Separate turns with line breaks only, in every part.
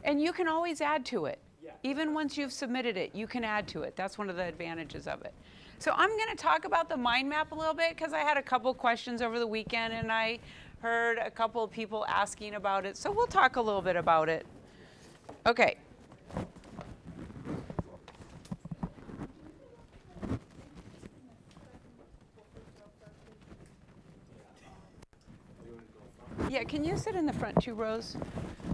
And you can always add to it. Even once you've submitted it, you can add to it. That's one of the advantages of it. So I'm going to talk about the mind map a little bit because I had a couple questions over the weekend and I heard a couple of people asking about it. So we'll talk a little bit about it. Okay. Yeah, can you sit in the front 2 rows?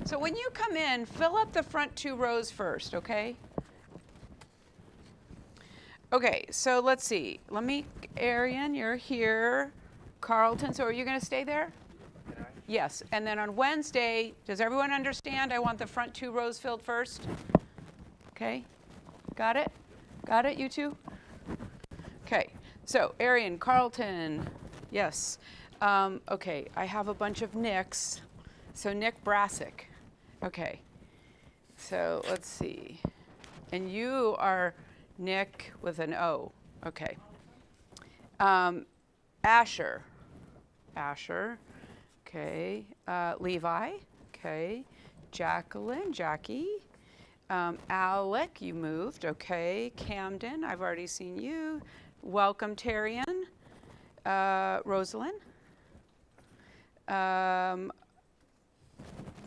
So when you come in, fill up the front 2 rows first, okay? Okay, so let's see. Arian, you're here. Carlton, so are you going to stay there? Yes, and then on Wednesday, does everyone understand? I want the front 2 rows filled first. Okay, got it? Got it, you two? Okay, so Arian, Carlton, yes. Okay, I have a bunch of Nicks. So Nick Brassic. Okay, so let's see. And you are Nick with an O. Okay. Asher. Okay. Levi. Okay. Jackie. Alec, you moved. Okay. Camden, I've already seen you. Welcome, Terrian. Rosalind.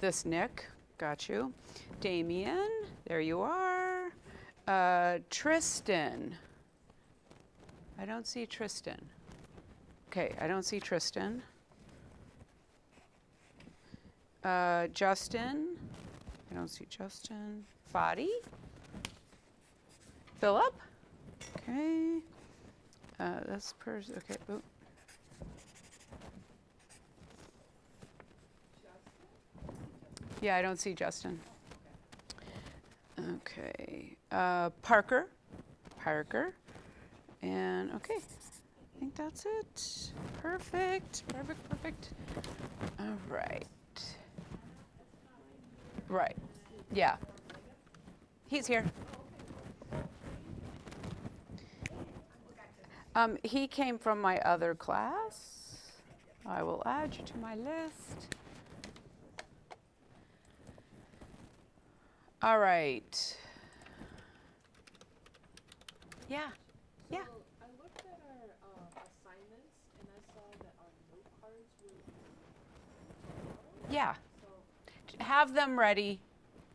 This Nick, got you. Damien, there you are. Tristan. I don't see Tristan. Okay, I don't see Tristan. Justin. I don't see Justin. Fadi. Philip. Okay. This person. Okay. Ooh. Yeah, I don't see Justin. Okay. Parker. And okay. I think that's it. Perfect. All right. Right. Yeah. He's here. He came from my other class. I will add you to my list. All right. Yeah. Yeah.
So I looked at our assignments and I saw that our note cards were
Yeah.
So
Have them ready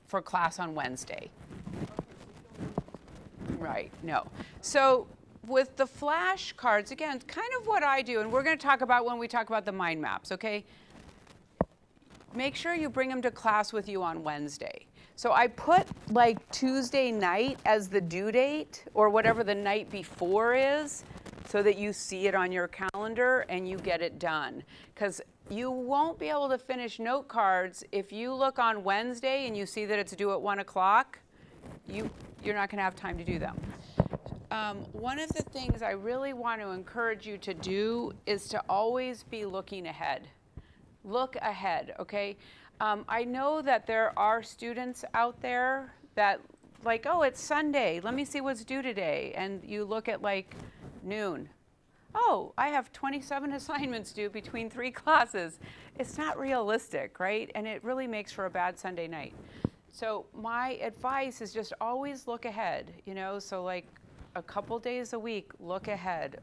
for class on Wednesday. Right. No. So with the flashcards, again, kind of what I do, and we're going to talk about when we talk about the mind maps, okay? Make sure you bring them to class with you on Wednesday. So I put like Tuesday night as the due date or whatever the night before is so that you see it on your calendar and you get it done. Because you won't be able to finish note cards if you look on Wednesday and you see that it's due at 1 o'clock, you're not going to have time to do them. One of the things I really want to encourage you to do is to always be looking ahead. Look ahead, okay? I know that there are students out there that like, oh, it's Sunday, let me see what's due today. And you look at like noon. Oh, I have 27 assignments due between 3 classes. It's not realistic, right? And it really makes for a bad Sunday night. So my advice is just always look ahead, you know, so like a couple days a week, look ahead.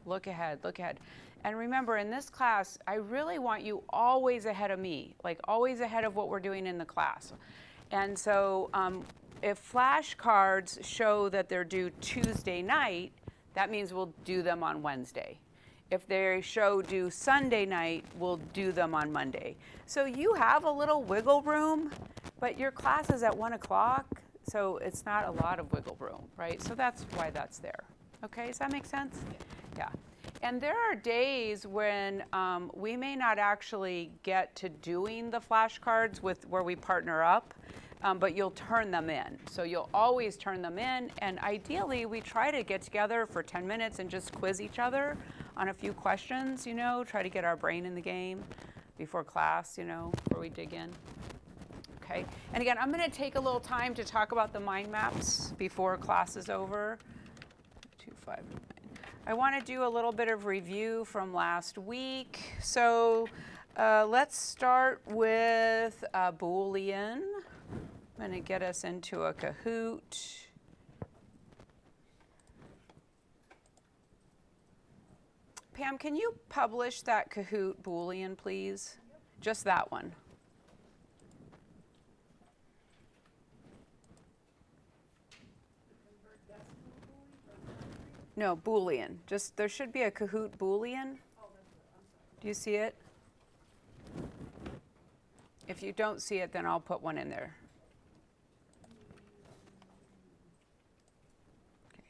And remember, in this class, I really want you always ahead of me, like always ahead of what we're doing in the class. And so if flashcards show that they're due Tuesday night, that means we'll do them on Wednesday. If they show due Sunday night, we'll do them on Monday. So you have a little wiggle room, but your class is at 1 o'clock, so it's not a lot of wiggle room, right? So that's why that's there. Okay, does that make sense? Yeah. And there are days when we may not actually get to doing the flashcards with where we partner up, but you'll turn them in. So you'll always turn them in, and ideally we try to get together for 10 minutes and just quiz each other on a few questions, you know, try to get our brain in the game before class, you know, before we dig in. Okay, and again, I'm going to take a little time to talk about the mind maps before class is over. 259. I want to do a little bit of review from last week. So let's start with Boolean. I'm going to get us into a Kahoot. Pam, can you publish that Kahoot Boolean, please? Yep. Just that one. No, Boolean. Just, there should be a Kahoot Boolean.
Oh, that's it. I'm sorry.
Do you see it? If you don't see it, then I'll put one in there. Okay.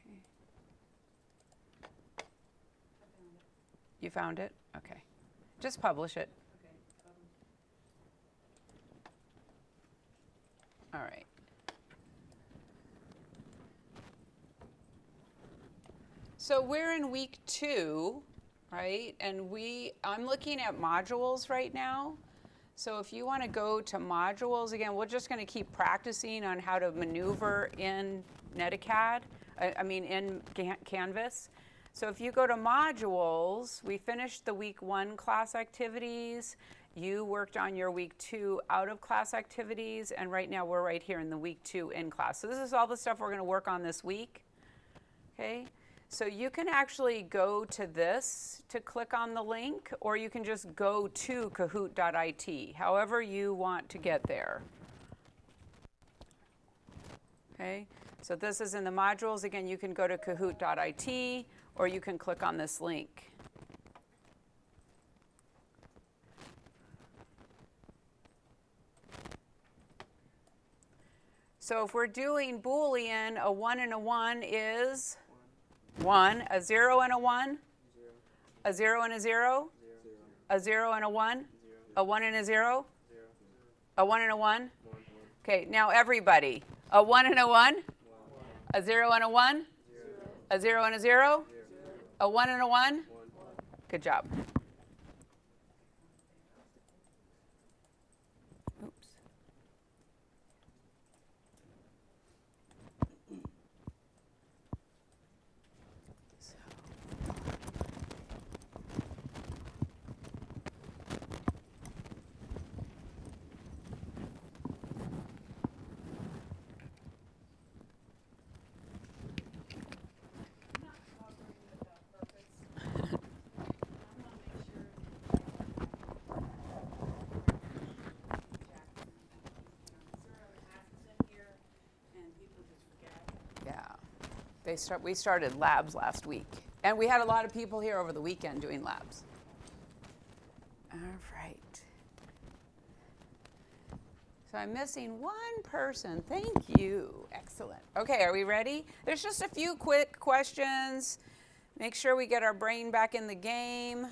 You found it? Okay. Just publish it.
Okay.
All right. So we're in week 2, right? And I'm looking at modules right now. So if you want to go to modules, again, we're just going to keep practicing on how to maneuver in Netacad, in Canvas. So if you go to modules, we finished the week 1 class activities. You worked on your week 2 out of class activities, and right now we're right here in the week 2 in class. So this is all the stuff we're going to work on this week, okay? So you can actually go to this to click on the link, or you can just go to kahoot.it, however you want to get there. Okay, so this is in the modules. Again, you can go to kahoot.it, or you can click on this link. So if we're doing Boolean, a 1 and a 1 is 1, a 0 and a 1, a 0 and a 0, a 0 and a 1, a 1 and a 0, a 1 and a 1. Okay, now everybody, a 1 and a 1, a 0 and a 1, a 0 and a 0, a 1 and a 1. Good job. Oops. We started labs last week. And we had a lot of people here over the weekend doing labs. All right. So I'm missing one person. Thank you. Excellent. Okay, are we ready? There's just a few quick questions. Make sure we get our brain back in the game.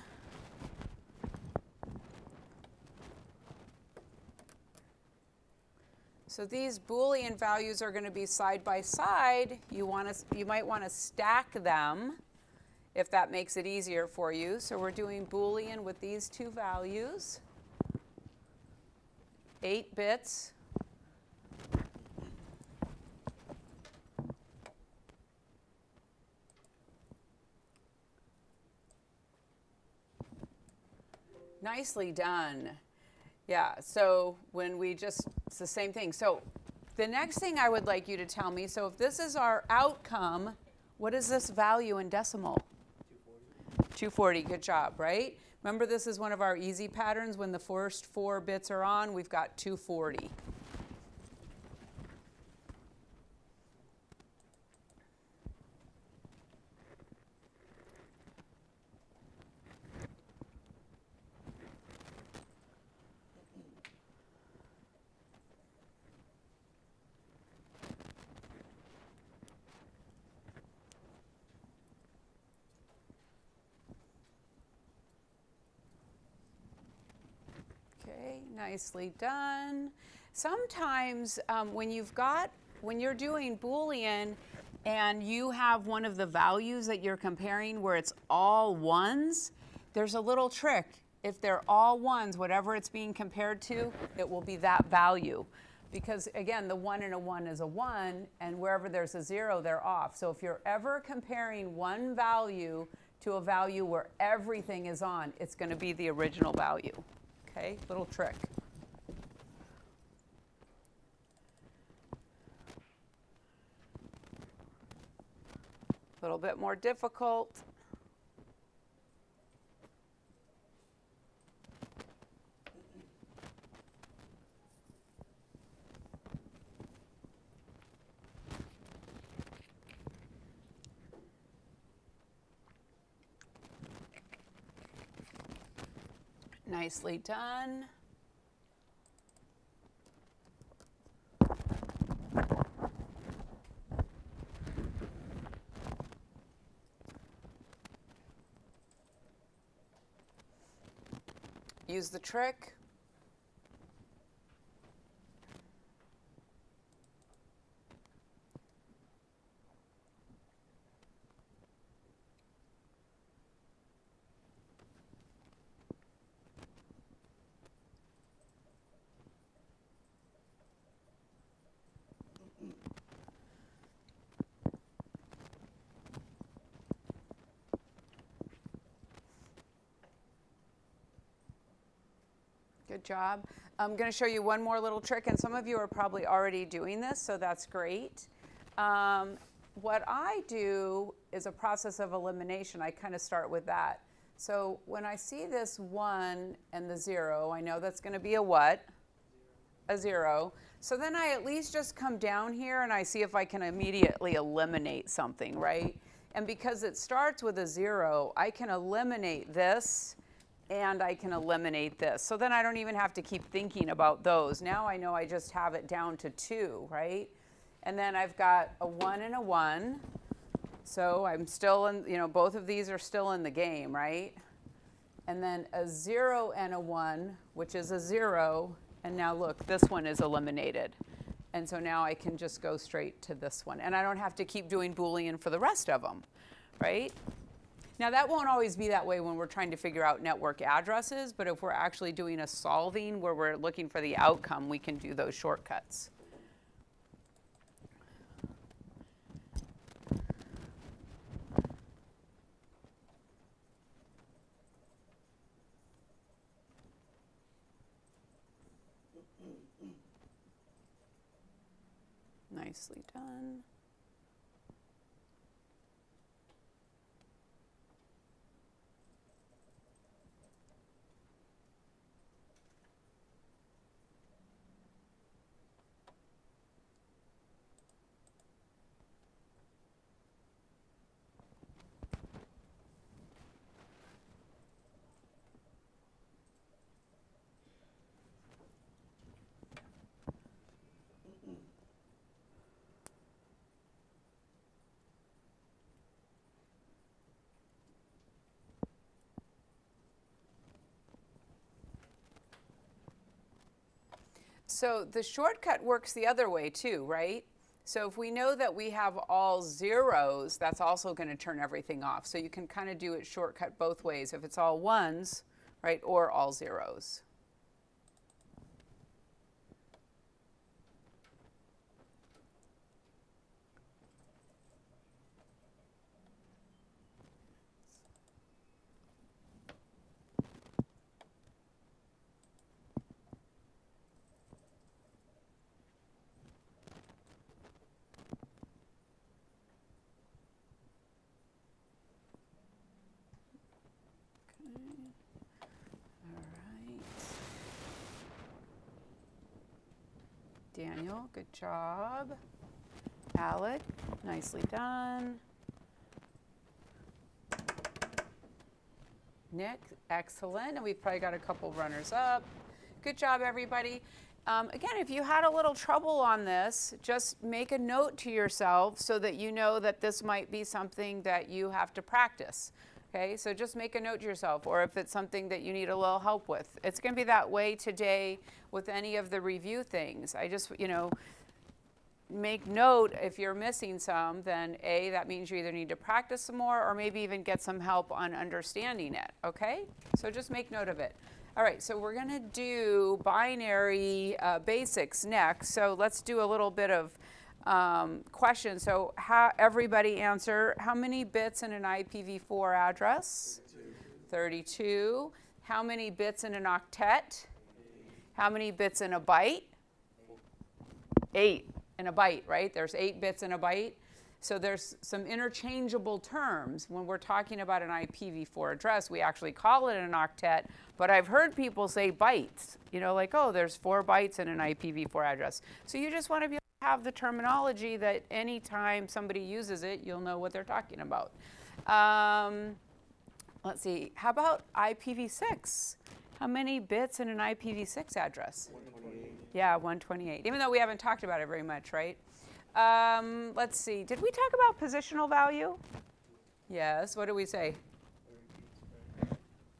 So these Boolean values are going to be side by side. You might want to stack them if that makes it easier for you. So we're doing Boolean with these two values. 8 bits. Nicely done. Yeah, so when it's the same thing. So the next thing I would like you to tell me, so if this is our outcome, what is this value in decimal? 240. 240, good job, right? Remember, this is one of our easy patterns. When the first 4 bits are on, we've got 240. Okay, nicely done. Sometimes when you're doing Boolean and you have one of the values that you're comparing where it's all ones, there's a little trick. If they're all ones, whatever it's being compared to, it will be that value. Because again, the 1 and a 1 is a 1, and wherever there's a 0, they're off. So if you're ever comparing one value to a value where everything is on, it's going to be the original value. Okay, little trick. a little bit more difficult. Nicely done. Use the trick. Good job. I'm going to show you one more little trick, and some of you are probably already doing this, so that's great. What I do is a process of elimination. I kind of start with that. So when I see this 1 and the 0, I know that's going to be a what? A 0. So then I at least just come down here and I see if I can immediately eliminate something, right? And because it starts with a 0, I can eliminate this and I can eliminate this. So then I don't even have to keep thinking about those. Now I know I just have it down to 2, right? And then I've got a 1 and a 1. So I'm still in, both of these are still in the game, right? And then a 0 and a 1, which is a 0. And now look, this one is eliminated. And so now I can just go straight to this one. And I don't have to keep doing Boolean for the rest of them, right? Now that won't always be that way when we're trying to figure out network addresses, but if we're actually doing a solving where we're looking for the outcome, we can do those shortcuts. Nicely done. So the shortcut works the other way too, right? So if we know that we have all zeros, that's also going to turn everything off. So you can kind of do it shortcut both ways, if it's all ones, right, or all zeros. Daniel, good job. Alec, nicely done. Nick, excellent. And we've probably got a couple runners up. Good job, everybody. Again, if you had a little trouble on this, just make a note to yourself so that you know that this might be something that you have to practice. Okay, so just make a note to yourself, or if it's something that you need a little help with. It's going to be that way today with any of the review things. I just, make note if you're missing some, then A, that means you either need to practice some more or maybe even get some help on understanding it, okay? So just make note of it. All right, so we're going to do binary basics next. So let's do a little bit of question. So everybody answer, how many bits in an IPv4 address? 32. How many bits in an octet? How many bits in a byte? 8 in a byte, right? There's 8 bits in a byte. So there's some interchangeable terms. When we're talking about an IPv4 address, we actually call it an octet, but I've heard people say bytes, you know, like, oh, there's 4 bytes in an IPv4 address. So you just want to be able to have the terminology that anytime somebody uses it, you'll know what they're talking about. Let's see, how about IPv6? How many bits in an IPv6 address?
128.
Yeah, 128, even though we haven't talked about it very much, right? Let's see, did we talk about positional value? Yes, what did we say?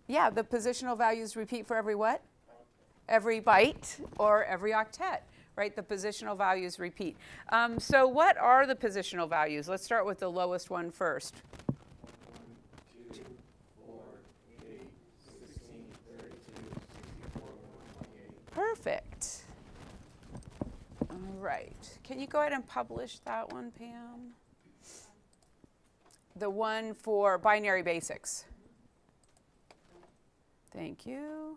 Yeah, the positional values repeat for every what? Every byte or every octet, right? The positional values repeat. So what are the positional values? Let's start with the lowest one first.
1, 2, 4, 8, 16, 32, 64, 128.
Perfect. All right. Can you go ahead and publish that one, Pam? The one for binary basics. Thank you.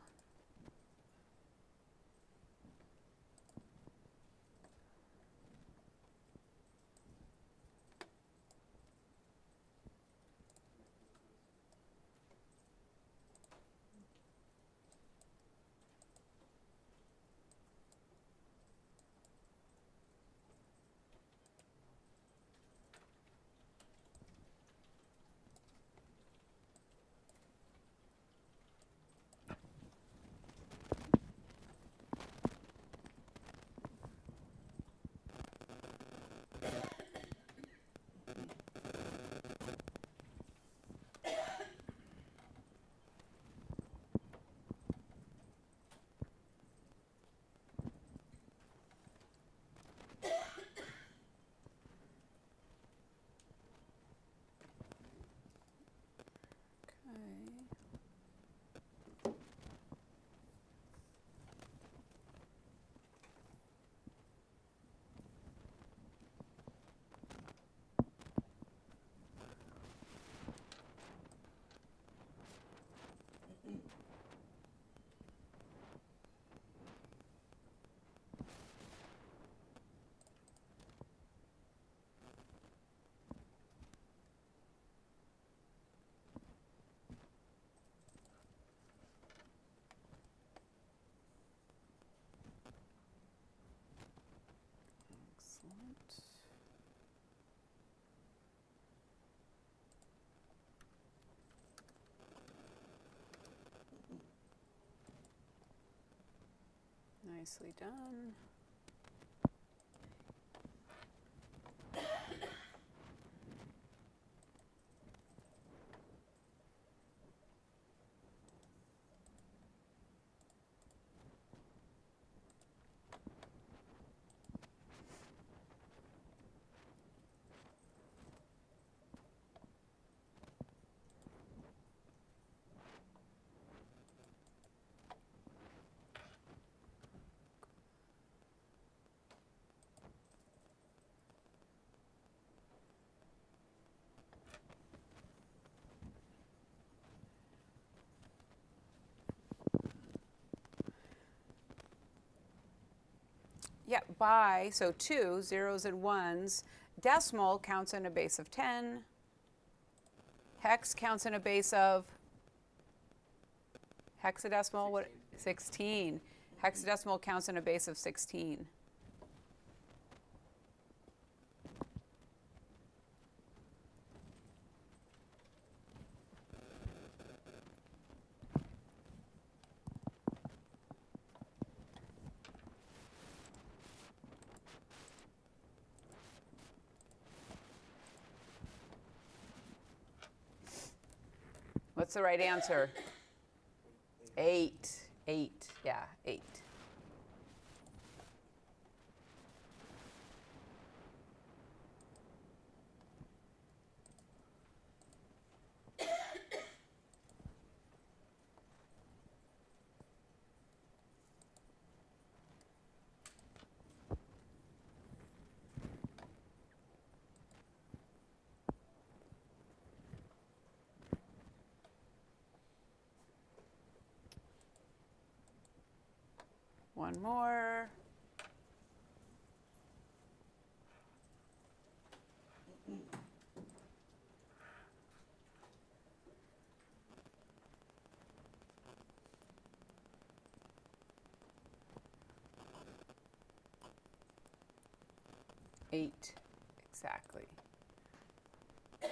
Excellent. Nicely done. Yeah, by, so 2 zeros and ones. Decimal counts in a base of 10. Hex counts in a base of, hexadecimal, what? 16. Hexadecimal counts in a base of 16. What's the right answer? 8. 8. Yeah, 8. One more. Right, exactly. All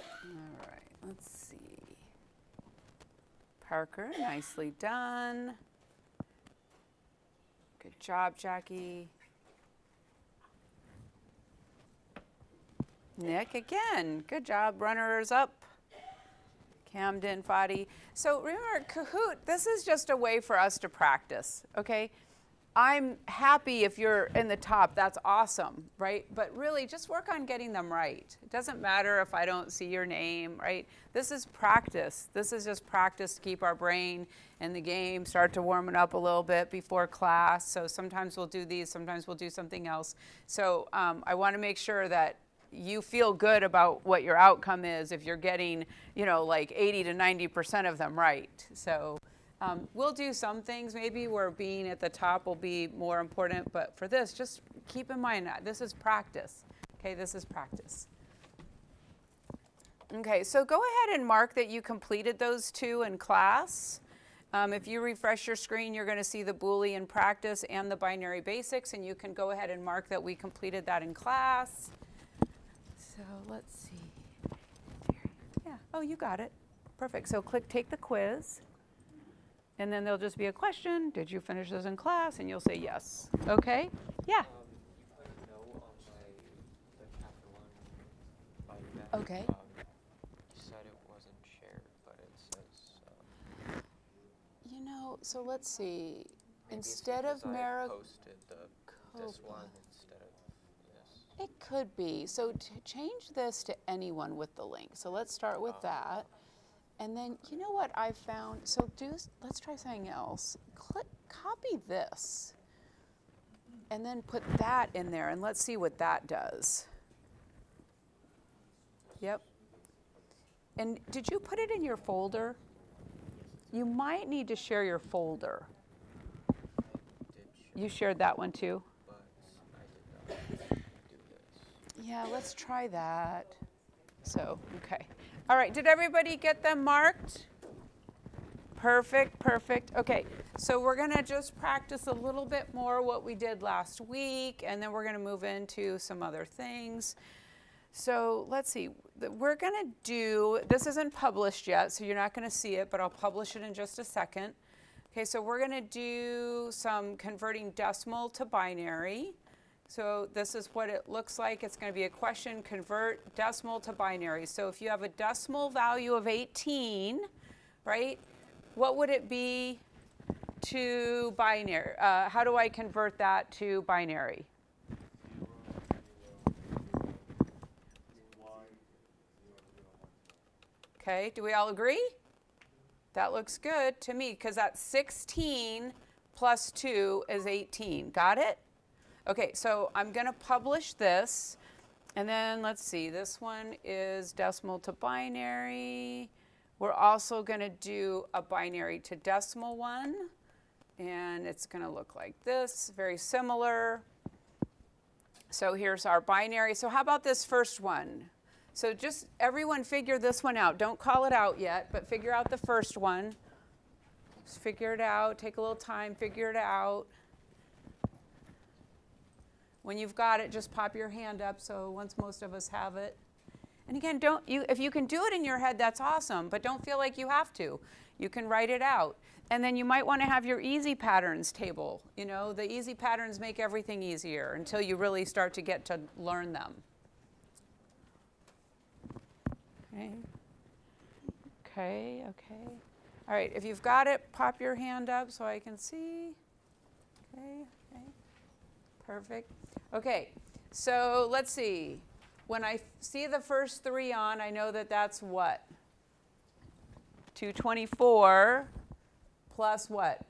right, let's see. Parker, nicely done. Good job, Jackie. Nick, again, good job, runners up. Camden, Fadi. So remember, Kahoot, this is just a way for us to practice, okay? I'm happy if you're in the top, that's awesome, right? But really, just work on getting them right. It doesn't matter if I don't see your name, right? This is practice. This is just practice to keep our brain in the game, start to warm it up a little bit before class. So sometimes we'll do these, sometimes we'll do something else. So I want to make sure that you feel good about what your outcome is if you're getting, like 80 to 90% of them right. So we'll do some things maybe where being at the top will be more important, but for this, just keep in mind that this is practice. Okay, this is practice. Okay, so go ahead and mark that you completed those two in class. If you refresh your screen, you're going to see the Boolean practice and the binary basics, and you can go ahead and mark that we completed that in class. So let's see. Yeah, oh, you got it. Perfect. So click Take the Quiz. And then there'll just be a question. Did you finish this in class? And you'll say yes. Okay? Yeah.
You put a no on the chapter 1 by your
Okay.
You said it wasn't shared, but it says.
So let's see.
Maybe it's
Instead of
because I
Mara,
posted this one instead of this.
it could be. So to change this to anyone with the link. So let's start with that. And then, you know what I found? So let's try something else. Copy this. And then put that in there, and let's see what that does. Yep. And did you put it in your folder? You might need to share your folder.
I did share,
You shared that one too?
but I did not do this.
Yeah, let's try that. So, okay. All right, did everybody get them marked? Perfect, perfect. Okay, so we're gonna just practice a little bit more what we did last week, and then we're gonna move into some other things. So let's see, we're gonna do, this isn't published yet, so you're not gonna see it, but I'll publish it in just a second. Okay, so we're gonna do some converting decimal to binary. So this is what it looks like. It's going to be a question, convert decimal to binary. So if you have a decimal value of 18, right, what would it be to binary? How do I convert that to binary? Okay, do we all agree? That looks good to me because that's 16 plus 2 is 18. Got it? Okay, so I'm going to publish this, and then let's see, this one is decimal to binary. We're also going to do a binary to decimal one, and it's going to look like this, very similar. So here's our binary. So how about this first one? So just everyone figure this one out. Don't call it out yet, but figure out the first one. Just figure it out, take a little time, figure it out. When you've got it, just pop your hand up so once most of us have it. And again, if you can do it in your head, that's awesome, but don't feel like you have to. You can write it out. And then you might want to have your easy patterns table. The easy patterns make everything easier until you really start to get to learn them. Okay. All right, if you've got it, pop your hand up so I can see. Okay. Perfect. Okay, so let's see. When I see the first 3 on, I know that that's what? 224 plus what?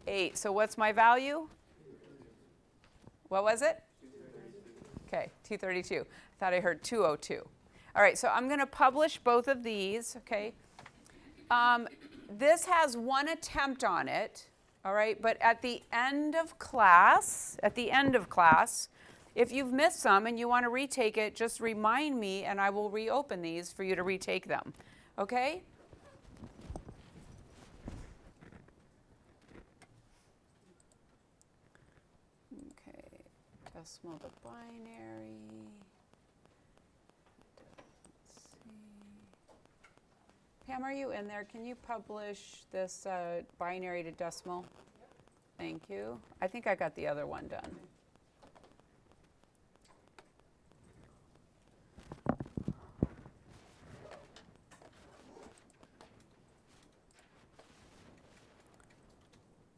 8. So what's my value? What was it? Okay, 232. I thought I heard 202. All right, so I'm going to publish both of these, okay? This has one attempt on it. All right, but at the end of class, if you've missed some and you want to retake it, just remind me and I will reopen these for you to retake them. Okay? Okay. Decimal to binary. Let's see. Pam, are you in there? Can you publish this binary to decimal? Thank you. I think I got the other one done.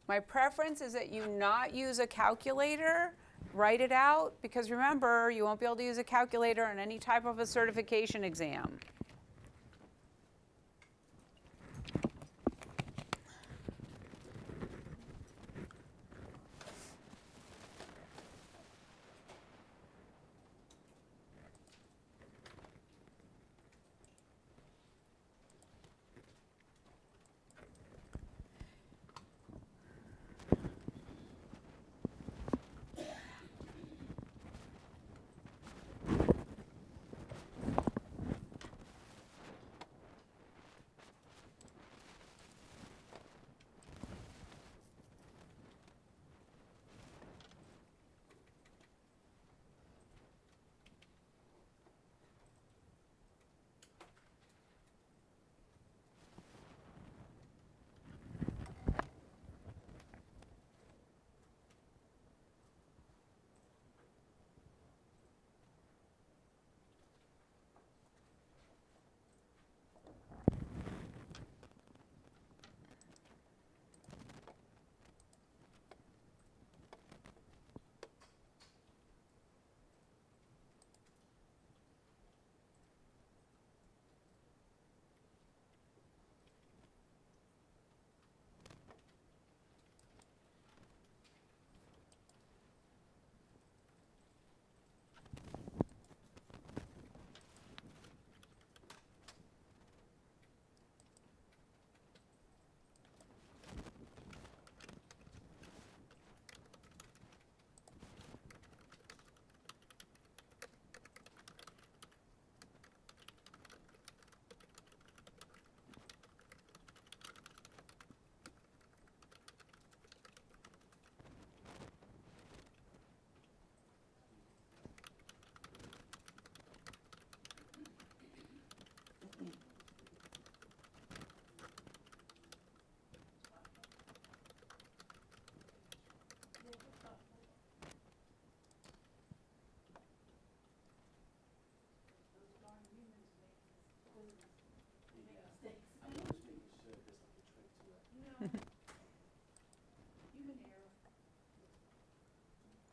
My preference is that you not use a calculator, write it out, because remember, you won't be able to use a calculator on any type of a certification exam.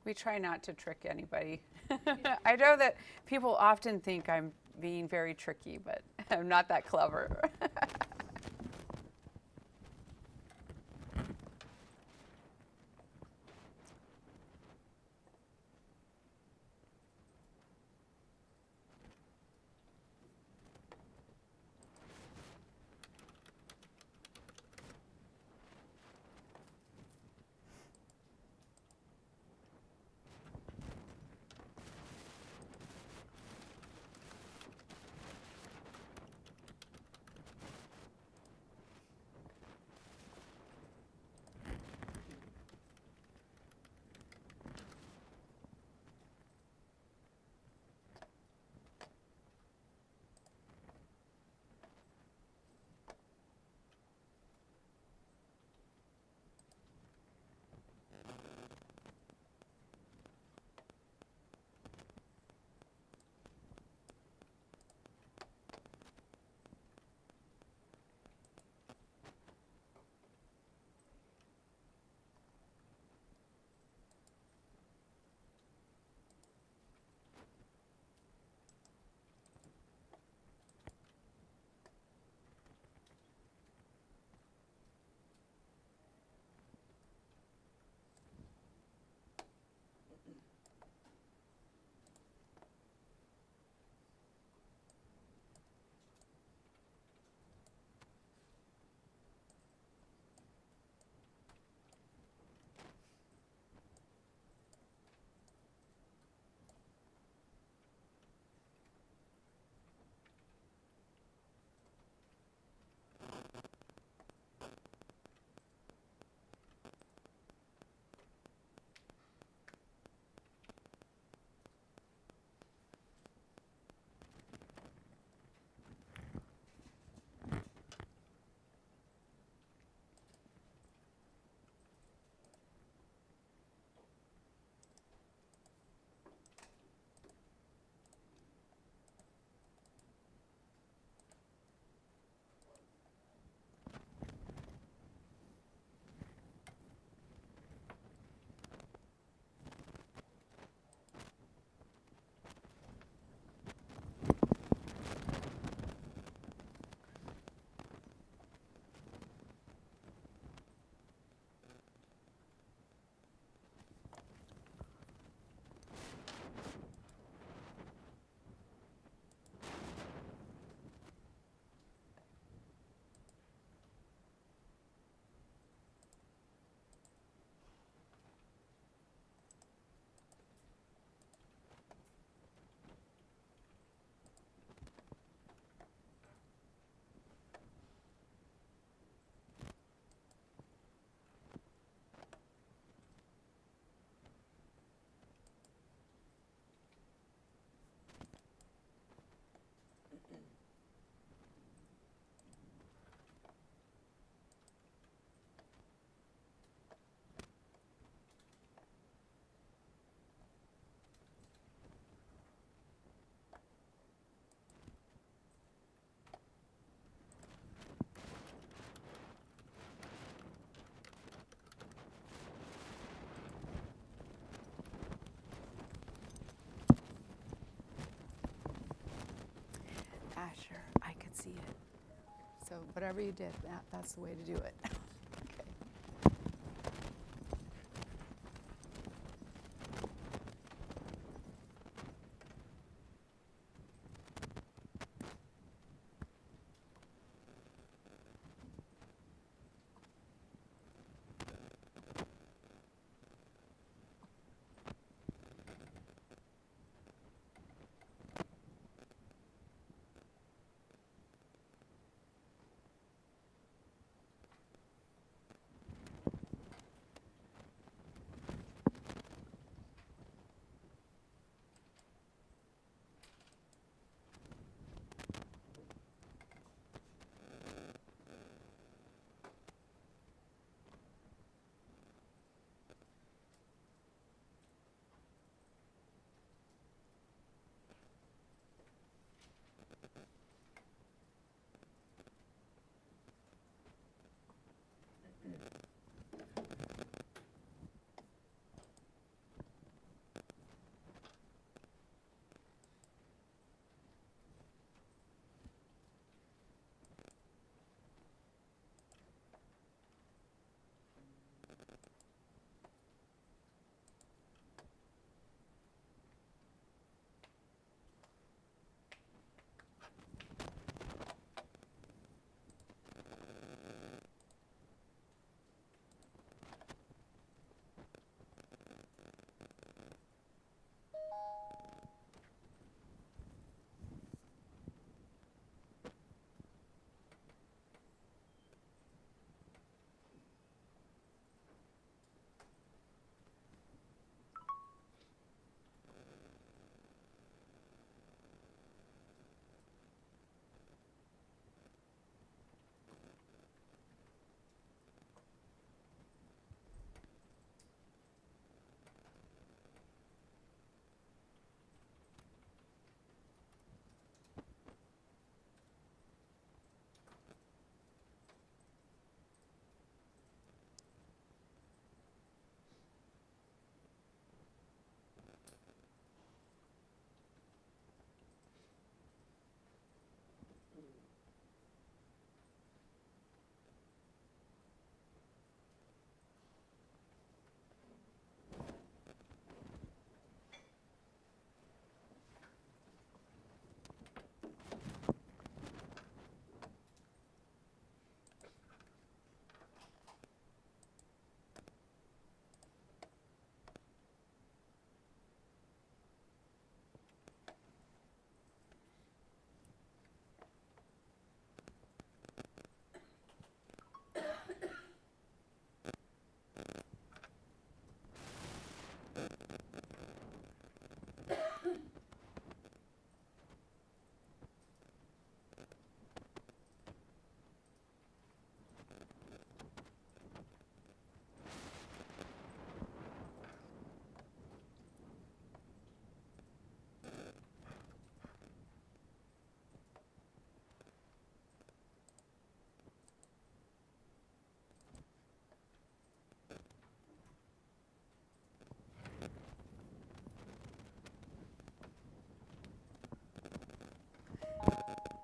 We try not to trick anybody. I know that people often think I'm being very tricky, but I'm not that clever. sure, I could see it. So whatever you did, that's the way to do it. Okay.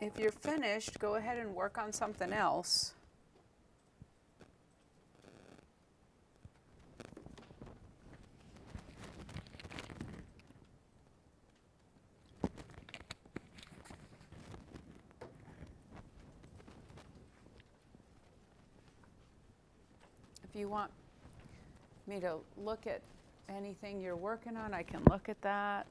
If you're finished, go ahead and work on something else. If you want me to look at anything you're working on, I can look at that.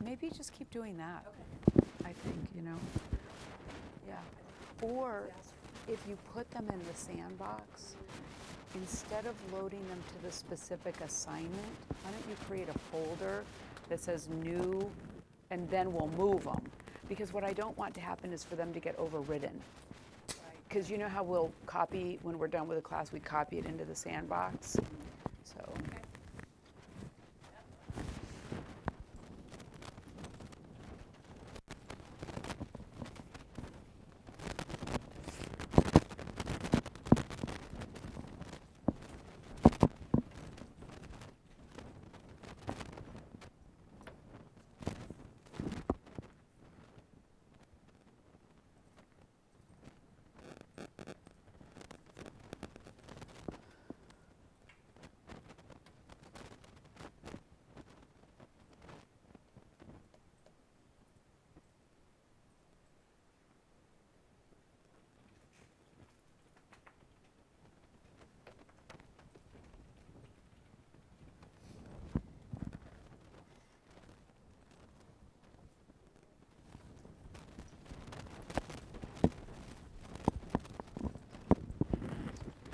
maybe just keep doing that.
Okay.
I think, you know. Yeah. Or if you put them in the sandbox, instead of loading them to the specific assignment, why don't you create a folder that says new, and then we'll move them. Because what I don't want to happen is for them to get overridden. Because you know how we'll copy, when we're done with a class, we copy it into the sandbox? So.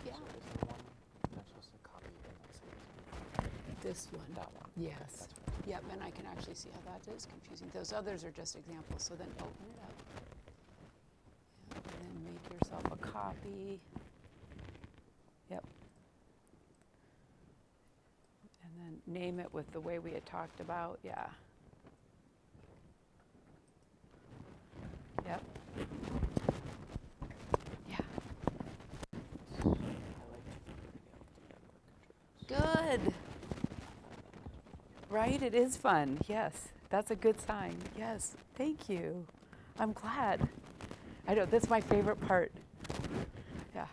Yeah.
So is there one I'm supposed to copy and that's
This one.
that one?
Yes.
That's
Yep, and I can actually see how that is confusing. Those others are just examples, so then open it up. Yep, and then make yourself a copy. Yep. And then name it with the way we had talked about, yeah. Yep. Yeah.
I like being able to network.
Good. Right, it is fun, yes. That's a good sign, yes. Thank you. I'm glad. I know, that's my favorite part. Yeah.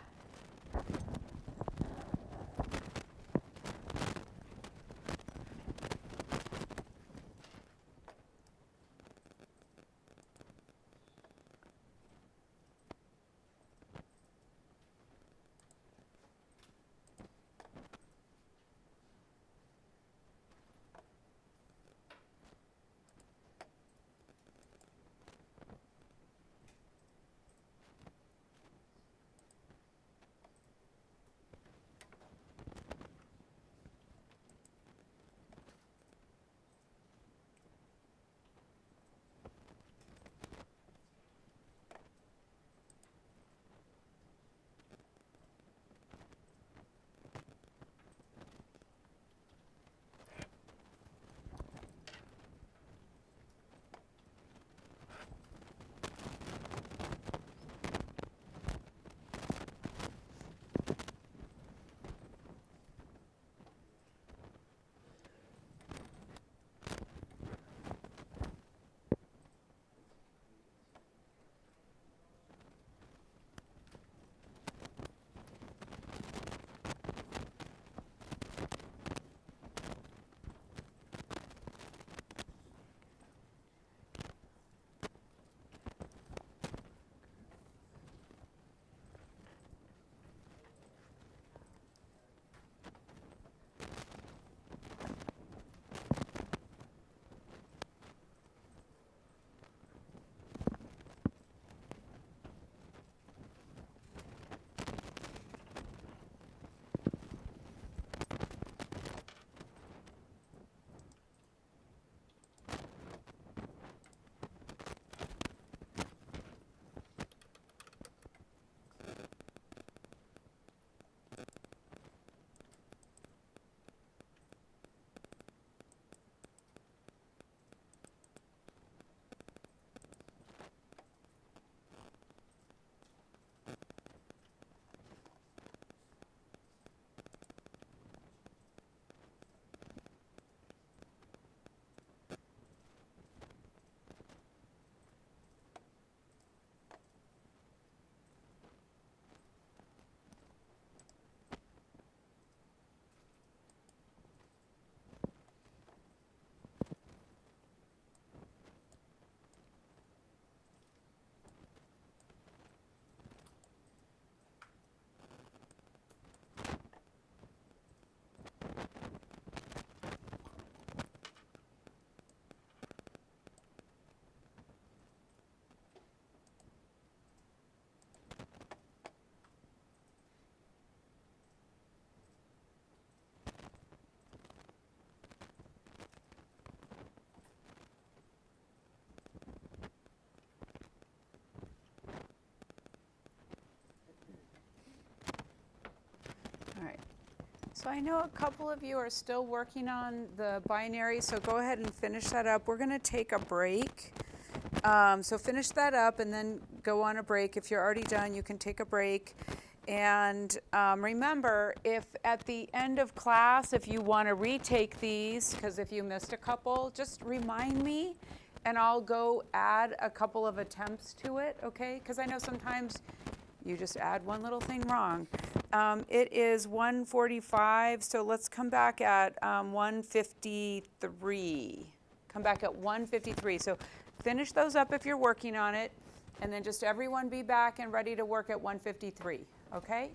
So I know a couple of you are still working on the binary, so go ahead and finish that up. We're going to take a break. So finish that up and then go on a break. If you're already done, you can take a break. And remember, if at the end of class, if you want to retake these, because if you missed a couple, just remind me and I'll go add a couple of attempts to it, okay? Because I know sometimes you just add one little thing wrong. It is 1:45, so let's come back at 1:53. Come back at 1:53. So finish those up if you're working on it, and then just everyone be back and ready to work at 1:53, okay?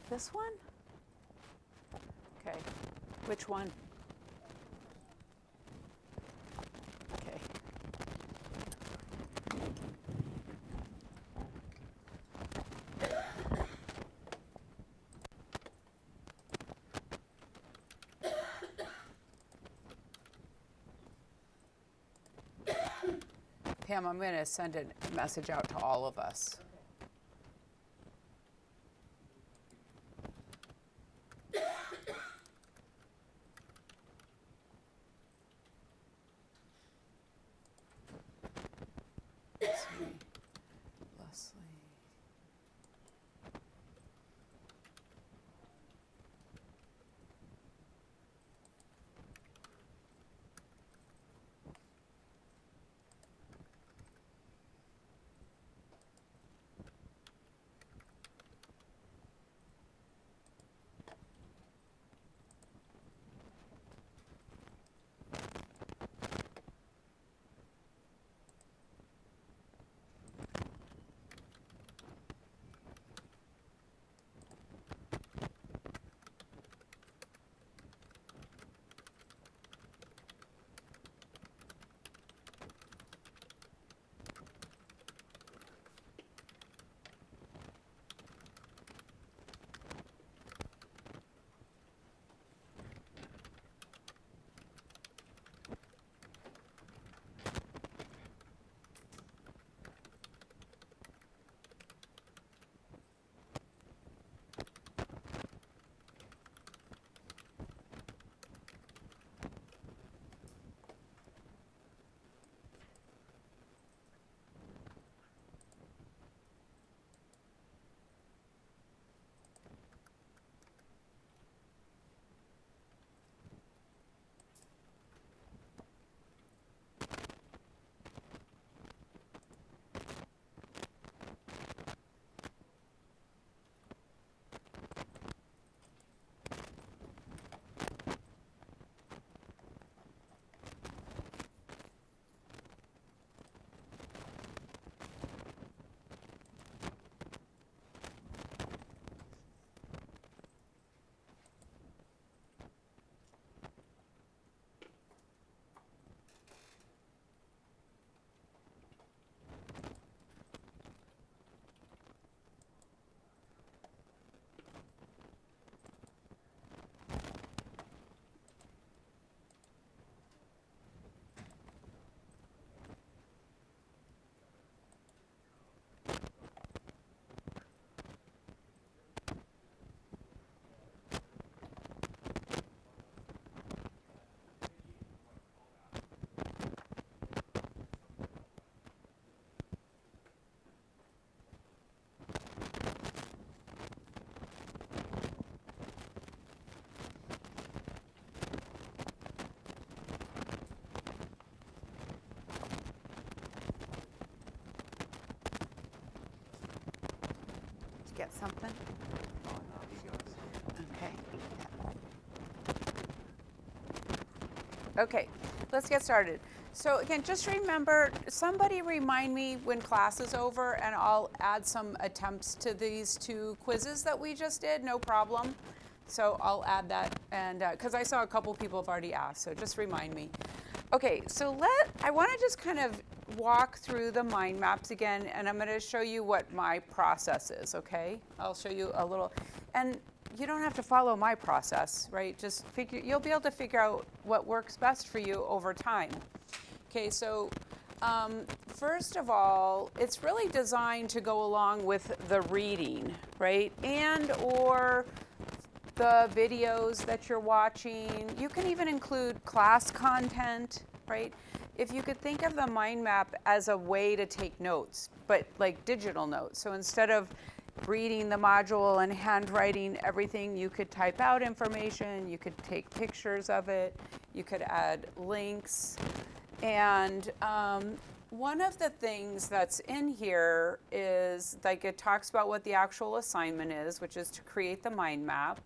This one? Okay. Which one? Okay. Pam, I'm going to send a message out to all of us. Let's see. Leslie. Get something? Okay. Okay, let's get started. So again, just remember, somebody remind me when class is over and I'll add some attempts to these two quizzes that we just did, no problem. So I'll add that, and because I saw a couple people have already asked, so just remind me. Okay, so I want to just kind of walk through the mind maps again, and I'm going to show you what my process is, okay? I'll show you a little, and you don't have to follow my process, right? Just you'll be able to figure out what works best for you over time. Okay, so first of all, it's really designed to go along with the reading, right? And or the videos that you're watching. You can even include class content, right? If you could think of the mind map as a way to take notes, but like digital notes. So instead of reading the module and handwriting everything, you could type out information, you could take pictures of it, you could add links. And one of the things that's in here is, like, it talks about what the actual assignment is, which is to create the mind map.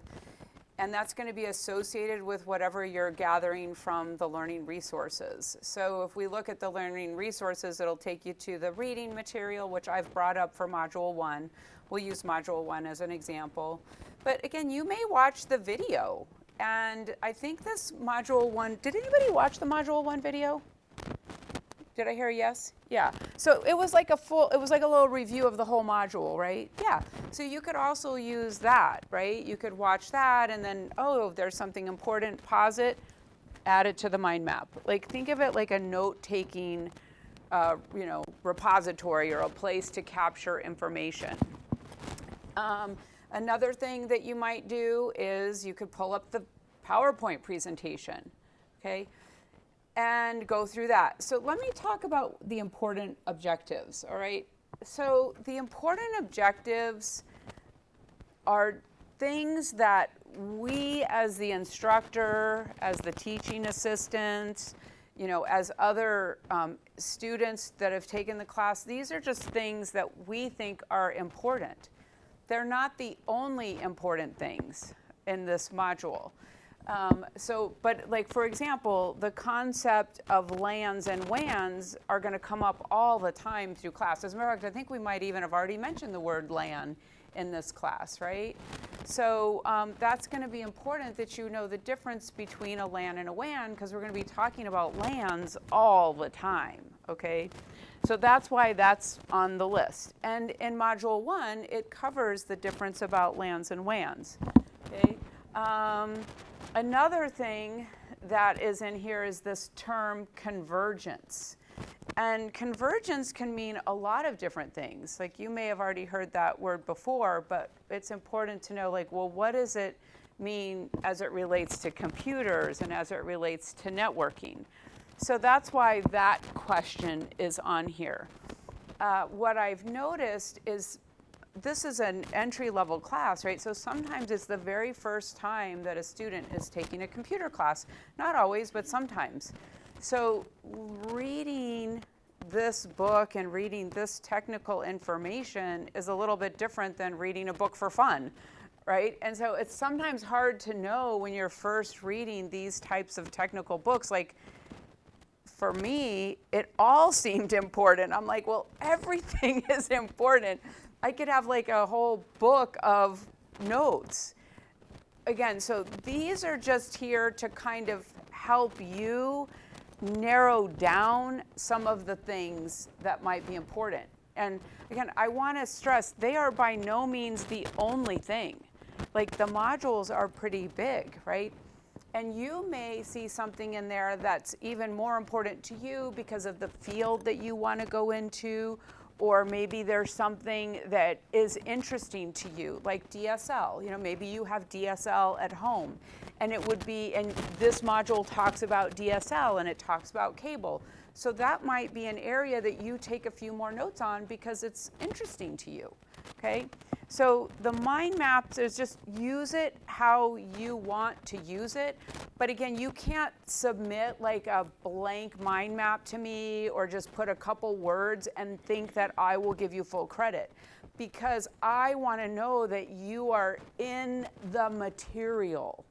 And that's going to be associated with whatever you're gathering from the learning resources. So if we look at the learning resources, it'll take you to the reading material, which I've brought up for Module 1. We'll use Module 1 as an example. But again, you may watch the video And I think this module 1, did anybody watch the module 1 video? Did I hear a yes? Yeah. So it was like a little review of the whole module, right? Yeah. So you could also use that, right? You could watch that and then, oh, there's something important, pause it, add it to the mind map. Like think of it like a note-taking, repository or a place to capture information. Another thing that you might do is you could pull up the PowerPoint presentation, okay? And go through that. So let me talk about the important objectives, all right? So the important objectives are things that we as the instructor, as the teaching assistant, as other students that have taken the class, these are just things that we think are important. They're not the only important things in this module. But like for example, the concept of LANs and WANs are going to come up all the time through class. As a matter of fact, I think we might even have already mentioned the word LAN in this class, right? So that's going to be important that you know the difference between a LAN and a WAN, because we're going to be talking about LANs all the time, okay? So that's why that's on the list. And in Module 1, it covers the difference about LANs and WANs, okay? Another thing that is in here is this term convergence. And convergence can mean a lot of different things. Like you may have already heard that word before, but it's important to know, like, well, what does it mean as it relates to computers and as it relates to networking? So that's why that question is on here. What I've noticed is this is an entry-level class, right? So sometimes it's the very first time that a student is taking a computer class. Not always, but sometimes. So reading this book and reading this technical information is a little bit different than reading a book for fun, right? And so it's sometimes hard to know when you're first reading these types of technical books. Like, for me, it all seemed important. I'm like, well, everything is important. I could have like a whole book of notes. Again, so these are just here to kind of help you narrow down some of the things that might be important. And again, I want to stress, they are by no means the only thing. Like the modules are pretty big, right? And you may see something in there that's even more important to you because of the field that you want to go into, or maybe there's something that is interesting to you, like DSL. Maybe you have DSL at home, and it would be, and this module talks about DSL and it talks about cable. So that might be an area that you take a few more notes on because it's interesting to you, okay? So the mind maps is just use it how you want to use it. But again, you can't submit like a blank mind map to me or just put a couple words and think that I will give you full credit, because I want to know that you are in the material.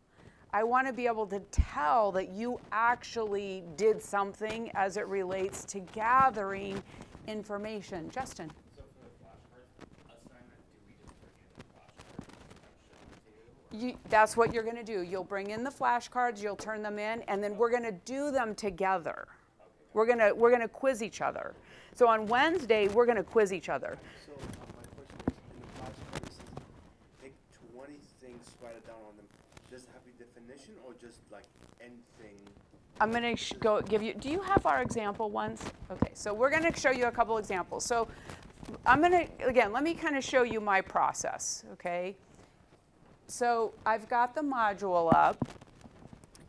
I want to be able to tell that you actually did something as it relates to gathering information. Justin?
So for the flashcards assignment, do we just bring in the flashcards and show them to you?
That's what you're going to do. You'll bring in the flashcards, you'll turn them in, and then we're going to do them together.
Okay.
We're going to quiz each other. So on Wednesday, we're going to quiz each other.
So my question is, in the flashcard, it says pick 20 things, write it down on them. Does it have a definition or just like anything?
I'm going to give you, do you have our example ones? Okay, so we're going to show you a couple examples. So I'm going to, again, let me kind of show you my process, okay? So I've got the module up,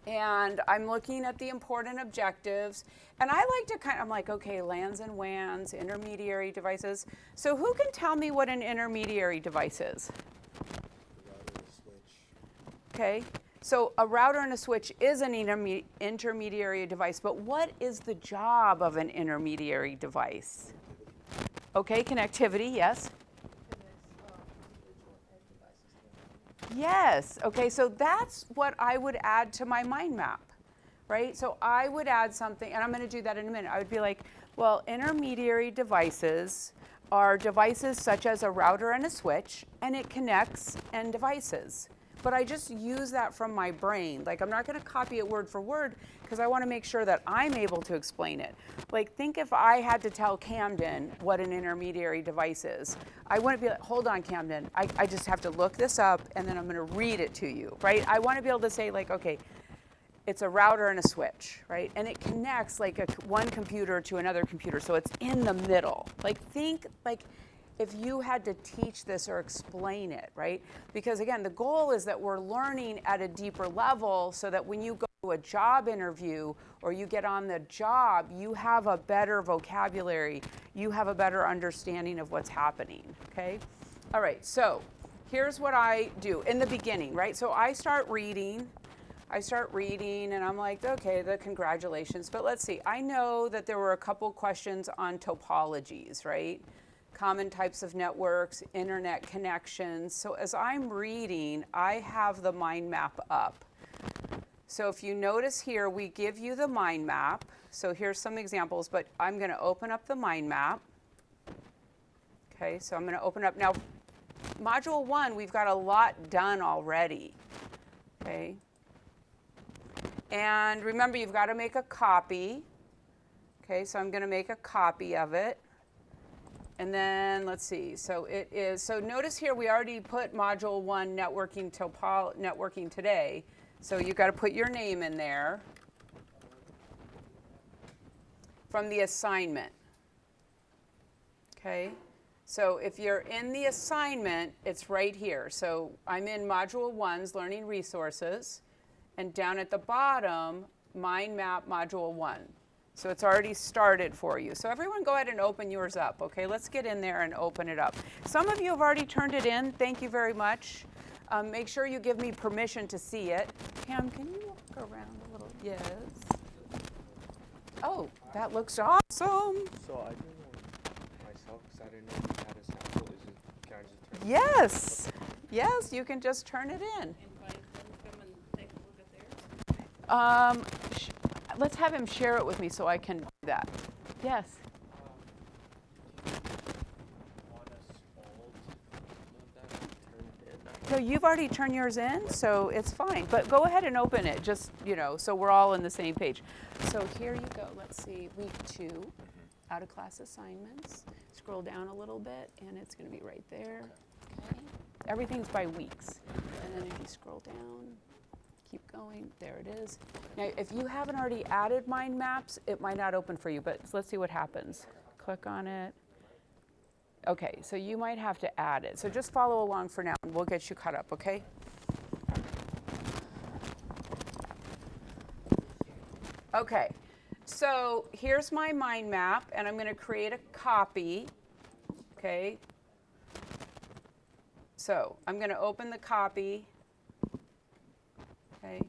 and I'm looking at the important objectives, and I like to I'm like, okay, LANs and WANs, intermediary devices. So who can tell me what an intermediary device is?
Router, switch.
Okay, so a router and a switch is an intermediary device, but what is the job of an intermediary device? Okay, connectivity, yes. Yes, okay, so that's what I would add to my mind map, right? So I would add something, and I'm going to do that in a minute. I would be like, well, intermediary devices are devices such as a router and a switch, and it connects end devices. but I just use that from my brain. Like, I'm not going to copy it word for word because I want to make sure that I'm able to explain it. Like, think if I had to tell Camden what an intermediary device is. I wouldn't be like, hold on, Camden. I just have to look this up and then I'm going to read it to you, right? I want to be able to say, like, okay, it's a router and a switch, right? And it connects like one computer to another computer, so it's in the middle. Like, think like if you had to teach this or explain it, right? Because again, the goal is that we're learning at a deeper level so that when you go to a job interview or you get on the job, you have a better vocabulary, you have a better understanding of what's happening, okay? All right, so here's what I do in the beginning, right? So I start reading and I'm like, okay, the congratulations, but let's see. I know that there were a couple questions on topologies, right? Common types of networks, internet connections. So as I'm reading, I have the mind map up. So if you notice here, we give you the mind map. So here's some examples, but I'm going to open up the mind map. Okay, so I'm going to open up. Now, Module 1, we've got a lot done already. Okay. And remember, you've got to make a copy. Okay, so I'm going to make a copy of it. And then let's see. So it is. So notice here we already put Module 1 networking today. So you've got to put your name in there from the assignment. Okay. So if you're in the assignment, it's right here. So I'm in Module 1's Learning Resources, and down at the bottom, Mind Map Module 1. So it's already started for you. So everyone go ahead and open yours up, okay? Let's get in there and open it up. Some of you have already turned it in. Thank you very much. Make sure you give me permission to see it. Pam, can you walk around a little? Yes. Oh, that looks awesome.
So I didn't know myself because I didn't know you had a sample. Is it, can I just turn it?
Yes. Yes, you can just turn it in.
Invite them to come and take a look at theirs.
Let's have him share it with me so I can do that. Yes. So you've already turned yours in, so it's fine. But go ahead and open it, just, you know, so we're all on the same page. So here you go. Let's see, week 2, out of class assignments. Scroll down a little bit, and it's going to be right there. Okay. Everything's by weeks. And then if you scroll down, keep going, there it is. Now, if you haven't already added mind maps, it might not open for you, but let's see what happens. Click on it. Okay, so you might have to add it. So just follow along for now, and we'll get you caught up, okay? Okay, so here's my mind map, and I'm going to create a copy, okay? So I'm going to open the copy. Okay.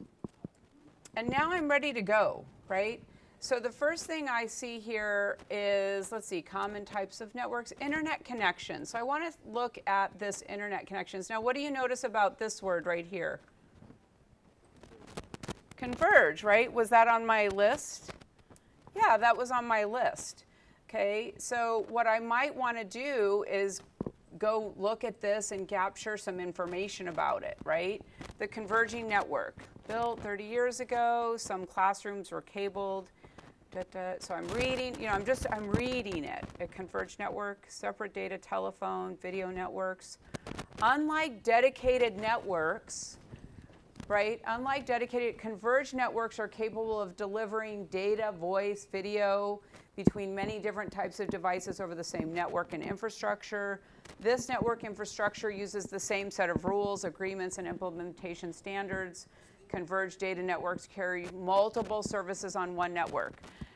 And now I'm ready to go, right? So the first thing I see here is, let's see, common types of networks, internet connections. So I want to look at this internet connections. Now, what do you notice about this word right here? Converge, right? Was that on my list? Yeah, that was on my list. Okay, so what I might want to do is go look at this and capture some information about it, right? The converging network, built 30 years ago, some classrooms were cabled, so I'm reading, you know, I'm reading it. A converged network, separate data telephone, video networks. Unlike dedicated networks, right? Unlike dedicated, converged networks are capable of delivering data, voice, video between many different types of devices over the same network and infrastructure. This network infrastructure uses the same set of rules, agreements, and implementation standards. Converged data networks carry multiple services on one network.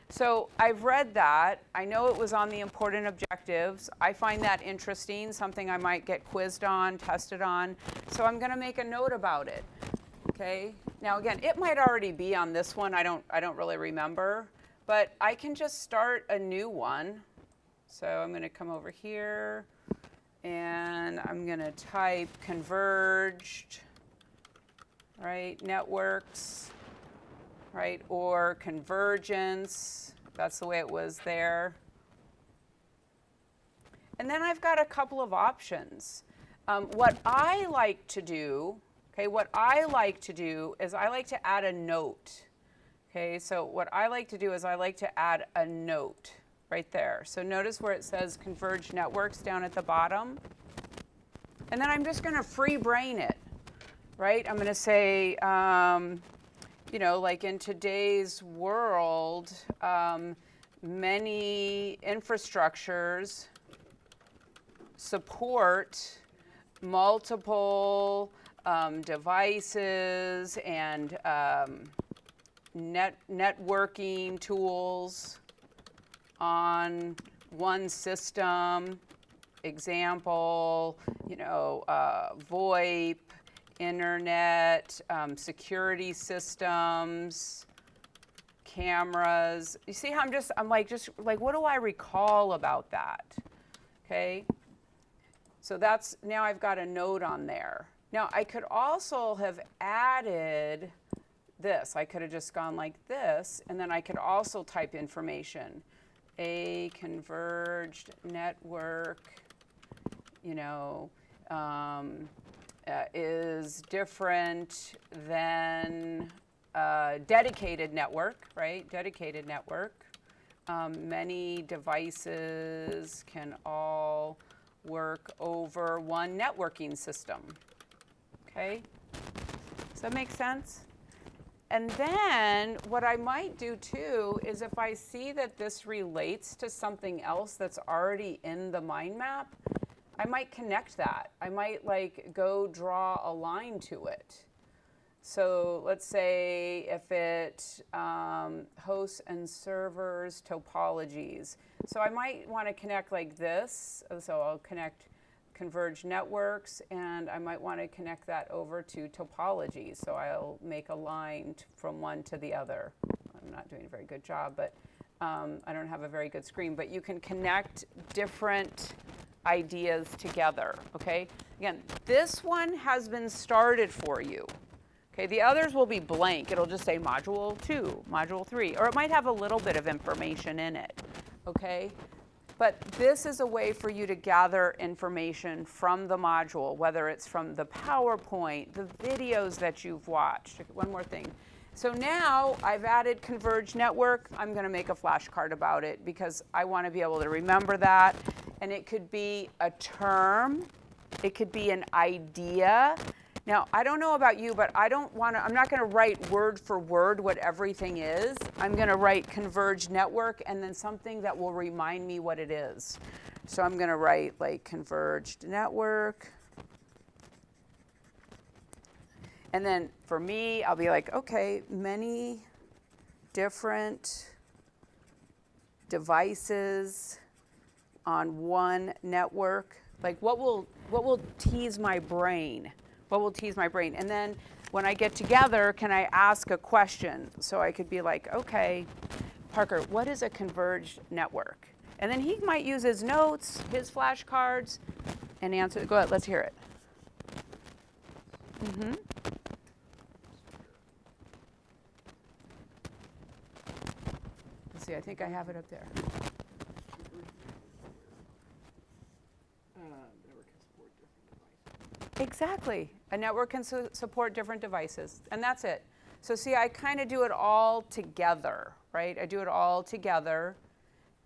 So I've read that. I know it was on the important objectives. I find that interesting, something I might get quizzed on, tested on. So I'm going to make a note about it. Okay. Now again, it might already be on this one. I don't really remember, but I can just start a new one. So I'm going to come over here. And I'm going to type converged, right, networks, right, or convergence. That's the way it was there. And then I've got a couple of options. What I like to do, Okay, what I like to do is I like to add a note. Okay, so what I like to do is I like to add a note right there. So notice where it says converged networks down at the bottom. And then I'm just going to free brain it, right? I'm going to say, you know, like in today's world, many infrastructures support multiple devices and networking tools on one system. Example, you know, VoIP, internet, security systems, cameras. You see how I'm like, what do I recall about that? Okay. So that's, now I've got a note on there. Now I could also have added this. I could have just gone like this, and then I could also type information. A converged network, you know, is different than a dedicated network, right? Dedicated network. Many devices can all work over one networking system. Okay? Does that make sense? And then what I might do too is if I see that this relates to something else that's already in the mind map, I might connect that. I might like go draw a line to it. So let's say if it hosts and servers topologies. So I might want to connect like this. So I'll connect converged networks, and I might want to connect that over to topology. So I'll make a line from one to the other. I'm not doing a very good job, but I don't have a very good screen. But you can connect different ideas together, okay? Again, this one has been started for you. Okay, the others will be blank. It'll just say module 2, module 3, or it might have a little bit of information in it, okay? But this is a way for you to gather information from the module, whether it's from the PowerPoint, the videos that you've watched. One more thing. So now I've added converged network. I'm going to make a flashcard about it because I want to be able to remember that. And it could be a term. It could be an idea. Now, I don't know about you, but I'm not going to write word for word what everything is. I'm going to write converged network and then something that will remind me what it is. So I'm going to write like converged network. And then for me, I'll be like, okay, many different devices on one network. Like what will tease my brain? What will tease my brain? And then when I get together, can I ask a question? So I could be like, okay, Parker, what is a converged network? And then he might use his notes, his flashcards, and answer. Go ahead, let's hear it. Mm-hmm. Let's see, I think I have it up there. Exactly. A network can support different devices, and that's it. So see, I kind of do it all together, right? I do it all together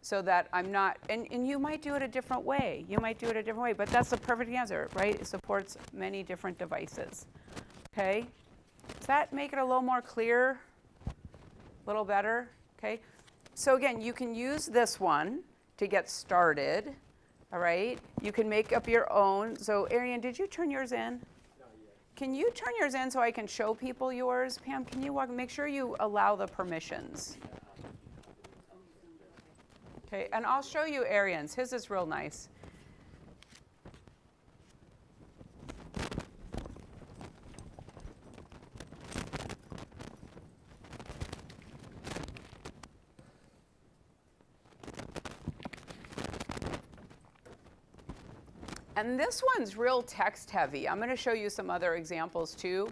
so that I'm not, and you might do it a different way. You might do it a different way, but that's the perfect answer, right? It supports many different devices, okay? Does that make it a little more clear? A little better, okay? So again, you can use this one to get started. All right, you can make up your own. So Arian, did you turn yours in?
Not yet.
Can you turn yours in so I can show people yours? Pam, can you make sure you allow the permissions? Okay, and I'll show you Arian's. His is real nice. And this one's real text heavy. I'm going to show you some other examples too.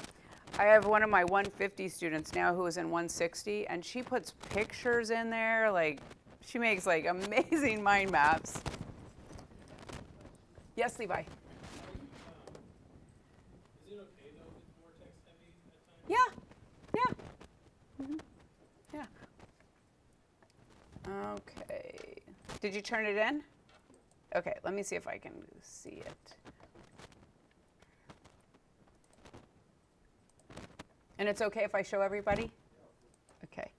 I have one of my 150 students now who is in 160, and she puts pictures in there. Like, she makes like amazing mind maps. Yes, Levi.
Is it okay though if it's more
Did you turn it in? Okay, let me see if I can see it. And it's okay if I show everybody? Okay.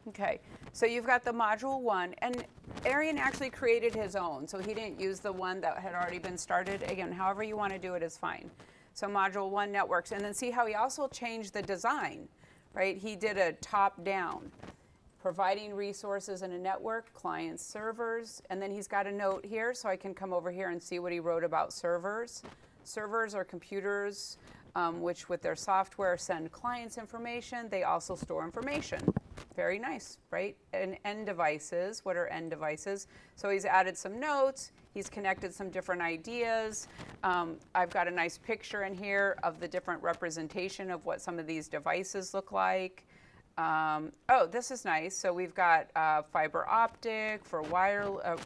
Okay, so you've got the module 1, and Arian actually created his own, so he didn't use the one that had already been started. Again, however you want to do it is fine. So module 1, networks, and then see how he also changed the design, right? He did a top-down, providing resources in a network, clients, servers, and then he's got a note here, so I can come over here and see what he wrote about servers. Servers are computers which with their software send clients information. They also store information. Very nice, right? And end devices, what are end devices? So he's added some notes, he's connected some different ideas. I've got a nice picture in here of the different representation of what some of these devices look like. Oh, this is nice. So we've got fiber optic for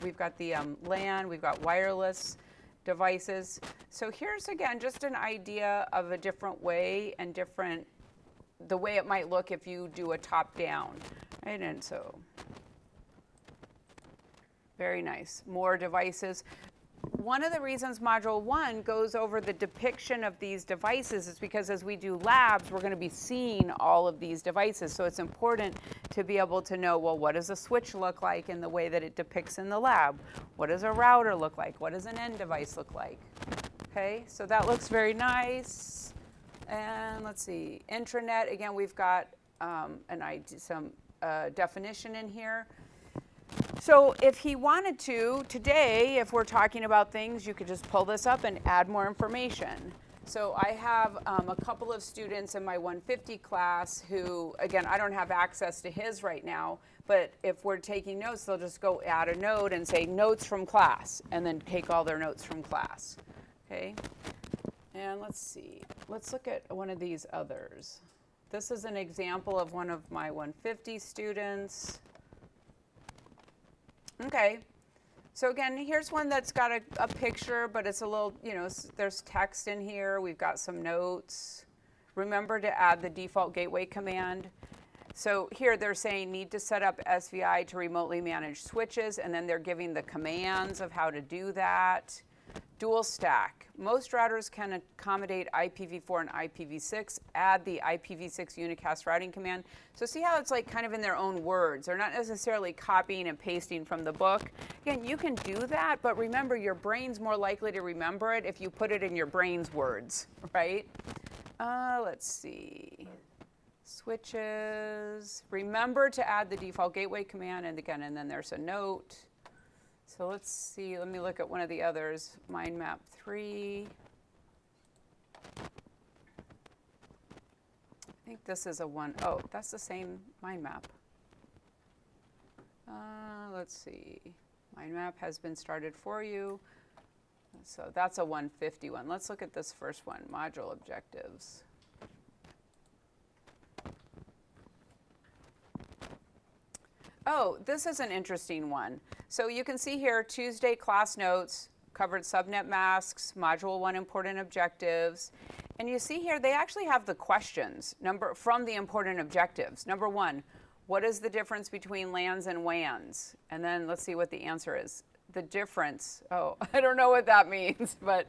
we've got the LAN, we've got wireless devices. So here's again just an idea of a different way and the way it might look if you do a top-down, right? And so, very nice. More devices. One of the reasons Module 1 goes over the depiction of these devices is because as we do labs, we're going to be seeing all of these devices. So it's important to be able to know, well, what does a switch look like in the way that it depicts in the lab? What does a router look like? What does an end device look like? Okay, so that looks very nice. And let's see, intranet, again, we've got some definition in here. So if he wanted to, today, if we're talking about things, you could just pull this up and add more information. So I have a couple of students in my 150 class who, again, I don't have access to his right now, but if we're taking notes, they'll just go add a note and say notes from class, and then take all their notes from class, okay? And let's see, let's look at one of these others. This is an example of one of my 150 students. Okay, so again, here's one that's got a picture, but it's a little, there's text in here. We've got some notes. Remember to add the default gateway command. So here they're saying need to set up SVI to remotely manage switches, and then they're giving the commands of how to do that. Dual stack. Most routers can accommodate IPv4 and IPv6. Add the IPv6 unicast routing command. So see how it's like kind of in their own words. They're not necessarily copying and pasting from the book. Again, you can do that, but remember your brain's more likely to remember it if you put it in your brain's words, right? Let's see. Switches. Remember to add the default gateway command, and again, and then there's a note. So let's see, let me look at one of the others, mind map 3. I think this is oh, that's the same mind map. Let's see, mind map has been started for you. So that's a 150 one. Let's look at this first one, module objectives. Oh, this is an interesting one. So you can see here, Tuesday class notes, covered subnet masks, module 1 important objectives. And you see here, they actually have the questions from the important objectives. Number 1, what is the difference between LANs and WANs? And then let's see what the answer is. The difference, I don't know what that means, but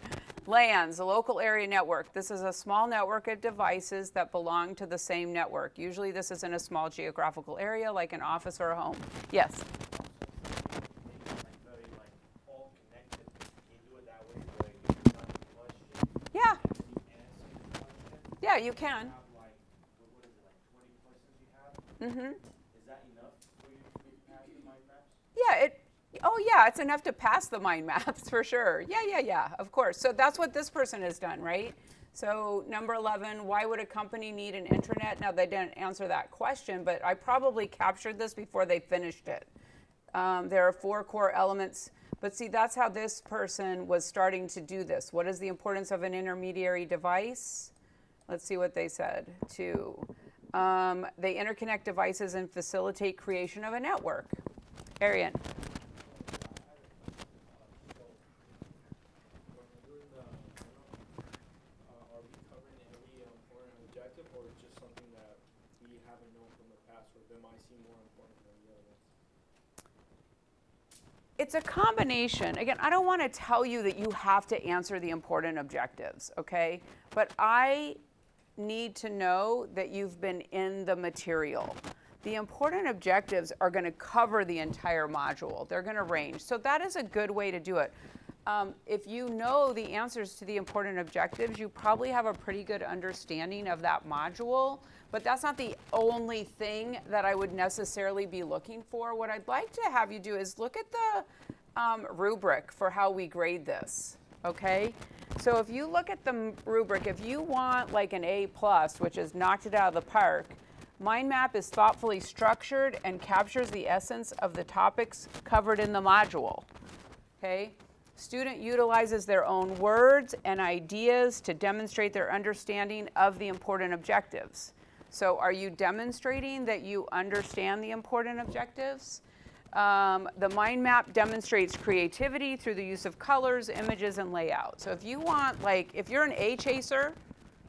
LANs, a local area network. This is a small network of devices that belong to the same network. Usually this is in a small geographical area like an office or a home. Yes?
All connected. Can you do it that way where you have the question?
Yeah.
And you answer the question?
Yeah, you
You
can.
have what is it, 20 questions you have?
Mm-hmm.
Is that enough for you to get past the mind maps?
Yeah, yeah, it's enough to pass the mind maps for sure. Yeah, of course. So that's what this person has done, right? So number 11, why would a company need an intranet? Now they didn't answer that question, but I probably captured this before they finished it. There are 4 core elements, but see, that's how this person was starting to do this. What is the importance of an intermediary device? Let's see what they said. 2, They interconnect devices and facilitate creation of a network. Arian.
When we're doing the are we covering every important objective, or just something that we haven't known from the past, or that might seem more important than the other ones?
It's a combination. Again, I don't want to tell you that you have to answer the important objectives, okay? But I need to know that you've been in the material. The important objectives are going to cover the entire module. They're going to range. So that is a good way to do it. If you know the answers to the important objectives, you probably have a pretty good understanding of that module, but that's not the only thing that I would necessarily be looking for. What I'd like to have you do is look at the rubric for how we grade this, okay? So if you look at the rubric, if you want like an A+, which is knocked it out of the park, mind map is thoughtfully structured and captures the essence of the topics covered in the module, okay? Student utilizes their own words and ideas to demonstrate their understanding of the important objectives. So are you demonstrating that you understand the important objectives? The mind map demonstrates creativity through the use of colors, images, and layout. So if you want, like, if you're an A chaser,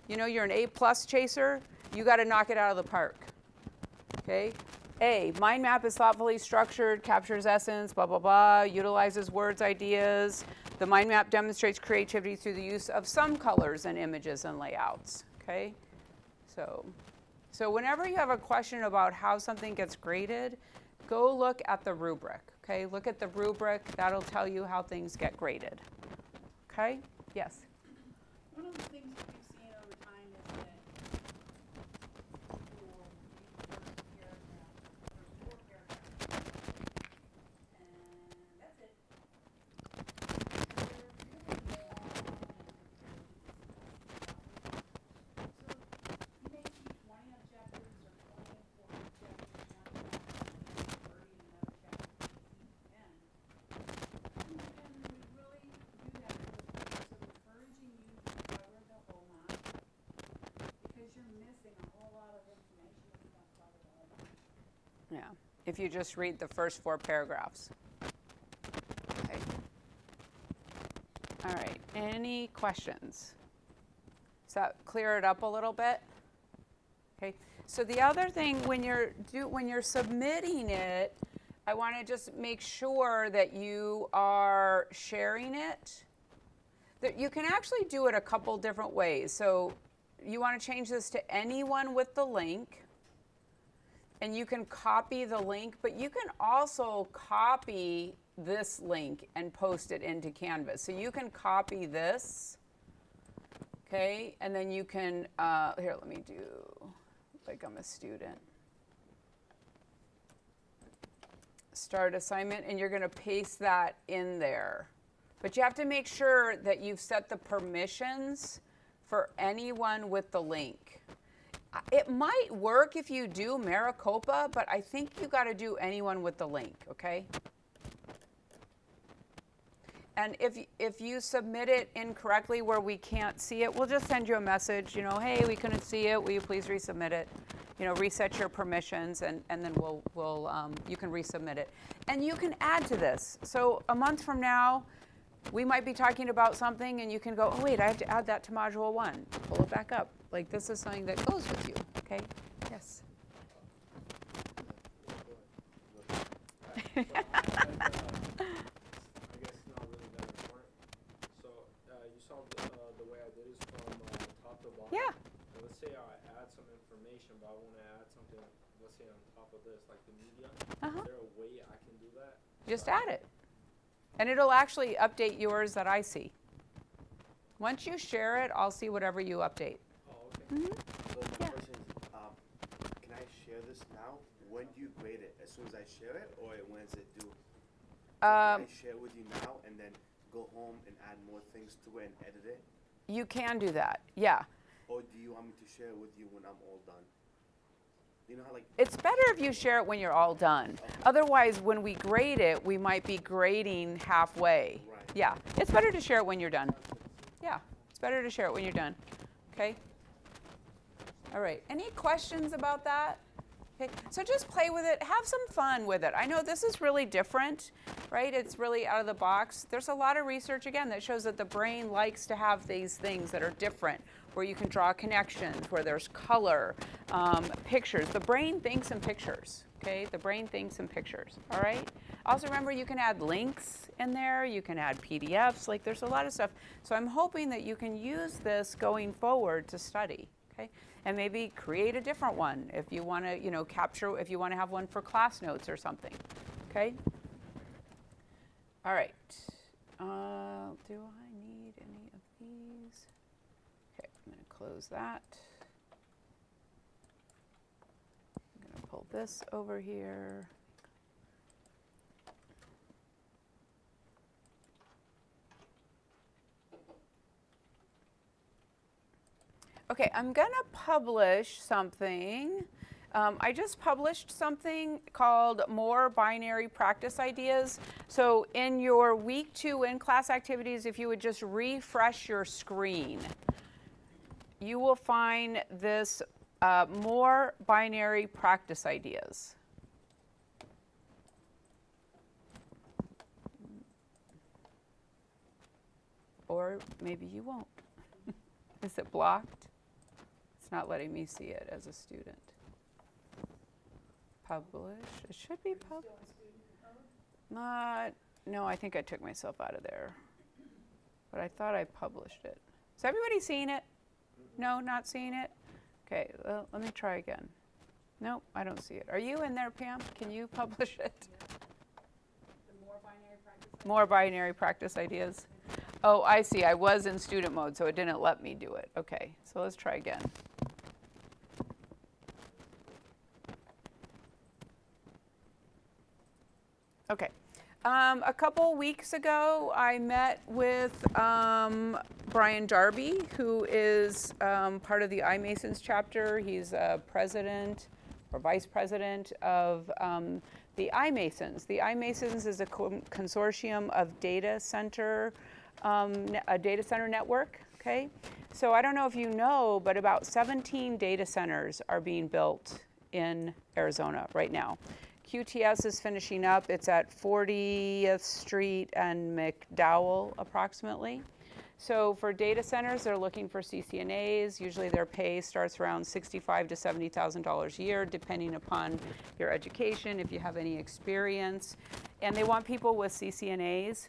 you know, you're an A+ chaser, you got to knock it out of the park, okay? A, mind map is thoughtfully structured, captures essence, blah, blah, blah, utilizes words, ideas. The mind map demonstrates creativity through the use of some colors and images and layouts, okay? So whenever you have a question about how something gets graded, go look at the rubric, okay? Look at the rubric. That'll tell you how things get graded, okay? Yes?
One of the things that we've seen over time is that people will read the first paragraph, the first 4 paragraphs, and that's it. They're really long and so you may see 20 objectives or 20 important objectives in one chapter, and 30 in another chapter, maybe 10. And we really do that for the purpose of encouraging you to cover the whole module. Because you're missing a whole lot of information if you don't cover the whole module.
Yeah, if you just read the first 4 paragraphs. Okay. All right, any questions? Does that clear it up a little bit? Okay, so the other thing when you're submitting it, I want to just make sure that you are sharing it. That you can actually do it a couple different ways. So you want to change this to anyone with the link, and you can copy the link, but you can also copy this link and post it into Canvas. So you can copy this, okay, and then you can, here, let me do, like I'm a student. Start assignment, and you're going to paste that in there. But you have to make sure that you've set the permissions for anyone with the link. It might work if you do Maricopa, but I think you got to do anyone with the link, okay? And if you submit it incorrectly where we can't see it, we'll just send you a message, you know, hey, we couldn't see it, will you please resubmit it? You know, reset your permissions, and then you can resubmit it. And you can add to this. So a month from now, we might be talking about something, and you can go, oh, wait, I have to add that to Module 1. Pull it back up. Like, this is something that goes with you, okay? Yes?
I guess not really that important. So you saw the way I did is from top to bottom.
Yeah.
And let's say I add some information, but I want to add something, let's say on top of this, like the media.
Uh-huh.
Is there a way I can do that?
Just add it. And it'll actually update yours that I see. Once you share it, I'll see whatever you update.
Oh, okay.
So my
Yeah.
question is, can I share this now? When do you grade it? As soon as I share it, or when is it due? So can I share with you now and then go home and add more things to it and edit it?
You can do that, yeah.
Or do you want me to share it with you when I'm all done? You know how like
It's better if you share it when you're all done. Otherwise, when we grade it, we might be grading halfway.
Right.
Yeah, it's better to share it when you're done. Yeah, it's better to share it when you're done. Okay? All right, any questions about that? Okay, so just play with it, have some fun with it. I know this is really different, right? It's really out of the box. There's a lot of research, again, that shows that the brain likes to have these things that are different, where you can draw connections, where there's color, pictures. The brain thinks in pictures, okay? The brain thinks in pictures, all right? Also remember, you can add links in there, you can add PDFs, like there's a lot of stuff. So I'm hoping that you can use this going forward to study, okay? And maybe create a different one if you want to, capture, if you want to have one for class notes or something, okay? All right. Do I need any of these? Okay, I'm going to close that. I'm going to pull this over here. Okay, I'm going to publish something. I just published something called More Binary Practice Ideas. So in your week 2 in-class activities, if you would just refresh your screen, you will find this More Binary Practice Ideas. Or maybe you won't. Is it blocked? It's not letting me see it as a student. Publish. It should be published. No, I think I took myself out of there. But I thought I published it. Is everybody seeing it? No, not seeing it? Okay, well, let me try again. Nope, I don't see it. Are you in there, Pam? Can you publish it?
The more binary practice.
More binary practice ideas. Oh, I see. I was in student mode, so it didn't let me do it. Okay, so let's try again. Okay. A couple weeks ago, I met with Brian Darby, who is part of the iMasons chapter. He's president or vice president of the iMasons. The iMasons is a consortium of data center, a data center network. Okay, so I don't know if you know, but about 17 data centers are being built in Arizona right now. QTS is finishing up. It's at 40th Street and McDowell, approximately. So for data centers, they're looking for CCNAs. Usually their pay starts around $65,000 to $70,000 a year, depending upon your education, if you have any experience. And they want people with CCNAs.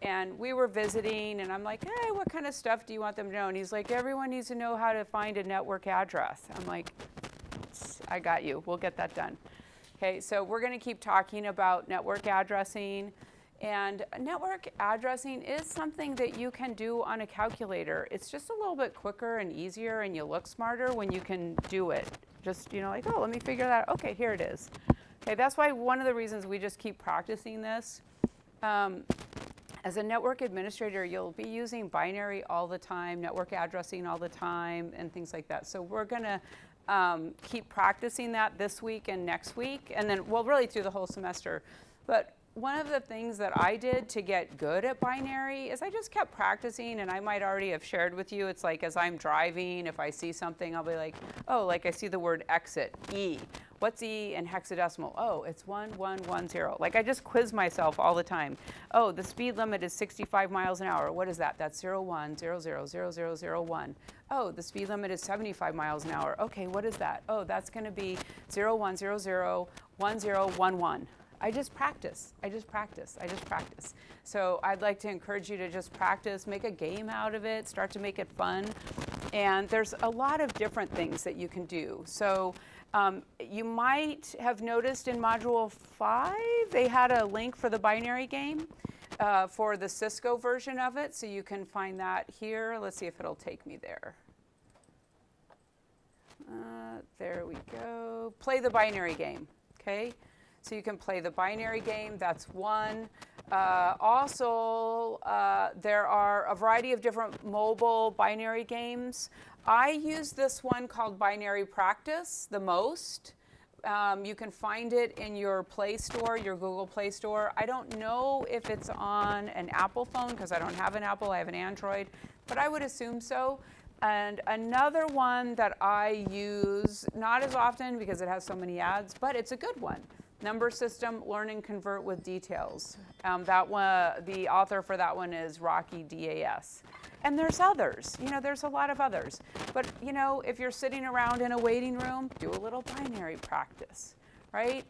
And we were visiting, and I'm like, hey, what kind of stuff do you want them to know? And he's like, everyone needs to know how to find a network address. I'm like, I got you. We'll get that done. Okay, so we're going to keep talking about network addressing. And network addressing is something that you can do on a calculator. It's just a little bit quicker and easier, and you look smarter when you can do it. Just, like, oh, let me figure that out. Okay, here it is. Okay, that's why one of the reasons we just keep practicing this. As a network administrator, you'll be using binary all the time, network addressing all the time, and things like that. So we're going to keep practicing that this week and next week, and then, well, really through the whole semester. But one of the things that I did to get good at binary is I just kept practicing, and I might already have shared with you. It's like as I'm driving, if I see something, I'll be like, oh, like I see the word exit, E. What's E in hexadecimal? Oh, it's 1110. Like I just quiz myself all the time. Oh, the speed limit is 65 miles an hour. What is that? That's 01000001. Oh, the speed limit is 75 miles an hour. Okay, what is that? Oh, that's going to be 01001011. I just practice. I just practice. I just practice. So I'd like to encourage you to just practice, make a game out of it, start to make it fun. And there's a lot of different things that you can do. So you might have noticed in Module 5, they had a link for the binary game for the Cisco version of it. So you can find that here. Let's see if it'll take me there. There we go. Play the binary game, okay? So you can play the binary game, that's one. Also, there are a variety of different mobile binary games. I use this one called Binary Practice the most. You can find it in your Play Store, your Google Play Store. I don't know if it's on an Apple phone because I don't have an Apple, I have an Android, but I would assume so. And another one that I use, not as often because it has so many ads, but it's a good one. Number system, learn and convert with details. That one, the author for that one is Rocky DAS. And there's others, there's a lot of others. But, if you're sitting around in a waiting room, do a little binary practice, right?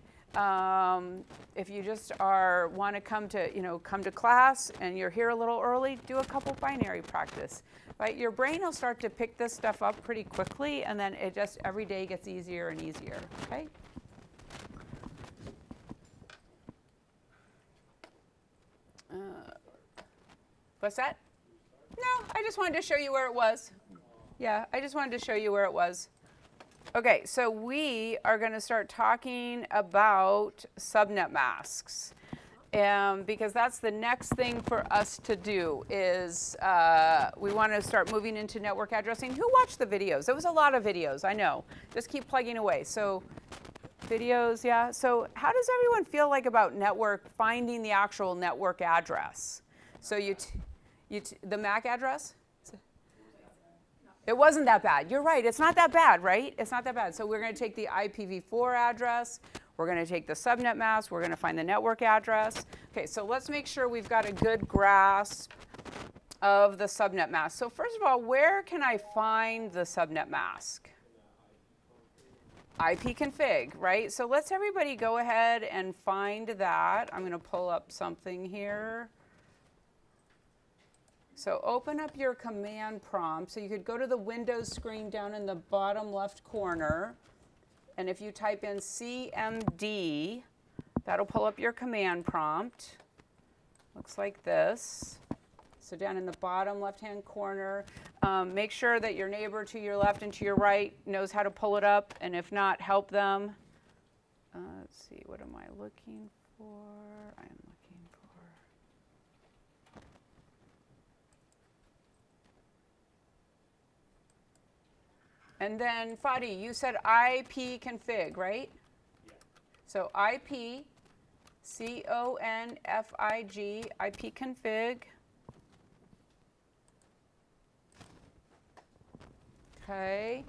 If you just want to come to class and you're here a little early, do a couple binary practice, right? Your brain will start to pick this stuff up pretty quickly, and then it just every day gets easier and easier, okay? What's that? No, I just wanted to show you where it was. Yeah, I just wanted to show you where it was. Okay, so we are going to start talking about subnet masks. Because that's the next thing for us to do is we want to start moving into network addressing. Who watched the videos? There was a lot of videos, I know. Just keep plugging away. So videos, yeah. So how does everyone feel like about finding the actual network address? So the MAC address? It wasn't that bad. You're right. It's not that bad, right? It's not that bad. So we're going to take the IPv4 address. We're going to take the subnet mask. We're going to find the network address. Okay, so let's make sure we've got a good grasp of the subnet mask. So first of all, where can I find the subnet mask? ipconfig, right? So let's everybody go ahead and find that. I'm going to pull up something here. So open up your command prompt. So you could go to the Windows screen down in the bottom left corner. And if you type in CMD, that'll pull up your command prompt. Looks like this. So down in the bottom left-hand corner, make sure that your neighbor to your left and to your right knows how to pull it up. And if not, help them. Let's see, what am I looking for? I am looking for. And then, Fadi, you said ipconfig, right?
Yeah.
So ipconfig, ipconfig. Okay.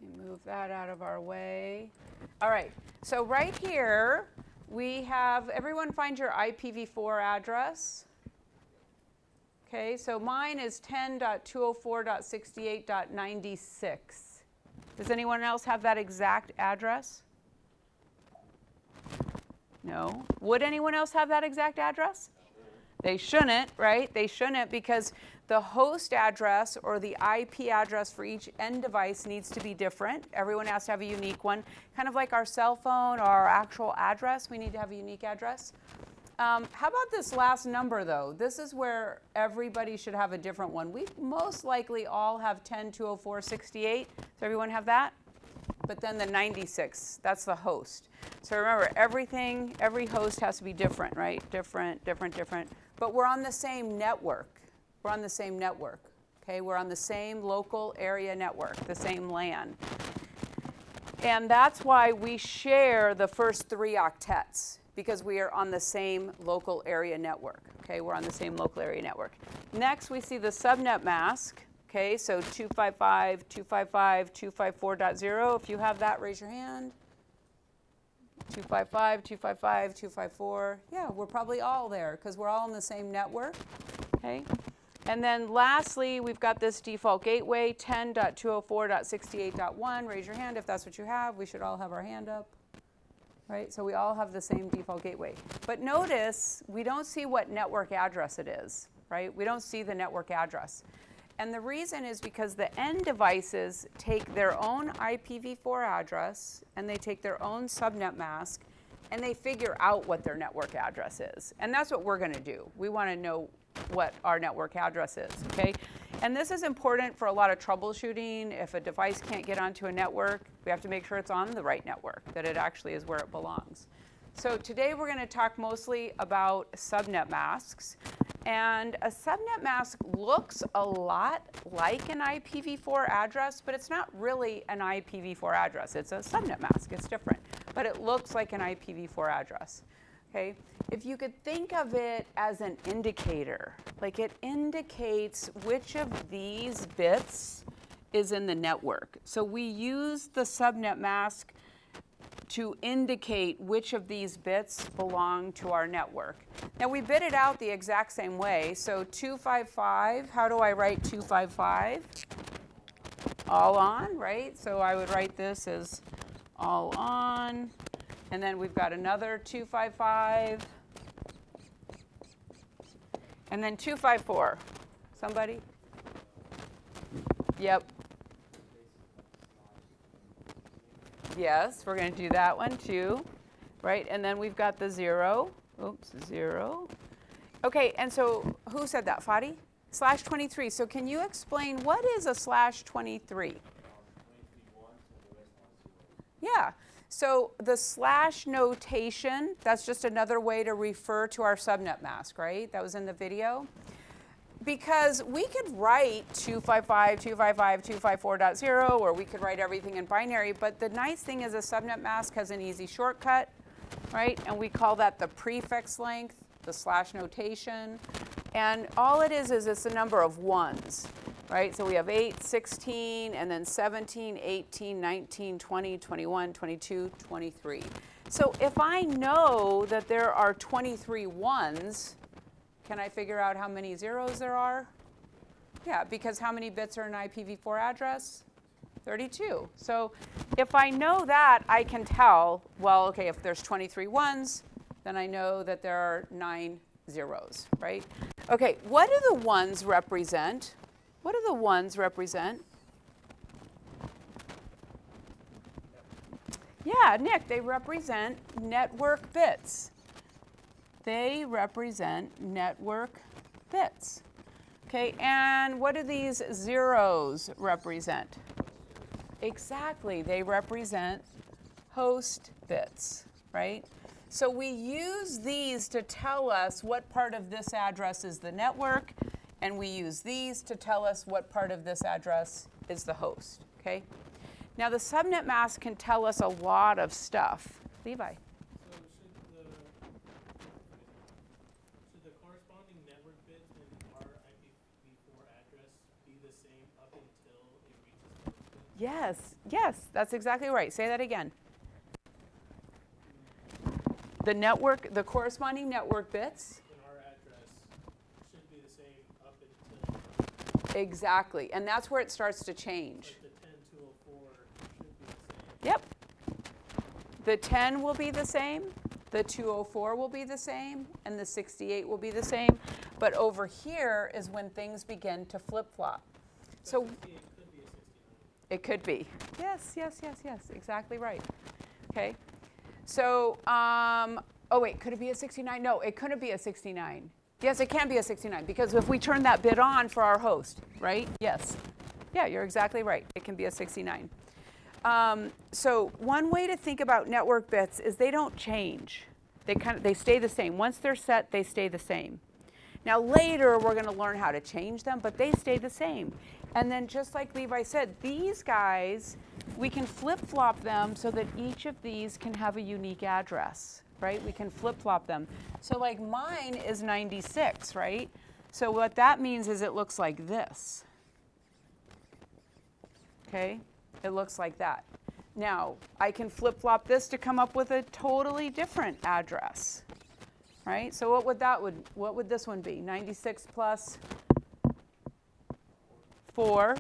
Let me move that out of our way. All right, so right here, we have, everyone find your IPv4 address. Okay, so mine is 10.204.68.96. Does anyone else have that exact address? No. Would anyone else have that exact address? They shouldn't, right? They shouldn't, because the host address or the IP address for each end device needs to be different. Everyone has to have a unique one. Kind of like our cell phone or our actual address, we need to have a unique address. How about this last number, though? This is where everybody should have a different one. We most likely all have 10.204.68. Does everyone have that? But then the 96, that's the host. So remember, every host has to be different, right? Different. But we're on the same network. We're on the same network, okay? We're on the same local area network, the same LAN. And that's why we share the first 3 octets, because we are on the same local area network, okay? We're on the same local area network. Next, we see the subnet mask. Okay, so 255.255.254.0. If you have that, raise your hand. 255.255.254. Yeah, we're probably all there because we're all in the same network. Okay, and then lastly, we've got this default gateway 10.204.68.1. Raise your hand if that's what you have. We should all have our hand up. Right, so we all have the same default gateway. But notice we don't see what network address it is. Right, we don't see the network address. And the reason is because the end devices take their own IPv4 address and they take their own subnet mask and they figure out what their network address is. And that's what we're going to do. We want to know what our network address is, okay? And this is important for a lot of troubleshooting. If a device can't get onto a network, we have to make sure it's on the right network, that it actually is where it belongs. So today we're going to talk mostly about subnet masks. And a subnet mask looks a lot like an IPv4 address, but it's not really an IPv4 address. It's a subnet mask. It's different. But it looks like an IPv4 address. Okay? If you could think of it as an indicator, like it indicates which of these bits is in the network. So we use the subnet mask to indicate which of these bits belong to our network. Now we bit it out the exact same way. So 255, how do I write 255? All on, right? So I would write this as all on. And then we've got another 255. And then 254. Somebody? Yep. Yes, we're going to do that one too, right? And then we've got the 0. Oops, 0. Okay, and so who said that? Fadi? /23. So can you explain what is a /23? Yeah. So the slash notation, that's just another way to refer to our subnet mask, right? That was in the video. Because we could write 255, 255, 254.0, or we could write everything in binary, but the nice thing is a subnet mask has an easy shortcut, right? And we call that the prefix length, the slash notation. And all it is it's a number of ones, right? So we have 8, 16, and then 17, 18, 19, 20, 21, 22, 23. So if I know that there are 23 ones, can I figure out how many zeros there are? Yeah, because how many bits are in an IPv4 address? 32. So if I know that, I can tell, well, okay, if there's 23 ones, then I know that there are 9 zeros, right? Okay, what do the ones represent? What do the ones represent? Yeah, Nick, they represent network bits. They represent network bits. Okay, and what do these zeros represent? Exactly, they represent host bits, right? So we use these to tell us what part of this address is the network, and we use these to tell us what part of this address is the host, okay? Now the subnet mask can tell us a lot of stuff. Levi.
So should the corresponding network bit in our IPv4 address be the same up until it reaches host bit?
Yes, yes, that's exactly right. Say that again. The network, the corresponding network bits.
In our address should be the same up until.
Exactly, and that's where it starts to change.
Like the 10204 should be the same.
Yep. The 10 will be the same, the 204 will be the same, and the 68 will be the same. But over here is when things begin to flip-flop. So
68 could be a 69.
it could be. Yes, yes, yes, yes, exactly right. Okay. So, oh wait, could it be a 69? No, it couldn't be a 69. Yes, it can be a 69 because if we turn that bit on for our host, right? Yes. Yeah, you're exactly right. It can be a 69. So one way to think about network bits is they don't change. They stay the same. Once they're set, they stay the same. Now later we're going to learn how to change them, but they stay the same. And then just like Levi said, these guys, we can flip-flop them so that each of these can have a unique address, right? We can flip-flop them. So like mine is 96, right? So what that means is it looks like this. Okay? It looks like that. Now, I can flip-flop this to come up with a totally different address, right? So what would this one be? 96 plus 4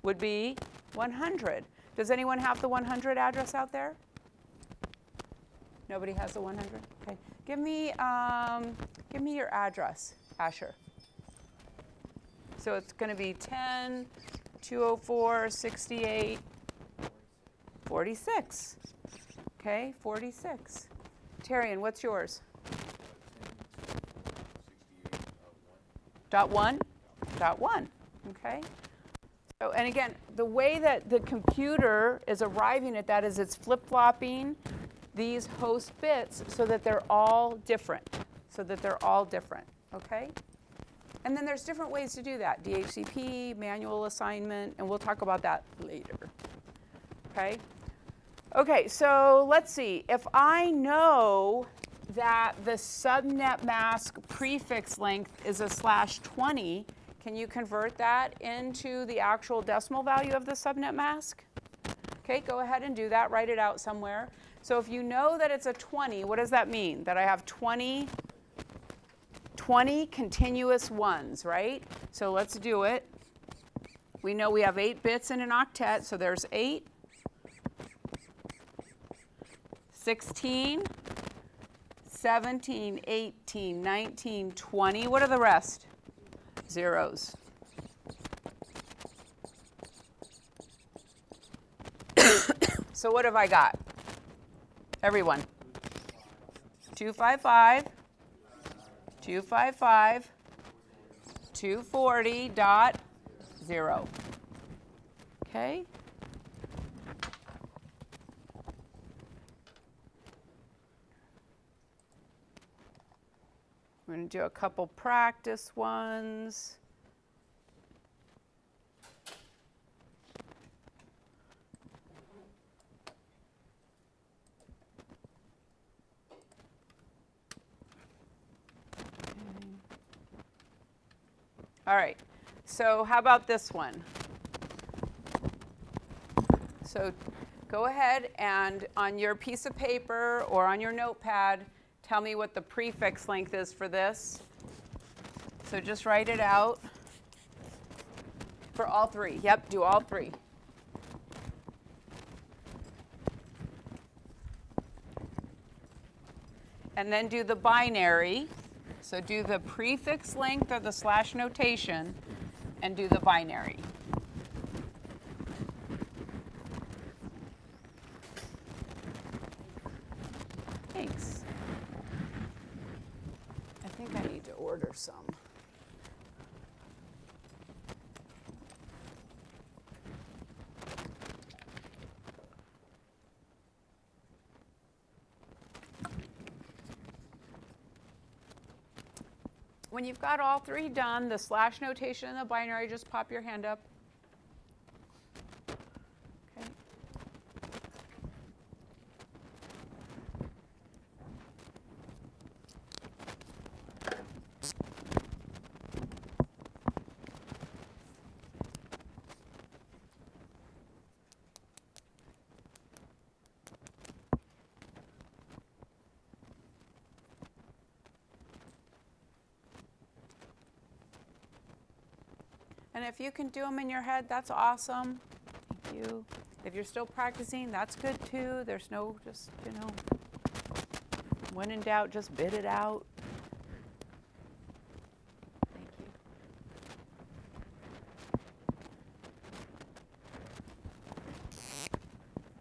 would be 100. Does anyone have the 100 address out there? Nobody has the 100? Okay. Give me your address, Asher. So it's going to be 10, 204, 68, 46. Okay, 46. Terrian, what's yours? 1. Dot 1. Okay. So, and again, the way that the computer is arriving at that is it's flip-flopping these host bits so that they're all different. Okay? And then there's different ways to do that. DHCP, manual assignment, and we'll talk about that later. Okay? Okay, so let's see. If I know that the subnet mask prefix length is a /20, can you convert that into the actual decimal value of the subnet mask? Okay, go ahead and do that. Write it out somewhere. So if you know that it's a 20, what does that mean? That I have 20 continuous ones, right? So let's do it. We know we have 8 bits in an octet, so there's 8, 16, 17, 18, 19, 20. What are the rest? Zeros. So what have I got? Everyone. 255, 255, 240.0. Okay? We're going to do a couple practice ones. All right, so how about this one? So go ahead and on your piece of paper or on your notepad, tell me what the prefix length is for this. So just write it out for all 3. Yep, do all 3. And then do the binary. So do the prefix length or the / notation and do the binary. Thanks. I think I need to order some. When you've got all 3 done, the / notation and the binary, just pop your hand up. Okay. And if you can do them in your head, that's awesome. Thank you. If you're still practicing, that's good too. There's no just, when in doubt, just bid it out. Thank you.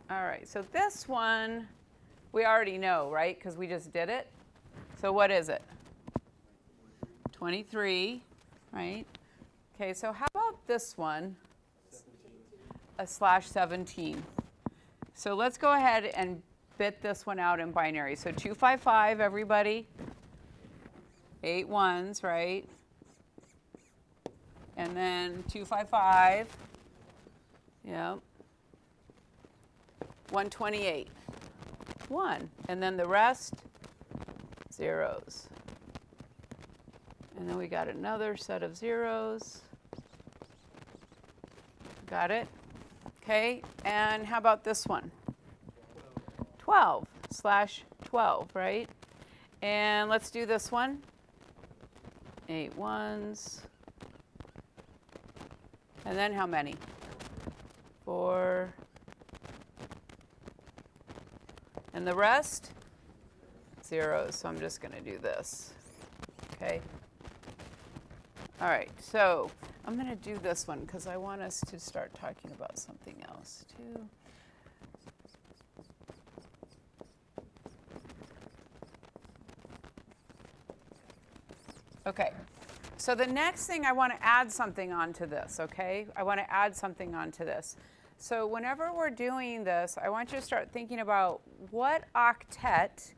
All right, so this one we already know, right? Because we just did it. So what is it? 23, right? Okay, so how about this one? 17. So let's go ahead and bit this one out in binary. So 255, everybody. 8 ones, right? And then 255. Yep. 128. 1. And then the rest, zeros. And then we got another set of zeros. Got it? Okay, and how about this one? 12 / 12, right? And let's do this one. 8 ones. And then how many? 4. And the rest? Zeros. So I'm just going to do this. Okay. All right, so I'm going to do this one because I want us to start talking about something else too. Okay, so the next thing I want to add something onto this, okay? I want to add something onto this. So whenever we're doing this, I want you to start thinking about what octet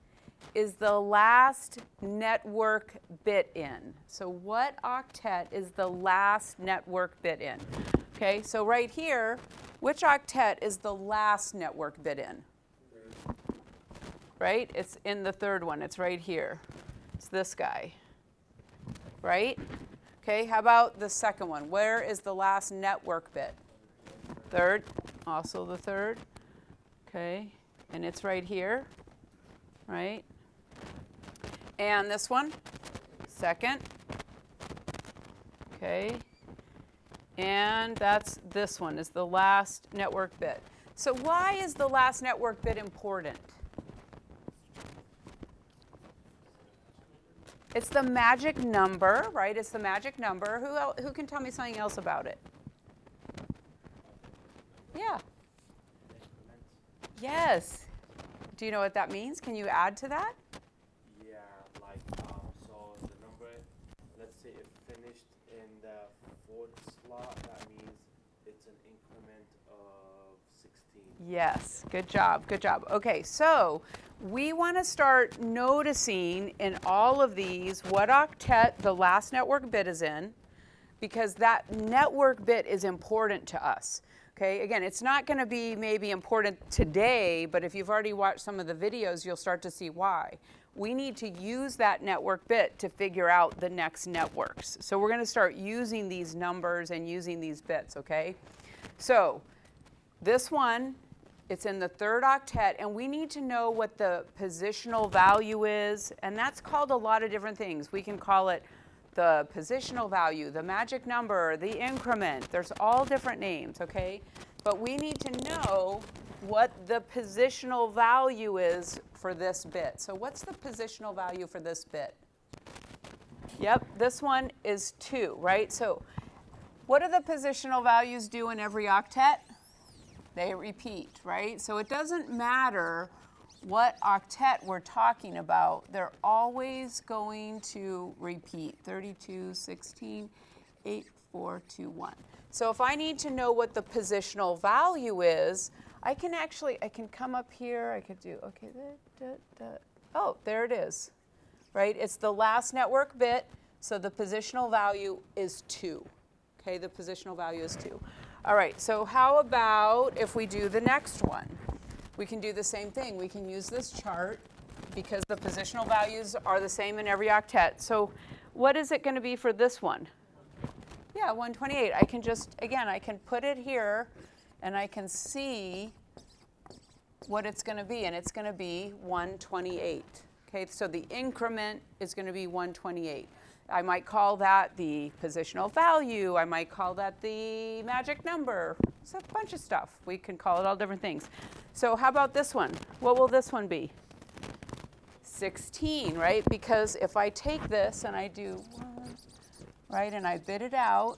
is the last network bit in. So what octet is the last network bit in? Okay, so right here, which octet is the last network bit in? right? It's in the third one. It's right here. It's this guy, right? Okay, how about the second one? Where is the last network bit? Third, also the third. Okay, and it's right here, right? And this one, second. Okay, and that's this one is the last network bit. So why is the last network bit important? It's the magic number, right? It's the magic number. Who can tell me something else about it? Yeah. Yes. Do you know what that means? Can you add to that?
Yeah, like, so the number, let's say it finished in the fourth slot, that means it's an increment of 16.
Yes, good job, good job. Okay, so we want to start noticing in all of these what octet the last network bit is in, because that network bit is important to us. Okay, again, it's not going to be maybe important today, but if you've already watched some of the videos, you'll start to see why. We need to use that network bit to figure out the next networks. So we're going to start using these numbers and using these bits, okay? So this one, it's in the third octet, and we need to know what the positional value is, and that's called a lot of different things. We can call it the positional value, the magic number, the increment. There's all different names, okay? But we need to know what the positional value is for this bit. So what's the positional value for this bit? Yep, this one is 2, right? So what do the positional values do in every octet? They repeat, right? So it doesn't matter what octet we're talking about, they're always going to repeat. 32, 16, 8, 4, 2, 1. So if I need to know what the positional value is, I can come up here, I could do, okay, oh, there it is, right? It's the last network bit, so the positional value is 2. Okay, the positional value is 2. All right, so how about if we do the next one? We can do the same thing. We can use this chart because the positional values are the same in every octet. So what is it going to be for this one? Yeah, 128. I can just, again, I can put it here and I can see what it's going to be, and it's going to be 128. Okay, so the increment is going to be 128. I might call that the positional value. I might call that the magic number. It's a bunch of stuff. We can call it all different things. So how about this one? What will this one be? 16, right? Because if I take this and I do 1, right, and I bit it out,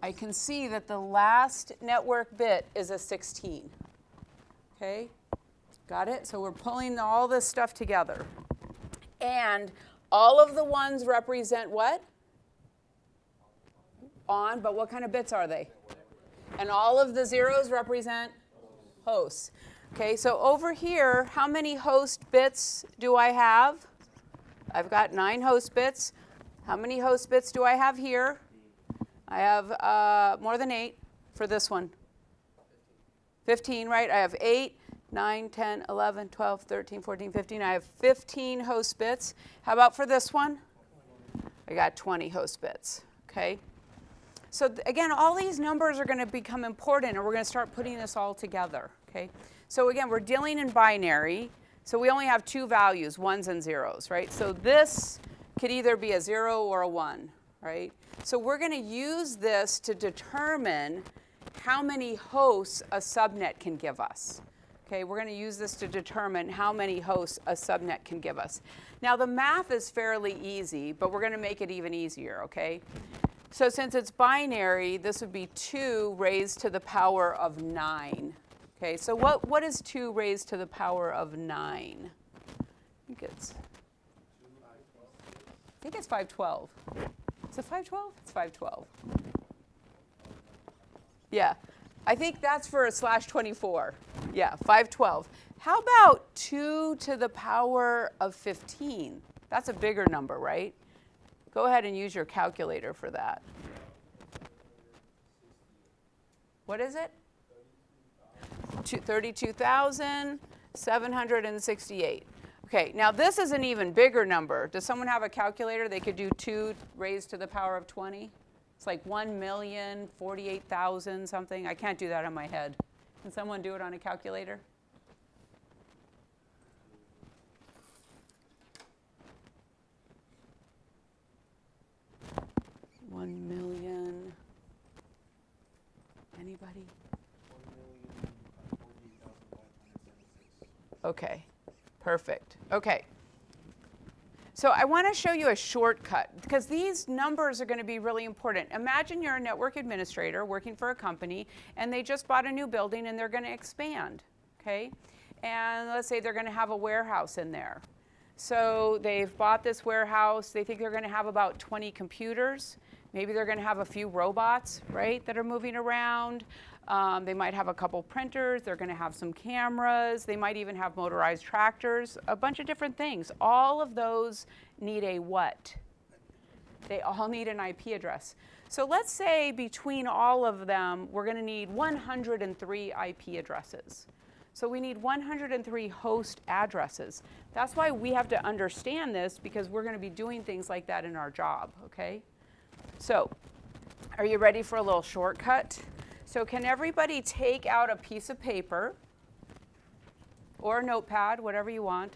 I can see that the last network bit is a 16. Okay? Got it? So we're pulling all this stuff together. And all of the ones represent what? On, but what kind of bits are they? And all of the zeros represent hosts. Okay, so over here, how many host bits do I have? I've got 9 host bits. How many host bits do I have here? I have more than 8 for this one. 15, right? I have 8, 9, 10, 11, 12, 13, 14, 15. I have 15 host bits. How about for this one? I got 20 host bits, okay? So again, all these numbers are going to become important, and we're going to start putting this all together, okay? So again, we're dealing in binary, so we only have 2 values, 1s and 0s, right? So this could either be a 0 or a 1, right? So we're going to use this to determine how many hosts a subnet can give us. Okay, we're going to use this to determine how many hosts a subnet can give us. Now the math is fairly easy, but we're going to make it even easier, okay? So since it's binary, this would be 2 raised to the power of 9. Okay, so what is 2 raised to the power of 9? I think it's 512. Is it 512? It's 512. Yeah, I think that's for a /24. Yeah, 512. How about 2 to the power of 15? That's a bigger number, right? Go ahead and use your calculator for that. What is it? 32,000. 768. Okay, now this is an even bigger number. Does someone have a calculator? They could do 2 raised to the power of 20. It's like 1,048,000 something. I can't do that on my head. Can someone do it on a calculator? $1 million. Anybody?
1,048,576.
Okay, perfect. Okay. So I want to show you a shortcut because these numbers are going to be really important. Imagine you're a network administrator working for a company and they just bought a new building and they're going to expand, okay? And let's say they're going to have a warehouse in there. So they've bought this warehouse. They think they're going to have about 20 computers. Maybe they're going to have a few robots, right, that are moving around. They might have a couple printers. They're going to have some cameras. They might even have motorized tractors, a bunch of different things. All of those need a what? They all need an IP address. So let's say between all of them, we're going to need 103 IP addresses. So we need 103 host addresses. That's why we have to understand this because we're going to be doing things like that in our job, okay? So are you ready for a little shortcut? So can everybody take out a piece of paper or a notepad, whatever you want,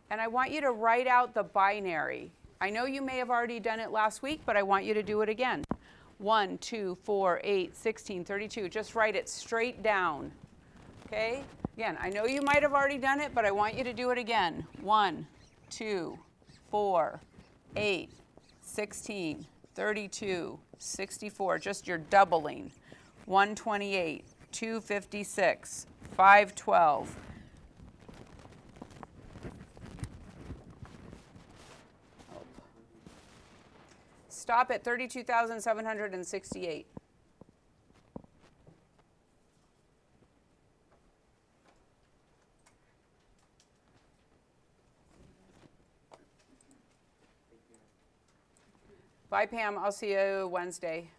and I want you to write out the binary. I know you may have already done it last week, but I want you to do it again. 1, 2, 4, 8, 16, 32. Just write it straight down, okay? Again, I know you might have already done it, but I want you to do it again. 1, 2, 4, 8, 16, 32, 64, just your doubling. 128, 256, 512. Stop at 32,768. Bye, Pam. I'll see you Wednesday.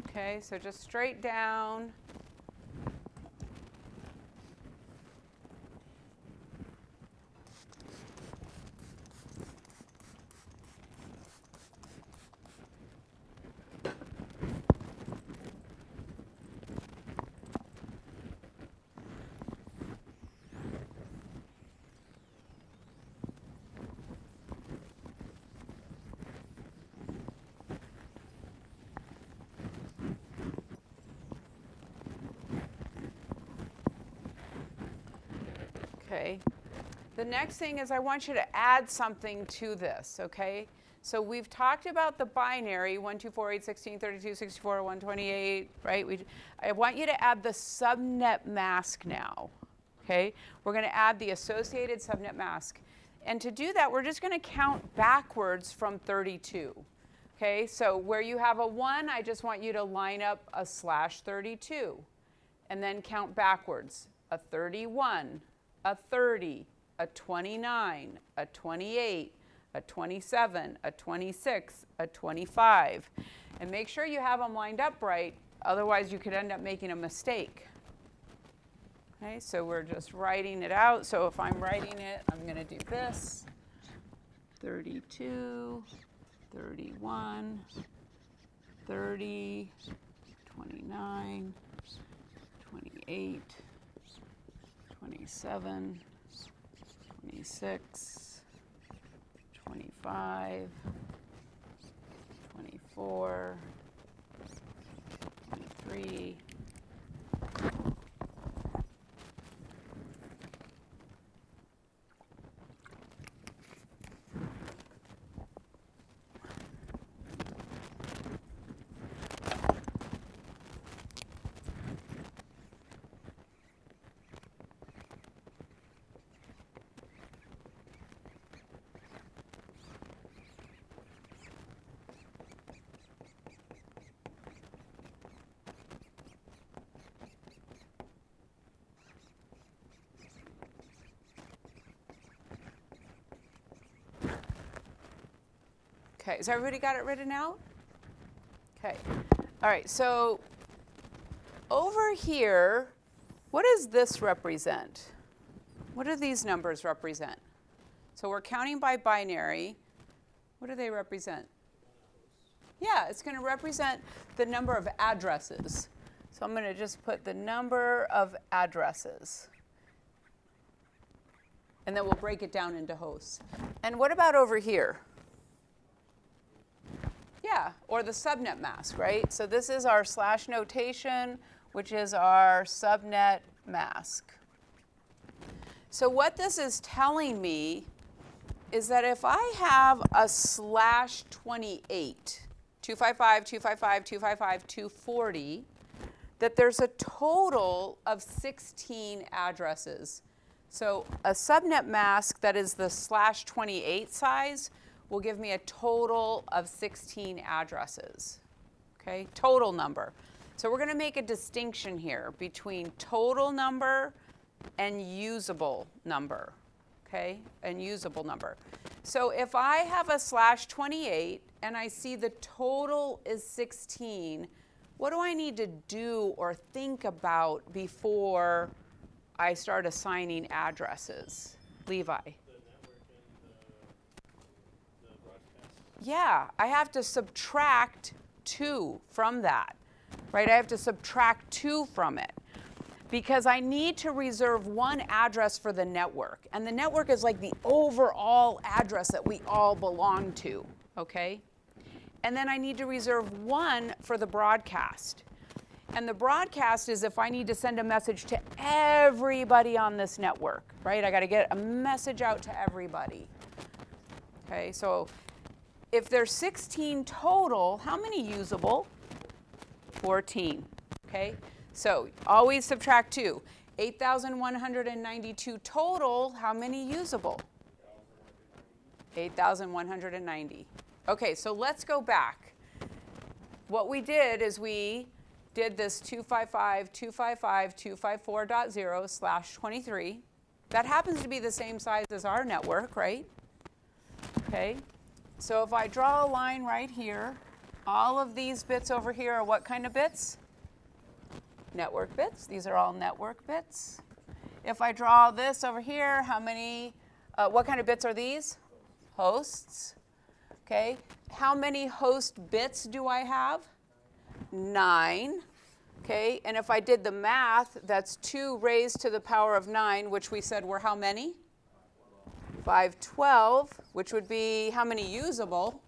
Okay, so just straight down. Okay. The next thing is I want you to add something to this, okay? So we've talked about the binary, 1, 2, 4, 8, 16, 32, 64, 128, right? I want you to add the subnet mask now, okay? We're going to add the associated subnet mask. And to do that, we're just going to count backwards from 32, okay? So where you have a 1, I just want you to line up a /32 and then count backwards. A 31, a 30, a 29, a 28, a 27, a 26, a 25. And make sure you have them lined up right, otherwise you could end up making a mistake. Okay, so we're just writing it out. So if I'm writing it, I'm going to do this. 32, 31, 30, 29, 28, 27, 26, 25, 24, 23, Okay, has everybody got it written out? Okay, all right, so over here, what does this represent? What do these numbers represent? So we're counting by binary. What do they represent? Yeah, it's going to represent the number of addresses. So I'm going to just put the number of addresses. And then we'll break it down into hosts. And what about over here? Yeah, or the subnet mask, right? So this is our slash notation, which is our subnet mask. So what this is telling me is that if I have a slash 28, 255, 255, 255, 240, that there's a total of 16 addresses. So a subnet mask that is the slash 28 size will give me a total of 16 addresses, okay? Total number. So we're going to make a distinction here between total number and usable number, okay? And usable number. So if I have a slash 28 and I see the total is 16, what do I need to do or think about before I start assigning addresses? Levi.
The network and the broadcast.
Yeah, I have to subtract 2 from that, right? I have to subtract 2 from it because I need to reserve one address for the network. And the network is like the overall address that we all belong to, okay? And then I need to reserve 1 for the broadcast. And the broadcast is if I need to send a message to everybody on this network, right? I got to get a message out to everybody. Okay, so if there's 16 total, how many usable? 14. Okay, so always subtract 2. 8,192 total, how many usable? 8,190. Okay, so let's go back. What we did is we did this 255.254.0/23. That happens to be the same size as our network, right? Okay, so if I draw a line right here, all of these bits over here are what kind of bits? Network bits. These are all network bits. If I draw this over here, how many, what kind of bits are these? Hosts. Okay, how many host bits do I have? 9. Okay, and if I did the math, that's 2 raised to the power of 9, which we said were how many? 512, which would be how many usable?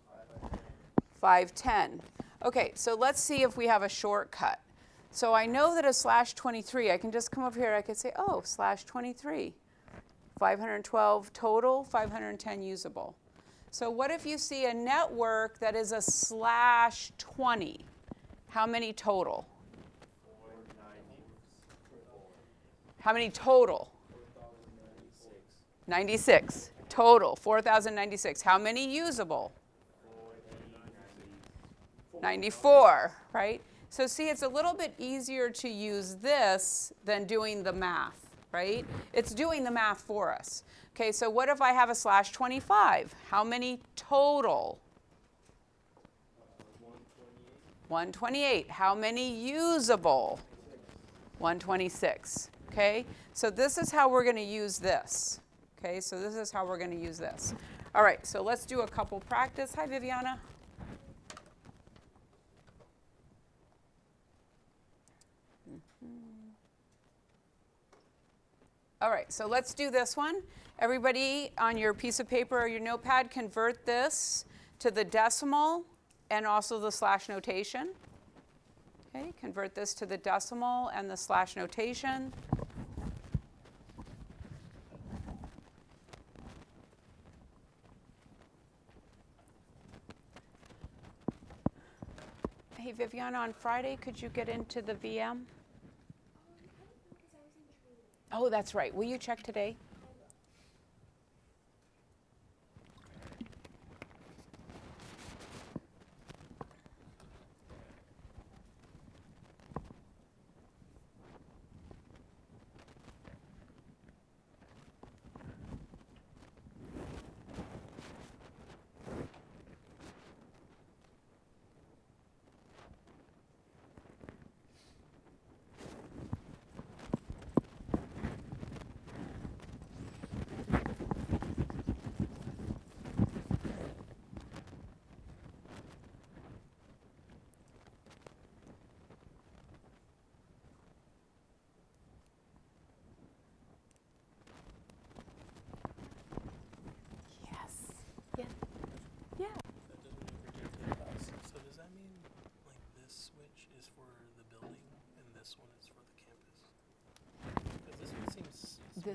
510. Okay, so let's see if we have a shortcut. So I know that a slash 23, I can just come over here, I could say, oh, slash 23. 512 total, 510 usable. So what if you see a network that is a slash 20? How many total?
490.
How many total? 96. Total, 4,096. How many usable? 94, right? So see, it's a little bit easier to use this than doing the math, right? It's doing the math for us. Okay, so what if I have a slash 25? How many total? 128. How many usable? 126. Okay, so this is how we're going to use this. Okay, so this is how we're going to use this. All right, so let's do a couple practice. Hi, Viviana. All right, so let's do this one. Everybody on your piece of paper or your notepad, convert this to the decimal and also the slash notation. Okay, convert this to the decimal and the slash notation. Hey, Viviana, on Friday, could you get into the VM? Oh, that's right. Will you check today?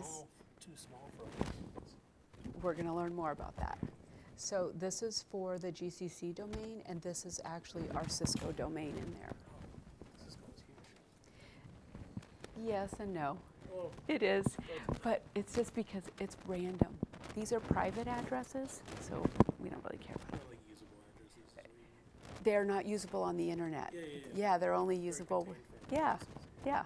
is,
too small for us.
we're going to learn more about that. So this is for the GCC domain, and this is actually our Cisco domain in there.
Cisco's huge.
Yes and no.
Oh,
It is, but it's just because it's random. These are private addresses, so we don't really care.
not like usable addresses. is what you mean.
They're not usable on the internet.
Yeah.
Yeah, they're only usable.
contained for
Yeah,
purposes.
yeah.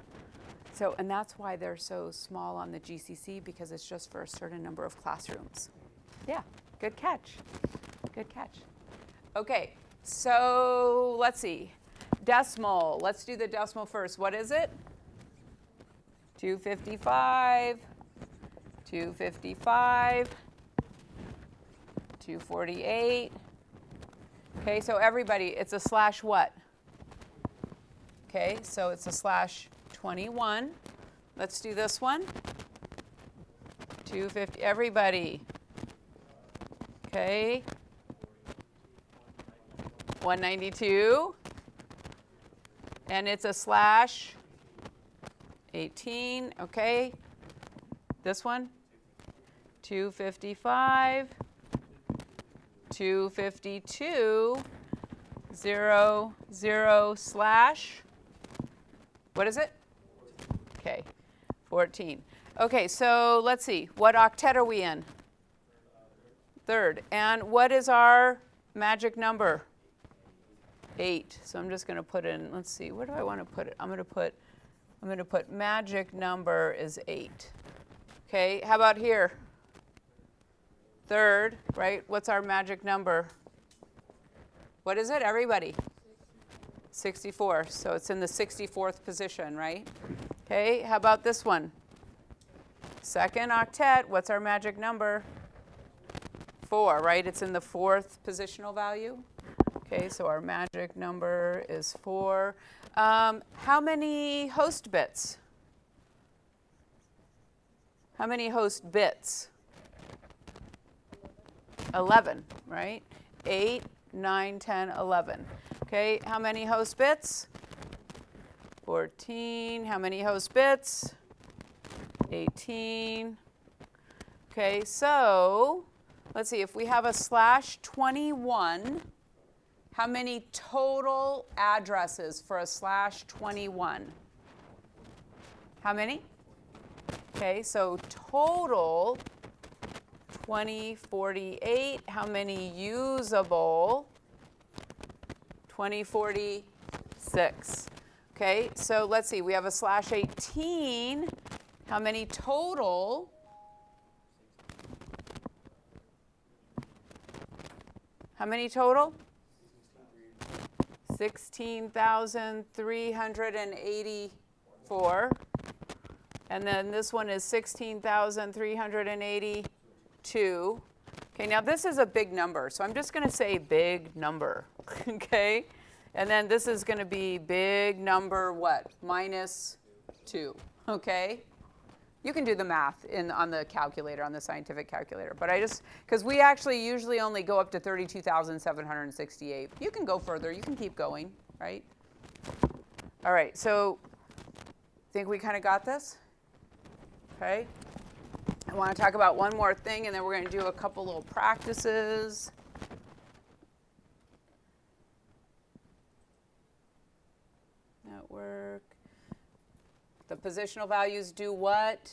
So, and that's why they're so small on the GCC, because it's just for a certain number of classrooms. Yeah, good catch. Good catch. Okay, so let's see. Decimal. Let's do the decimal first. What is it? 255, 255, 248. Okay, so everybody, it's a slash what? Okay, so it's a slash 21. Let's do this one. 250, everybody. Okay. 192. And it's a slash 18, okay. This one, 255, 252, 0, 0, slash, what is it? Okay, 14. Okay, so let's see, what octet are we in? Third. And what is our magic number? 8. So I'm just going to put in, let's see, where do I want to put it? I'm going to put magic number is 8. Okay, how about here? Third, right? What's our magic number? What is it, everybody? 64. So it's in the 64th position, right? Okay, how about this one? Second octet, what's our magic number? 4, right? It's in the 4th positional value. Okay, so our magic number is 4. How many host bits? How many host bits? 11, right? 8, 9, 10, 11. Okay, how many host bits? 14. How many host bits? 18. Okay, so let's see, if we have a slash 21, how many total addresses for a slash 21? How many? Okay, so total 2048. How many usable? 2046. Okay, so let's see, we have a slash 18. How many total? How many total? 16,384. And then this one is 16,382. Okay, now this is a big number, so I'm just going to say big number, okay? And then this is going to be big number what? Minus 2, okay? You can do the math on the calculator, on the scientific calculator. But I just, because we actually usually only go up to 32,768. You can go further. You can keep going, right? All right, so think we kind of got this? Okay. I want to talk about one more thing, and then we're going to do a couple little practices. Network. The positional values do what?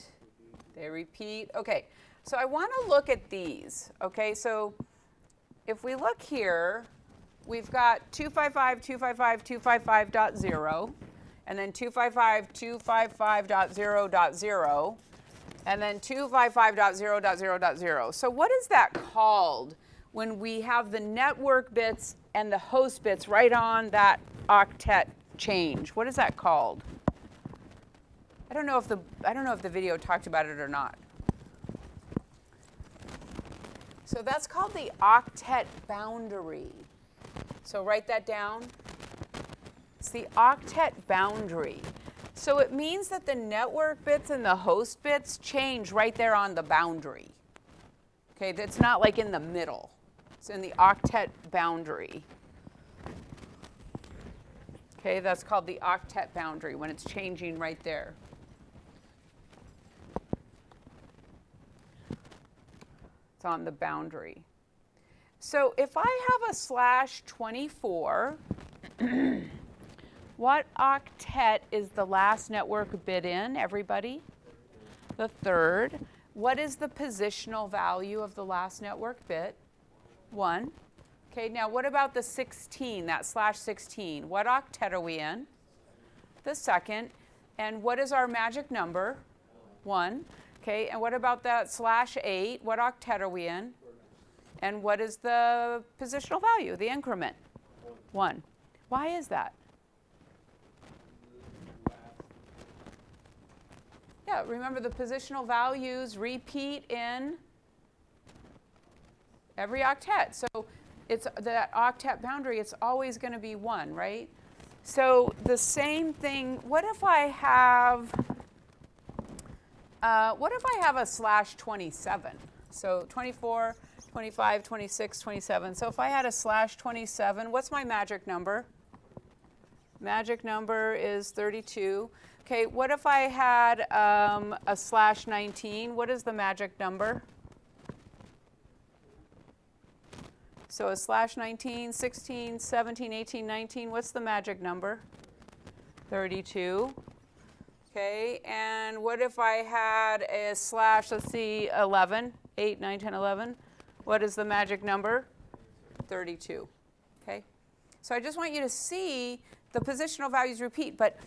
They repeat. Okay, so I want to look at these. Okay, so if we look here, we've got 255, 255, 255.0, and then 255, 255.0.0, and then 255.0.0.0. So what is that called when we have the network bits and the host bits right on that octet change? What is that called? I don't know if the video talked about it or not. So that's called the octet boundary. So write that down. It's the octet boundary. So it means that the network bits and the host bits change right there on the boundary. Okay, that's not like in the middle. It's in the octet boundary. Okay, that's called the octet boundary when it's changing right there. It's on the boundary. So if I have a /24, what octet is the last network bit in, everybody? The third. What is the positional value of the last network bit? 1. Okay, now what about the 16, that /16? What octet are we in? The second. And what is our magic number? 1. Okay, and what about that /8? What octet are we in? And what is the positional value, the increment? 1. Why is that? Yeah, remember the positional values repeat in every octet. So it's that octet boundary, it's always going to be 1, right? So the same thing, what if I have a /27? So 24, 25, 26, 27. So if I had a /27, what's my magic number? Magic number is 32. Okay, what if I had a /19? What is the magic number? So a /19, 16, 17, 18, 19. What's the magic number? 32. Okay, and what if I had a let's see, 11, 8, 9, 10, 11. What is the magic number? 32. Okay, so I just want you to see the positional values repeat, but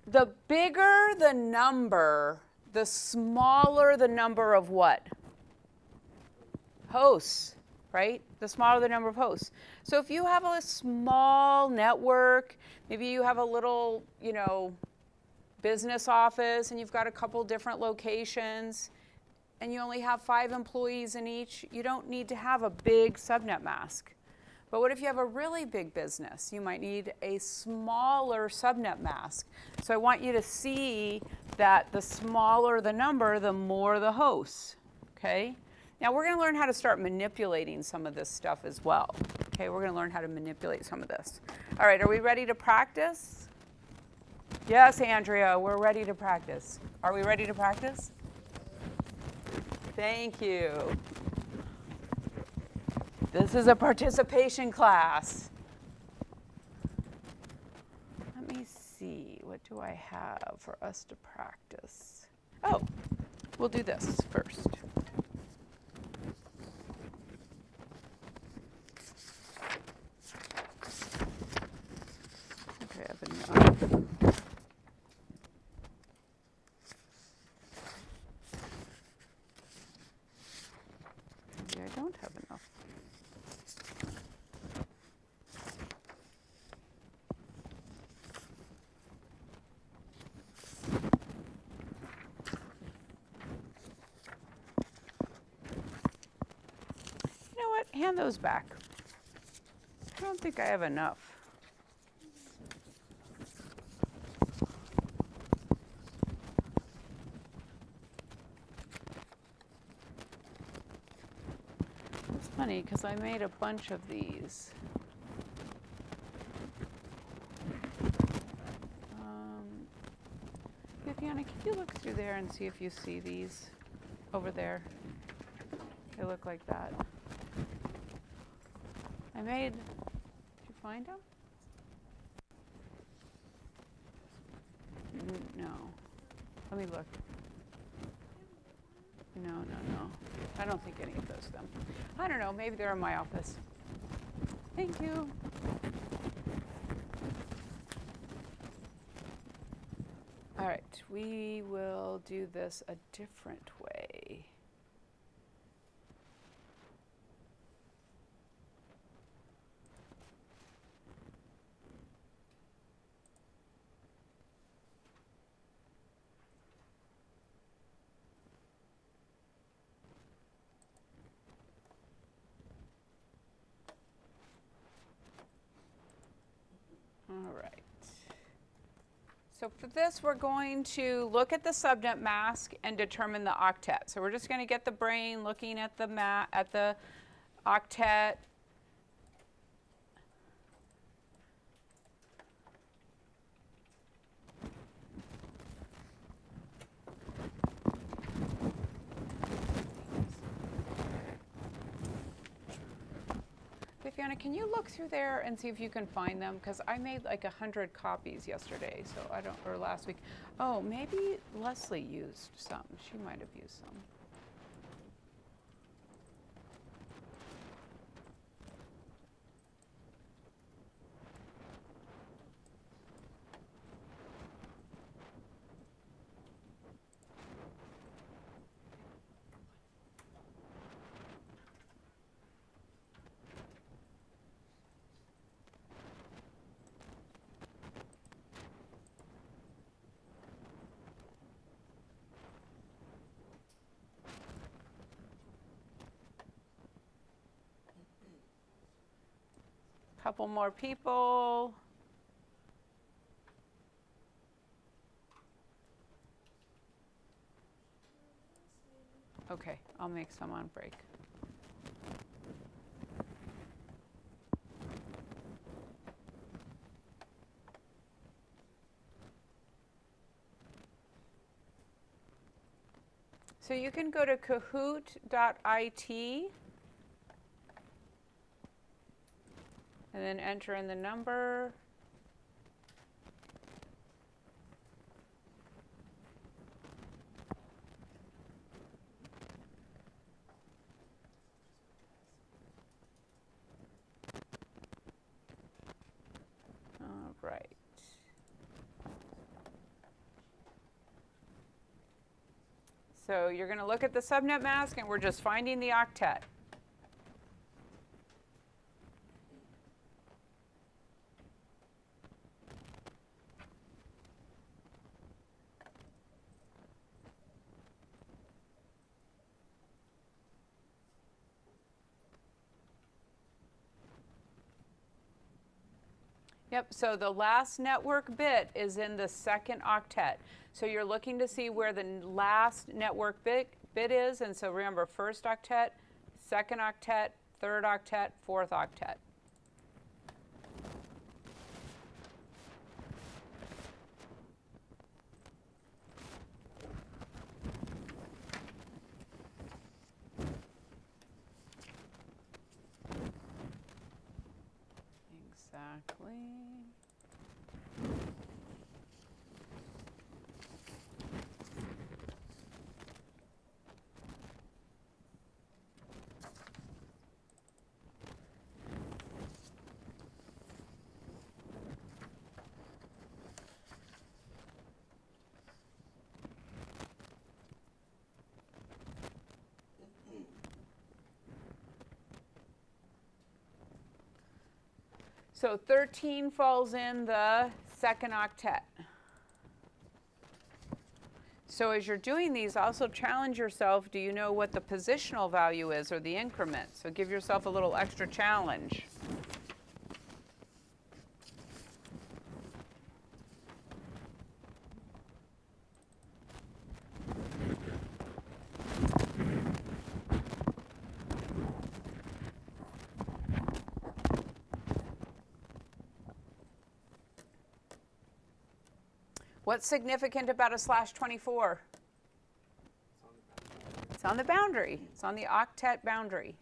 the bigger the number, the smaller the number of what? Hosts, right? The smaller the number of hosts. So if you have a small network, maybe you have a little, business office and you've got a couple different locations and you only have 5 employees in each, you don't need to have a big subnet mask. But what if you have a really big business? You might need a smaller subnet mask. So I want you to see that the smaller the number, the more the hosts, okay? Now we're going to learn how to start manipulating some of this stuff as well. Okay, we're going to learn how to manipulate some of this. All right, are we ready to practice? Yes, Andrea, we're ready to practice. Are we ready to practice? Thank you. This is a participation class. Let me see, what do I have for us to practice? Oh, we'll do this first. Okay, I have enough. Maybe I don't have enough. You know what? Hand those back. I don't think I have enough. It's funny because I made a bunch of these. Viviana, can you look through there and see if you see these over there? They look like that. Did you find them? No. Let me look. No. I don't think any of those them. I don't know, maybe they're in my office. Thank you. All right, we will do this a different way. All right. So for this, we're going to look at the subnet mask and determine the octet. So we're just going to get the brain looking at the octet. Fiona, can you look through there and see if you can find them? Because I made like 100 copies yesterday, so I don't, or last week. Oh, maybe Leslie used some. She might have used some. Couple more people. Okay, I'll make some on break. So you can go to kahoot.it and then enter in the number. All right. So you're going to look at the subnet mask, and we're just finding the octet. Yep, so the last network bit is in the second octet. So you're looking to see where the last network bit is, and so remember, first octet, second octet, third octet, fourth octet. Exactly. So 13 falls in the second octet. So as you're doing these, also challenge yourself, do you know what the positional value is or the increment? So give yourself a little extra challenge. What's significant about a /24? It's on the boundary. It's on the octet boundary.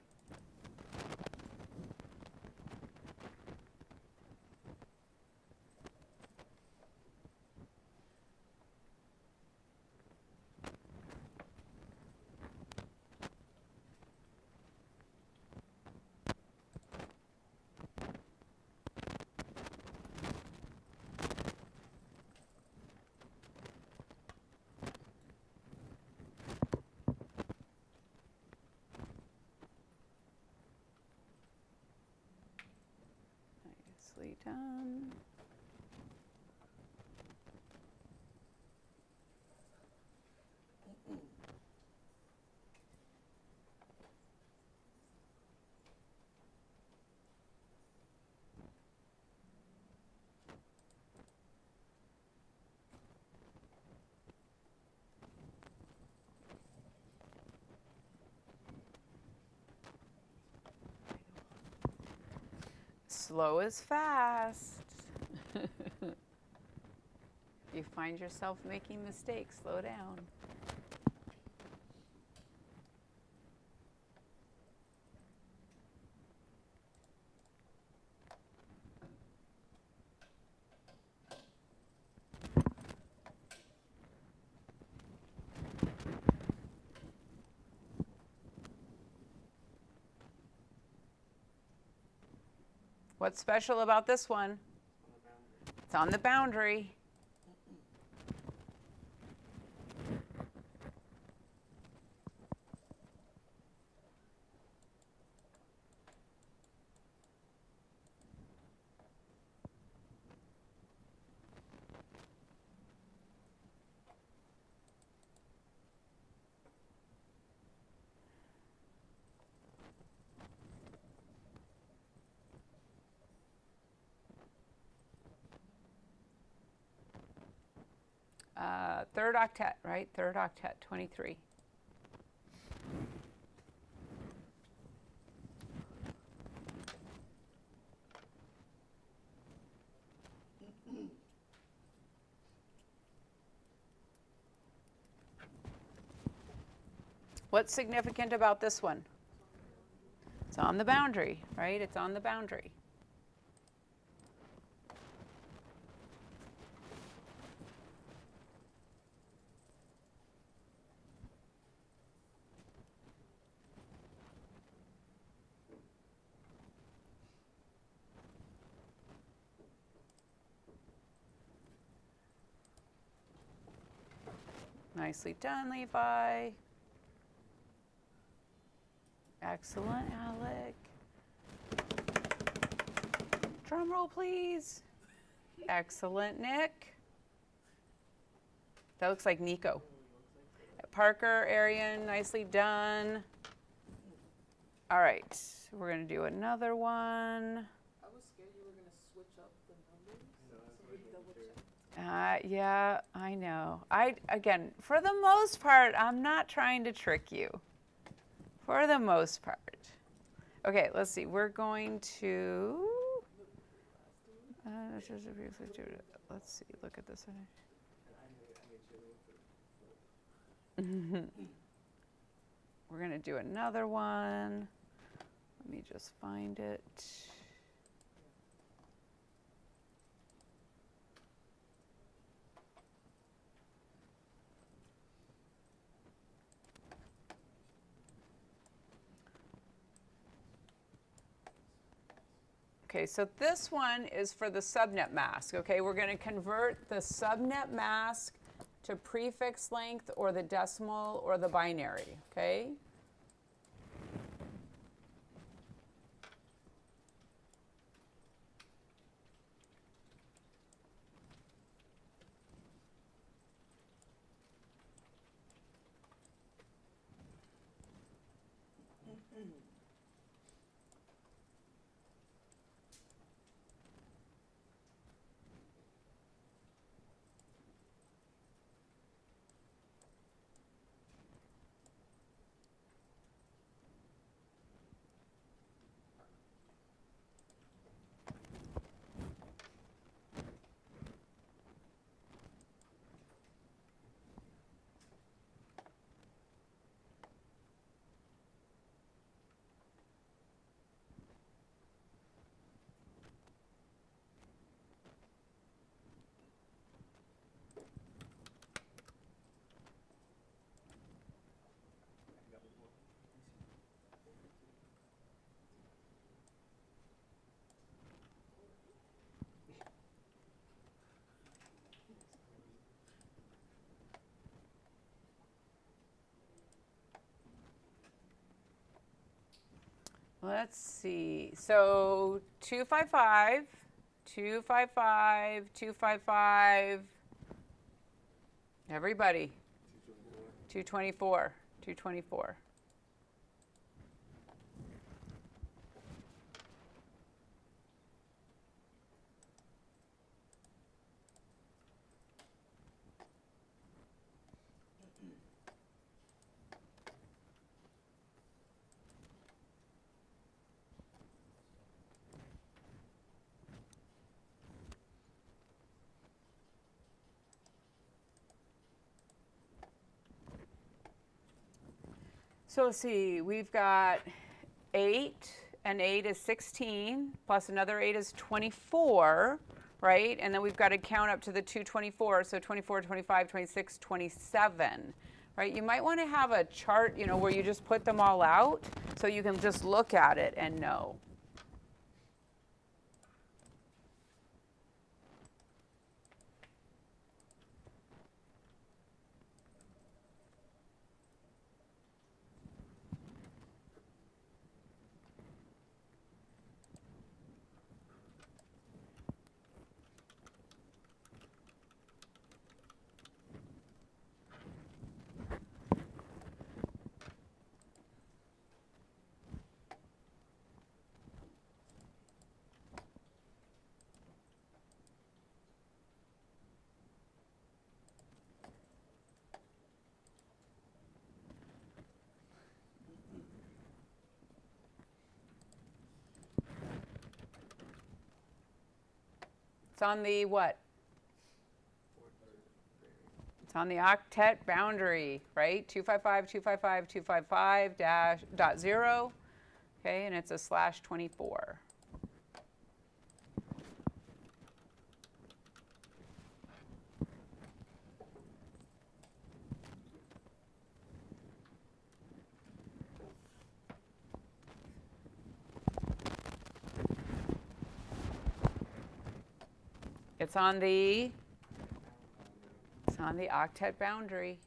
Nicely done. Slow is fast. You find yourself making mistakes, slow down. What's special about this one? It's on the boundary. Third octet, right? Third octet, 23. What's significant about this one? It's on the boundary, right? It's on the boundary. Nicely done, Levi. Excellent, Alec. Drum roll, please. Excellent, Nick. That looks like Nico. Parker, Arian, nicely done. All right, we're going to do another one.
I was scared you were gonna switch up the numbers, so we double check.
Yeah, I know. Again, for the most part, I'm not trying to trick you. For the most part. Okay, let's see. We're going to. Let's see. Look at this one. We're going to do another one. Let me just find it. Okay, so this one is for the subnet mask. Okay, we're going to convert the subnet mask to prefix length or the decimal or the binary. Okay. Let's see. So 255, 255, 255. Everybody. 224, 224. So let's see, we've got 8, and 8 is 16, plus another 8 is 24, right? And then we've got to count up to the 224, so 24, 25, 26, 27, right? You might want to have a chart, you know, where you just put them all out so you can just look at it and know. It's on the what? It's on the octet boundary, right? 255, dash dot 0. Okay, and it's a /24. It's on the octet boundary.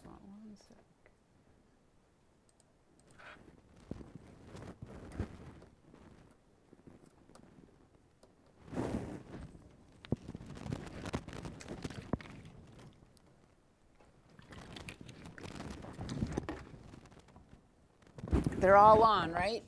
Hold on one sec. They're all on, right?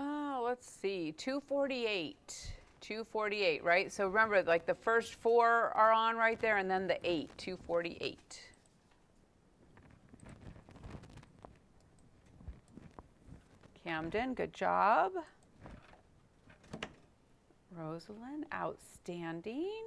Oh, let's see, 248. 248, right? So remember, like the first 4 are on right there, and then the 8, 248. Camden, good job. Rosalind, outstanding.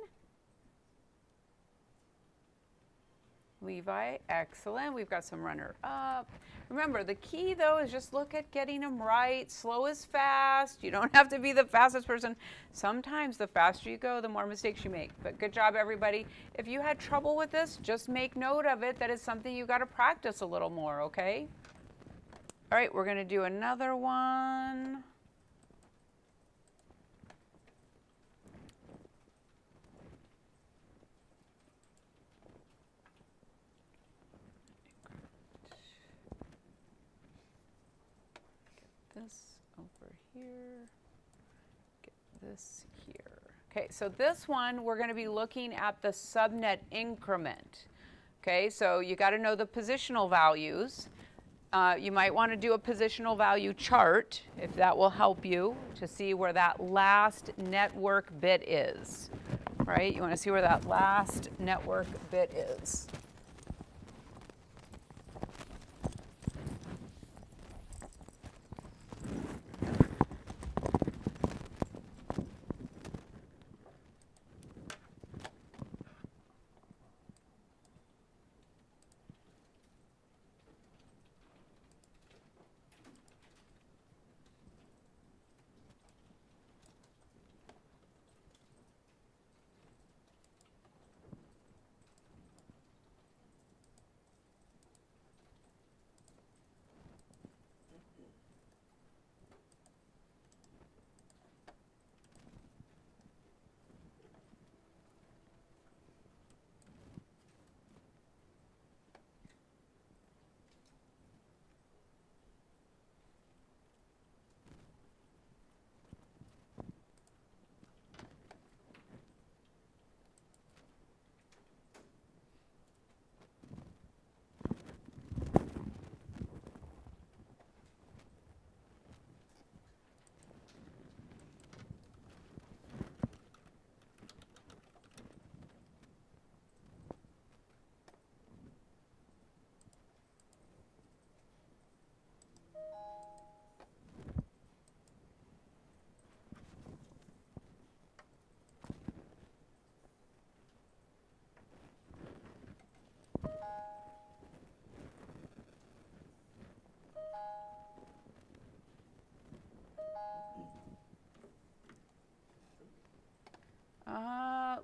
Levi, excellent. We've got some runner up. Remember, the key though is just look at getting them right. Slow is fast. You don't have to be the fastest person. Sometimes the faster you go, the more mistakes you make. But good job, everybody. If you had trouble with this, just make note of it. That is something you got to practice a little more, okay? All right, we're going to do another one. This over here, get this here. Okay, so this one, we're going to be looking at the subnet increment. Okay, so you got to know the positional values. You might want to do a positional value chart, if that will help you to see where that last network bit is, right? You want to see where that last network bit is.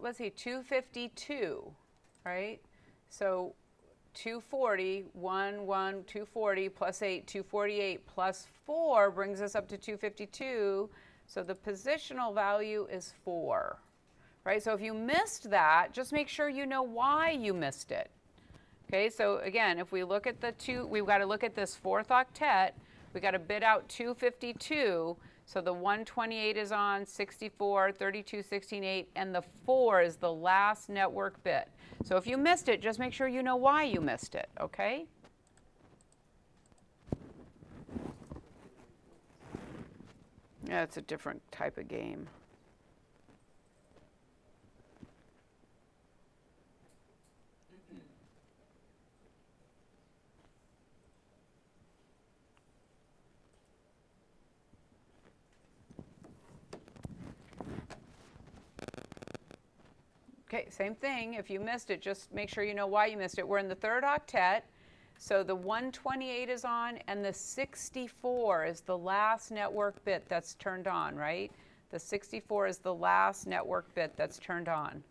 let's see, 252, right? So 240, 240 plus 8, 248 plus 4 brings us up to 252. So the positional value is 4, right? So if you missed that, just make sure you know why you missed it. Okay, so again, if we look at the two, we've got to look at this fourth octet. We've got to bid out 252. So the 128 is on, 64, 32, 16, 8, and the 4 is the last network bit. So if you missed it, just make sure you know why you missed it, okay? Yeah, it's a different type of game. Okay, same thing. If you missed it, just make sure you know why you missed it. We're in the third octet. So the 128 is on, and the 64 is the last network bit that's turned on, right? The 64 is the last network bit that's turned on.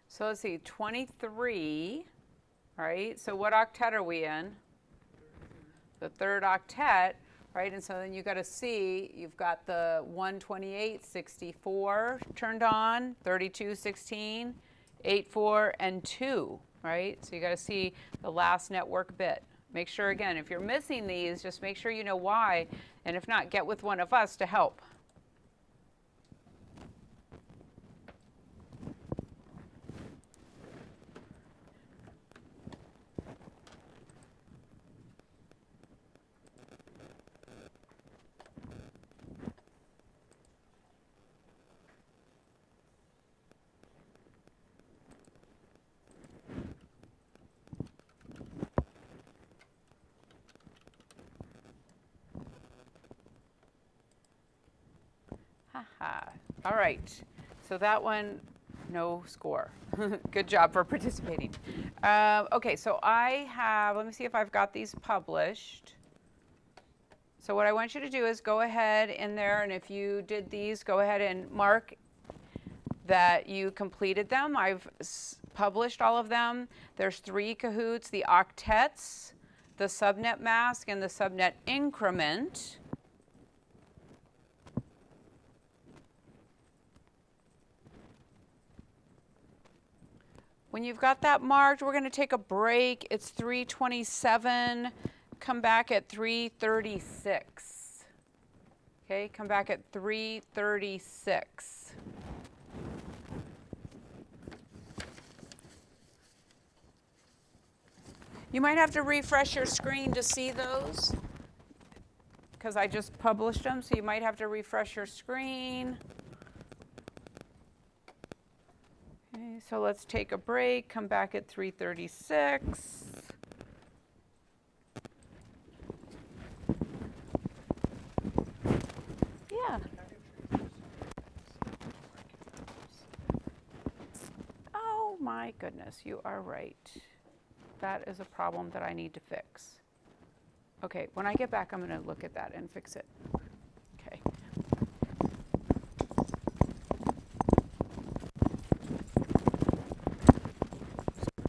So let's see, 23, right? So what octet are we in? The third octet, right? And so then you got to see, you've got the 128, 64 turned on, 32, 16, 8, 4, and 2, right? So you got to see the last network bit. Make sure, again, if you're missing these, just make sure you know why. And if not, get with one of us to help. Haha. All right. So that one no score. Good job for participating. Okay, so I have, let me see if I've got these published. So what I want you to do is go ahead in there, and if you did these, go ahead and mark that you completed them. I've published all of them. There's 3 Kahoots, the octets, the subnet mask, and the subnet increment. When you've got that marked, we're going to take a break. It's 3:27. Come back at 3:36. Okay, come back at 3:36. You might have to refresh your screen to see those, because I just published them, so you might have to refresh your screen. Okay, so let's take a break, come back at 3:36. Yeah. Oh my goodness, you are right. That is a problem that I need to fix. Okay, when I get back, I'm going to look at that and fix it. Okay.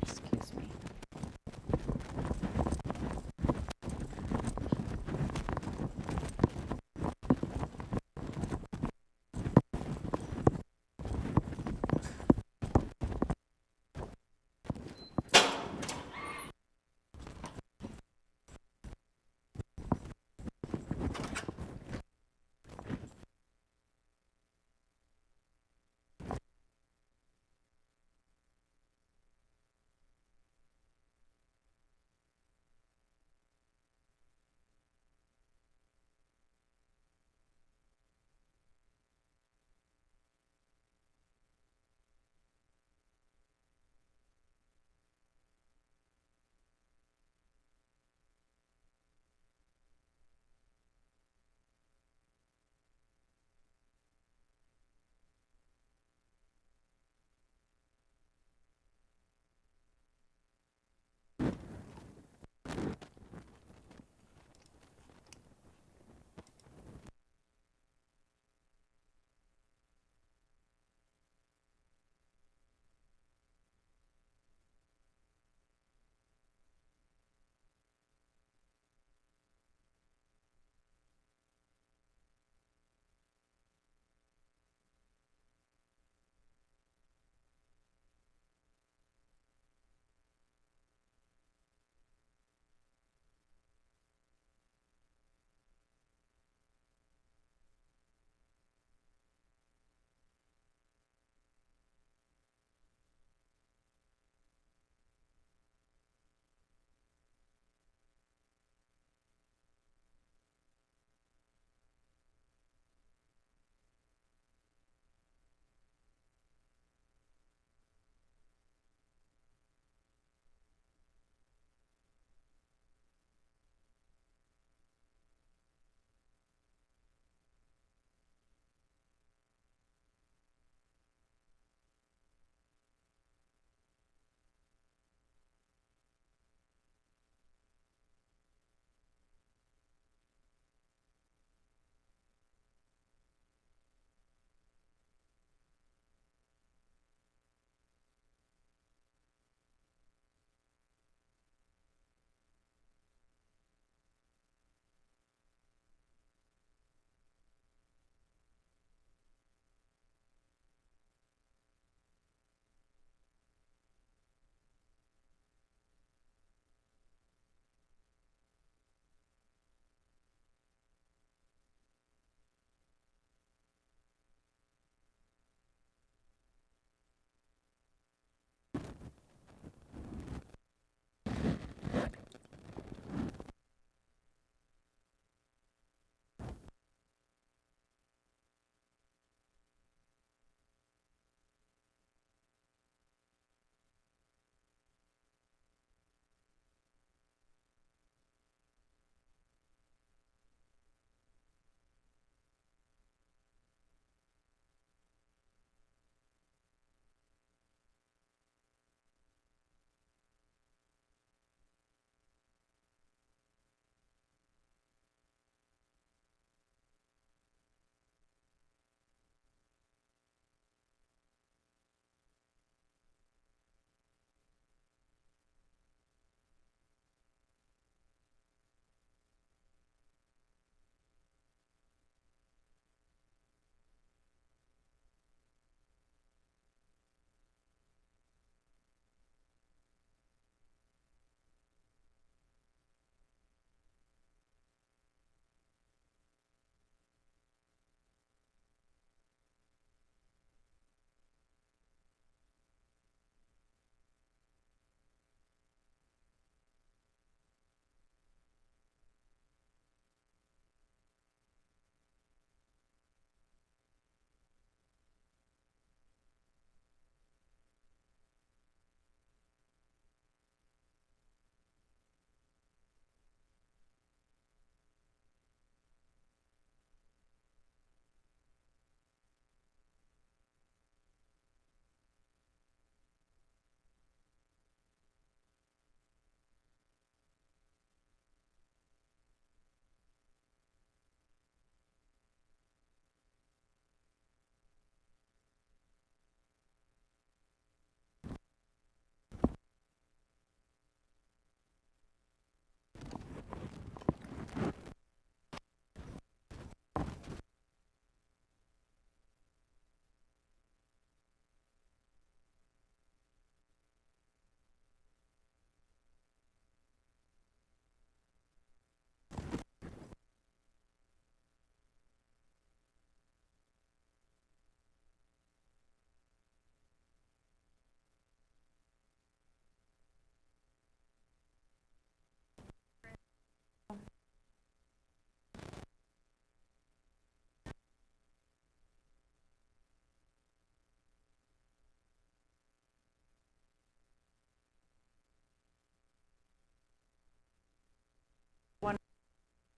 Excuse me.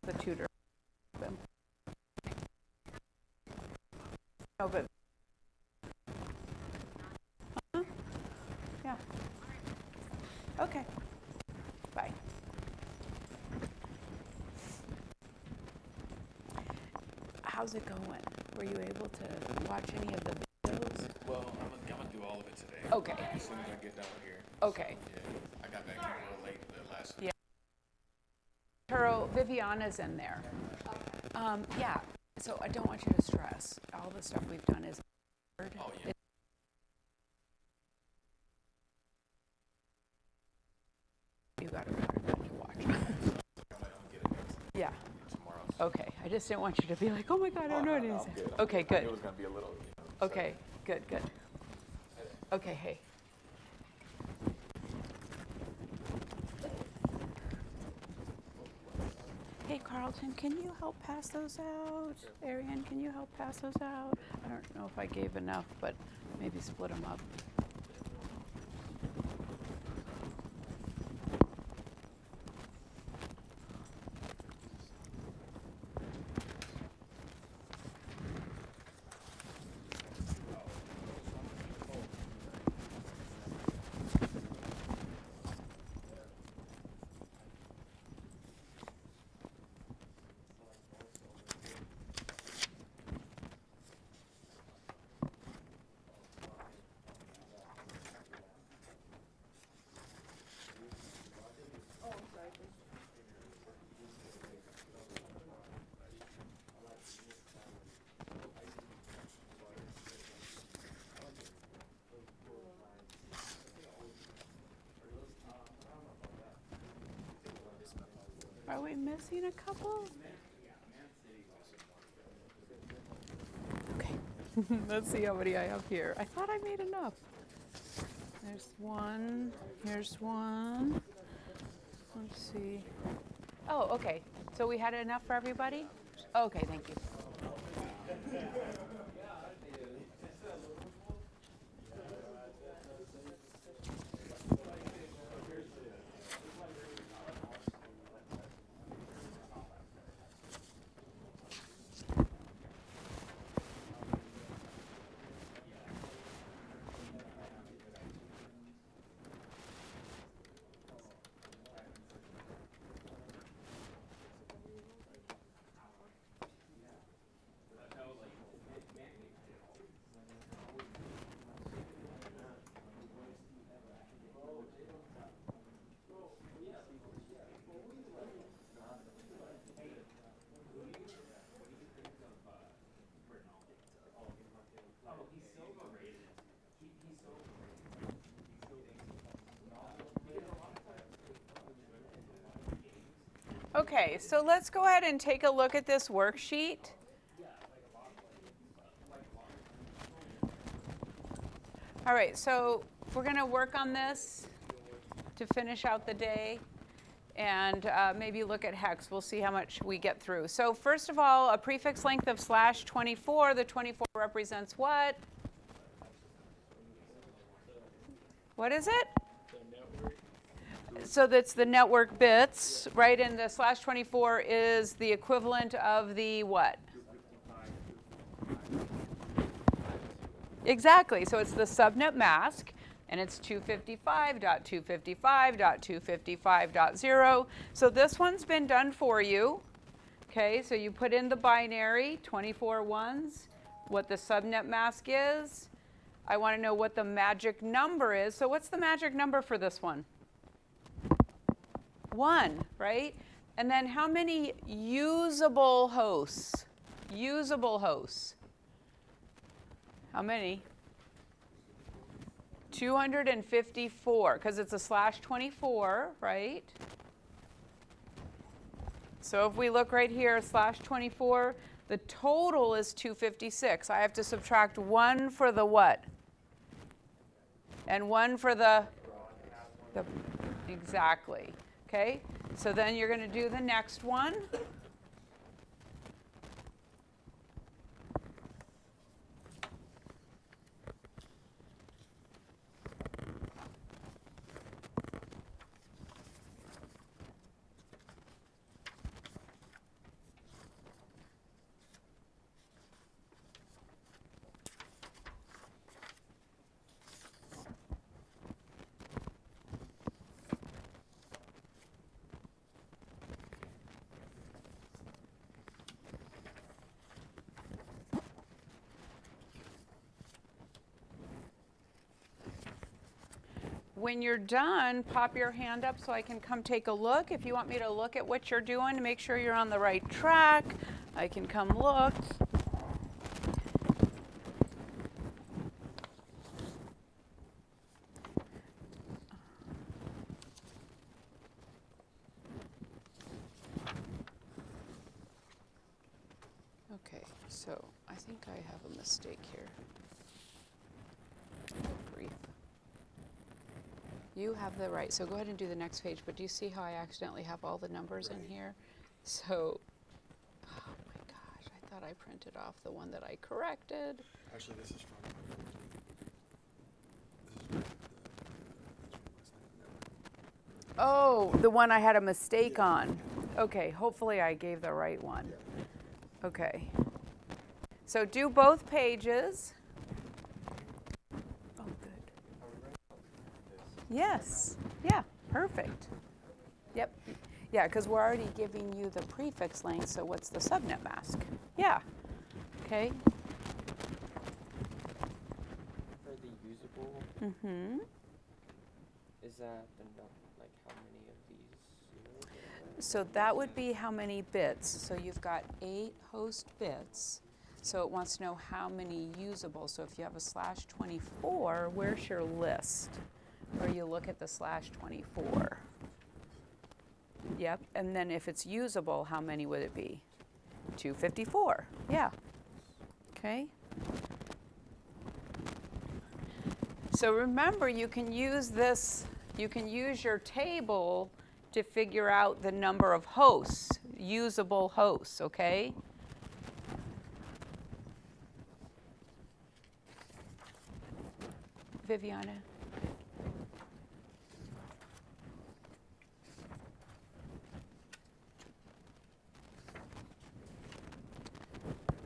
the tutor. No, but. Huh? Yeah. Okay. Bye. How's it going? Were you able to watch any of the videos?
Well, I'm gonna do all of it today.
Okay.
As soon as I get down here.
Okay.
So, yeah, I got back here real late the last
Yeah. Viviana's in there. Yeah. So I don't want you to stress. All the stuff we've done is.
Oh, yeah.
You got to record that to watch. Yeah.
Tomorrow.
Okay. I just didn't want you to be like, oh my God, I don't know what it is. Okay, good.
It was gonna be a little, so-
Okay, good. Okay, hey. Hey, Carlton, can you help pass those out? Ariane, can you help pass those out? I don't know if I gave enough, but maybe split them up. Are we missing a couple? Okay. Let's see how many I have here. I thought I made enough. There's one. Here's one. Let's see. Oh, okay. So we had enough for everybody? Okay, thank you. Okay, so let's go ahead and take a look at this worksheet. All right, so we're going to work on this to finish out the day and maybe look at hex. We'll see how much we get through. So first of all, a prefix length of /24. The 24 represents what? What is it? So that's the network bits, right? And the /24 is the equivalent of the what? Exactly. So it's the subnet mask, and it's 255.255.255.0. So this one's been done for you. Okay, so you put in the binary, 24 ones, what the subnet mask is. I want to know what the magic number is. So what's the magic number for this one? 1, right? And then how many usable hosts? Usable hosts. How many? 254, because it's a /24, right? So if we look right here, /24, the total is 256. I have to subtract 1 for the what? And 1 for the exactly. Okay, so then you're going to do the next one. when you're done, pop your hand up so I can come take a look. If you want me to look at what you're doing to make sure you're on the right track, I can come look. Okay, so I think I have a mistake here. Brief. You have the right, so go ahead and do the next page, but do you see how I accidentally have all the numbers in here? So, oh my gosh, I thought I printed off the one that I corrected.
Actually, this is from.
Oh, the one I had a mistake on. Okay, hopefully I gave the right one. Okay. So do both pages. Oh, good. Yes. Yeah, perfect. Yep. Yeah, because we're already giving you the prefix length, so what's the subnet mask? Yeah. Okay.
For the usable,
Mm-hmm.
is that the like how many of these zeros are there?
So that would be how many bits. So you've got 8 host bits. So it wants to know how many usable. So if you have a /24, where's your list? Where you look at the /24. Yep, and then if it's usable, how many would it be? 254, yeah. Okay. So remember, you can use this, you can use your table to figure out the number of hosts, usable hosts, okay? Viviana?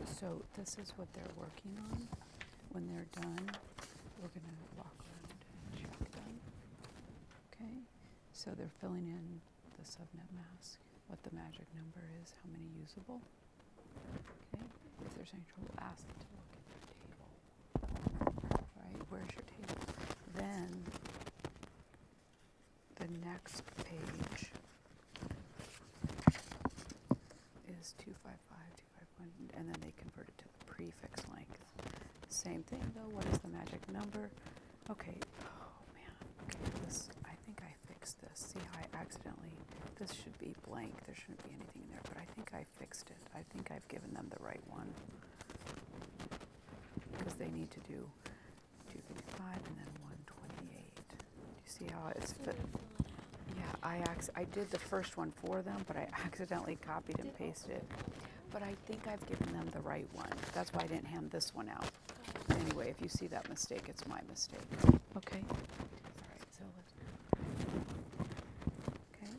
So this is what they're working on. When they're done, we're going to walk around and check them. Okay? So they're filling in the subnet mask, what the magic number is, how many usable. Okay? If there's any trouble, ask them to look at your table. Right? Where's your table? Then the next page is 255, 251, and then they convert it to the prefix length. Same thing though, what is the magic number? Okay, oh man, okay, this, I think I fixed this. See how I accidentally, this should be blank, there shouldn't be anything in there, but I think I fixed it. I think I've given them the right one. Because they need to do 255 and then 128. Do you see how it's fit? Yeah, I did the first one for them, but I accidentally copied and pasted it. But I think I've given them the right one. That's why I didn't hand this one out. Anyway, if you see that mistake, it's my mistake. Okay? All right, so let's, okay?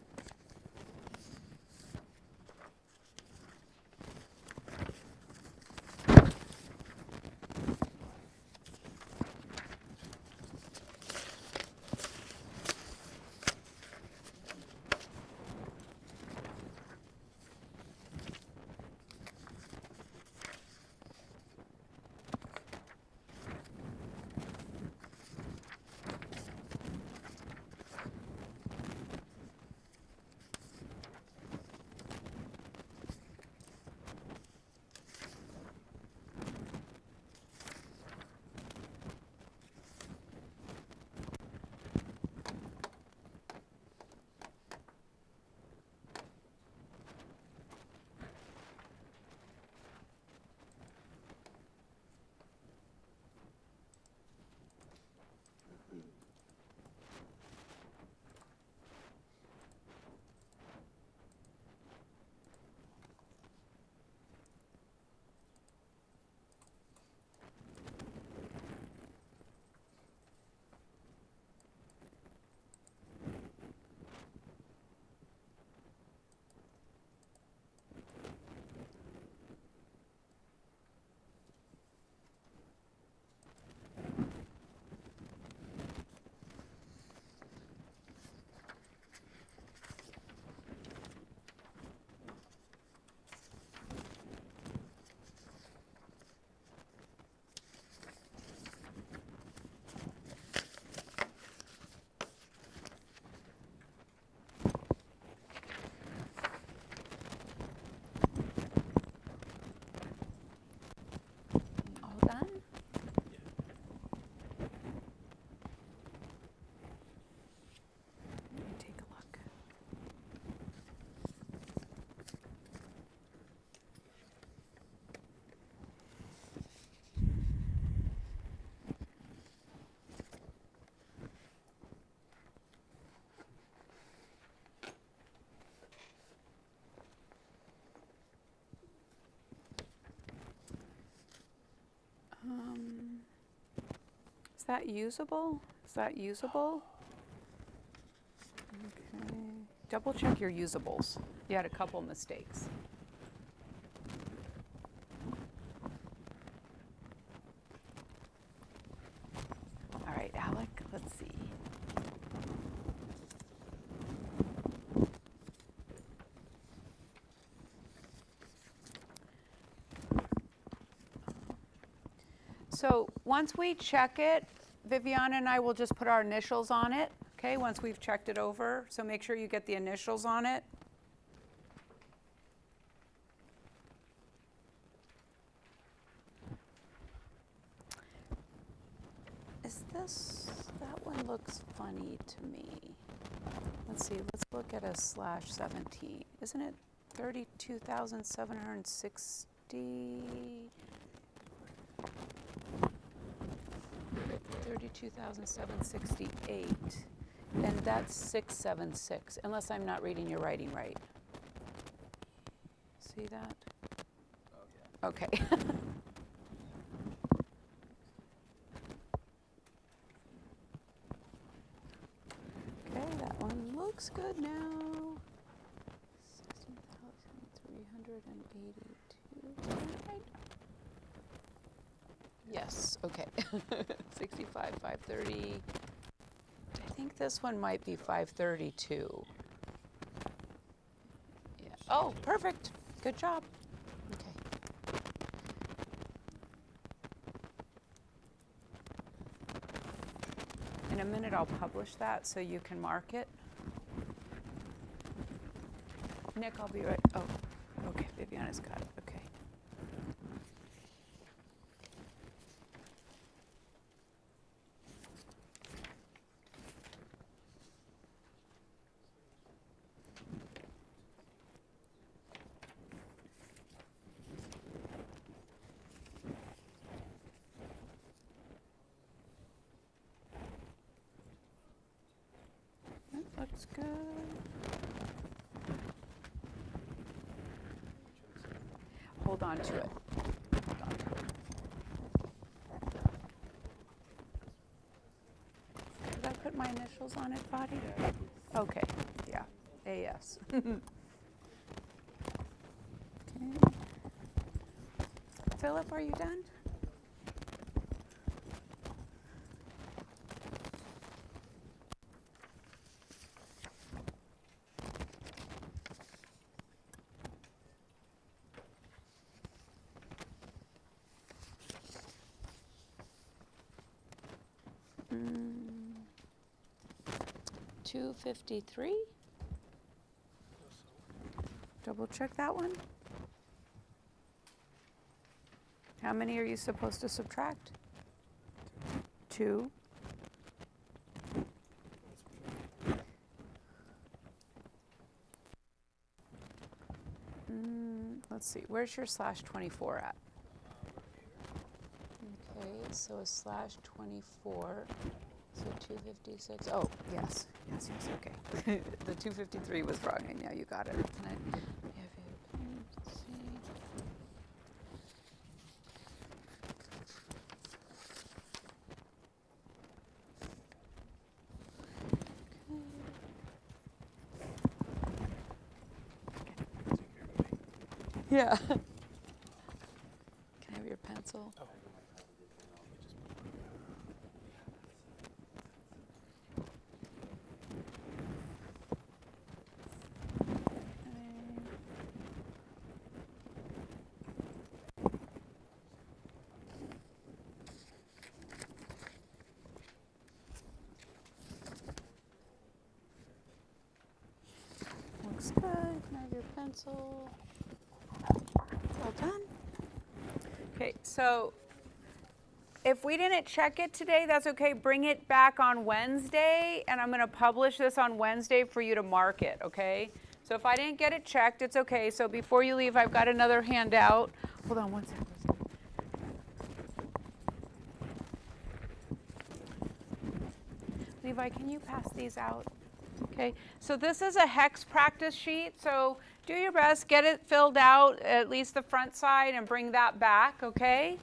that usable? Is that usable? Okay. Double check your usables. You had a couple mistakes. All right, Alec, let's see. So once we check it, Viviana and I will just put our initials on it, okay, once we've checked it over. So make sure you get the initials on it. Is this, that one looks funny to me. Let's see, let's look at a /17. Isn't it 32,760? 32,768, and that's 676, unless I'm not reading your writing right. See that? Okay. Okay, that one looks good now. 16,382. Right? Yes, okay. 65, 530. I think this one might be 532. Yeah. Oh, perfect. Good job. Okay. In a minute, I'll publish that so you can mark it. Nick, I'll be right. Oh, okay. Viviana's got it. Okay. That looks good. Hold on to it. Hold on to it. Did I put my initials on it, Body? Okay, yeah, AS. Okay. Philip, are you done? Mm, 253. Double check that one. How many are you supposed to subtract? 2. Let's see, where's your /24 at? Okay, so a /24, so 256. Oh, yes, okay. The 253 was wrong, and yeah, you got it. Let's see. Yeah. Can I have your pencil? Looks good. Can I have your pencil? All done. Okay, so if we didn't check it today, that's okay. Bring it back on Wednesday, and I'm going to publish this on Wednesday for you to mark it, okay? So if I didn't get it checked, it's okay. So before you leave, I've got another handout. Hold on one second. Levi, can you pass these out? Okay, so this is a hex practice sheet, so do your best, get it filled out, at least the front side, and bring that back, okay?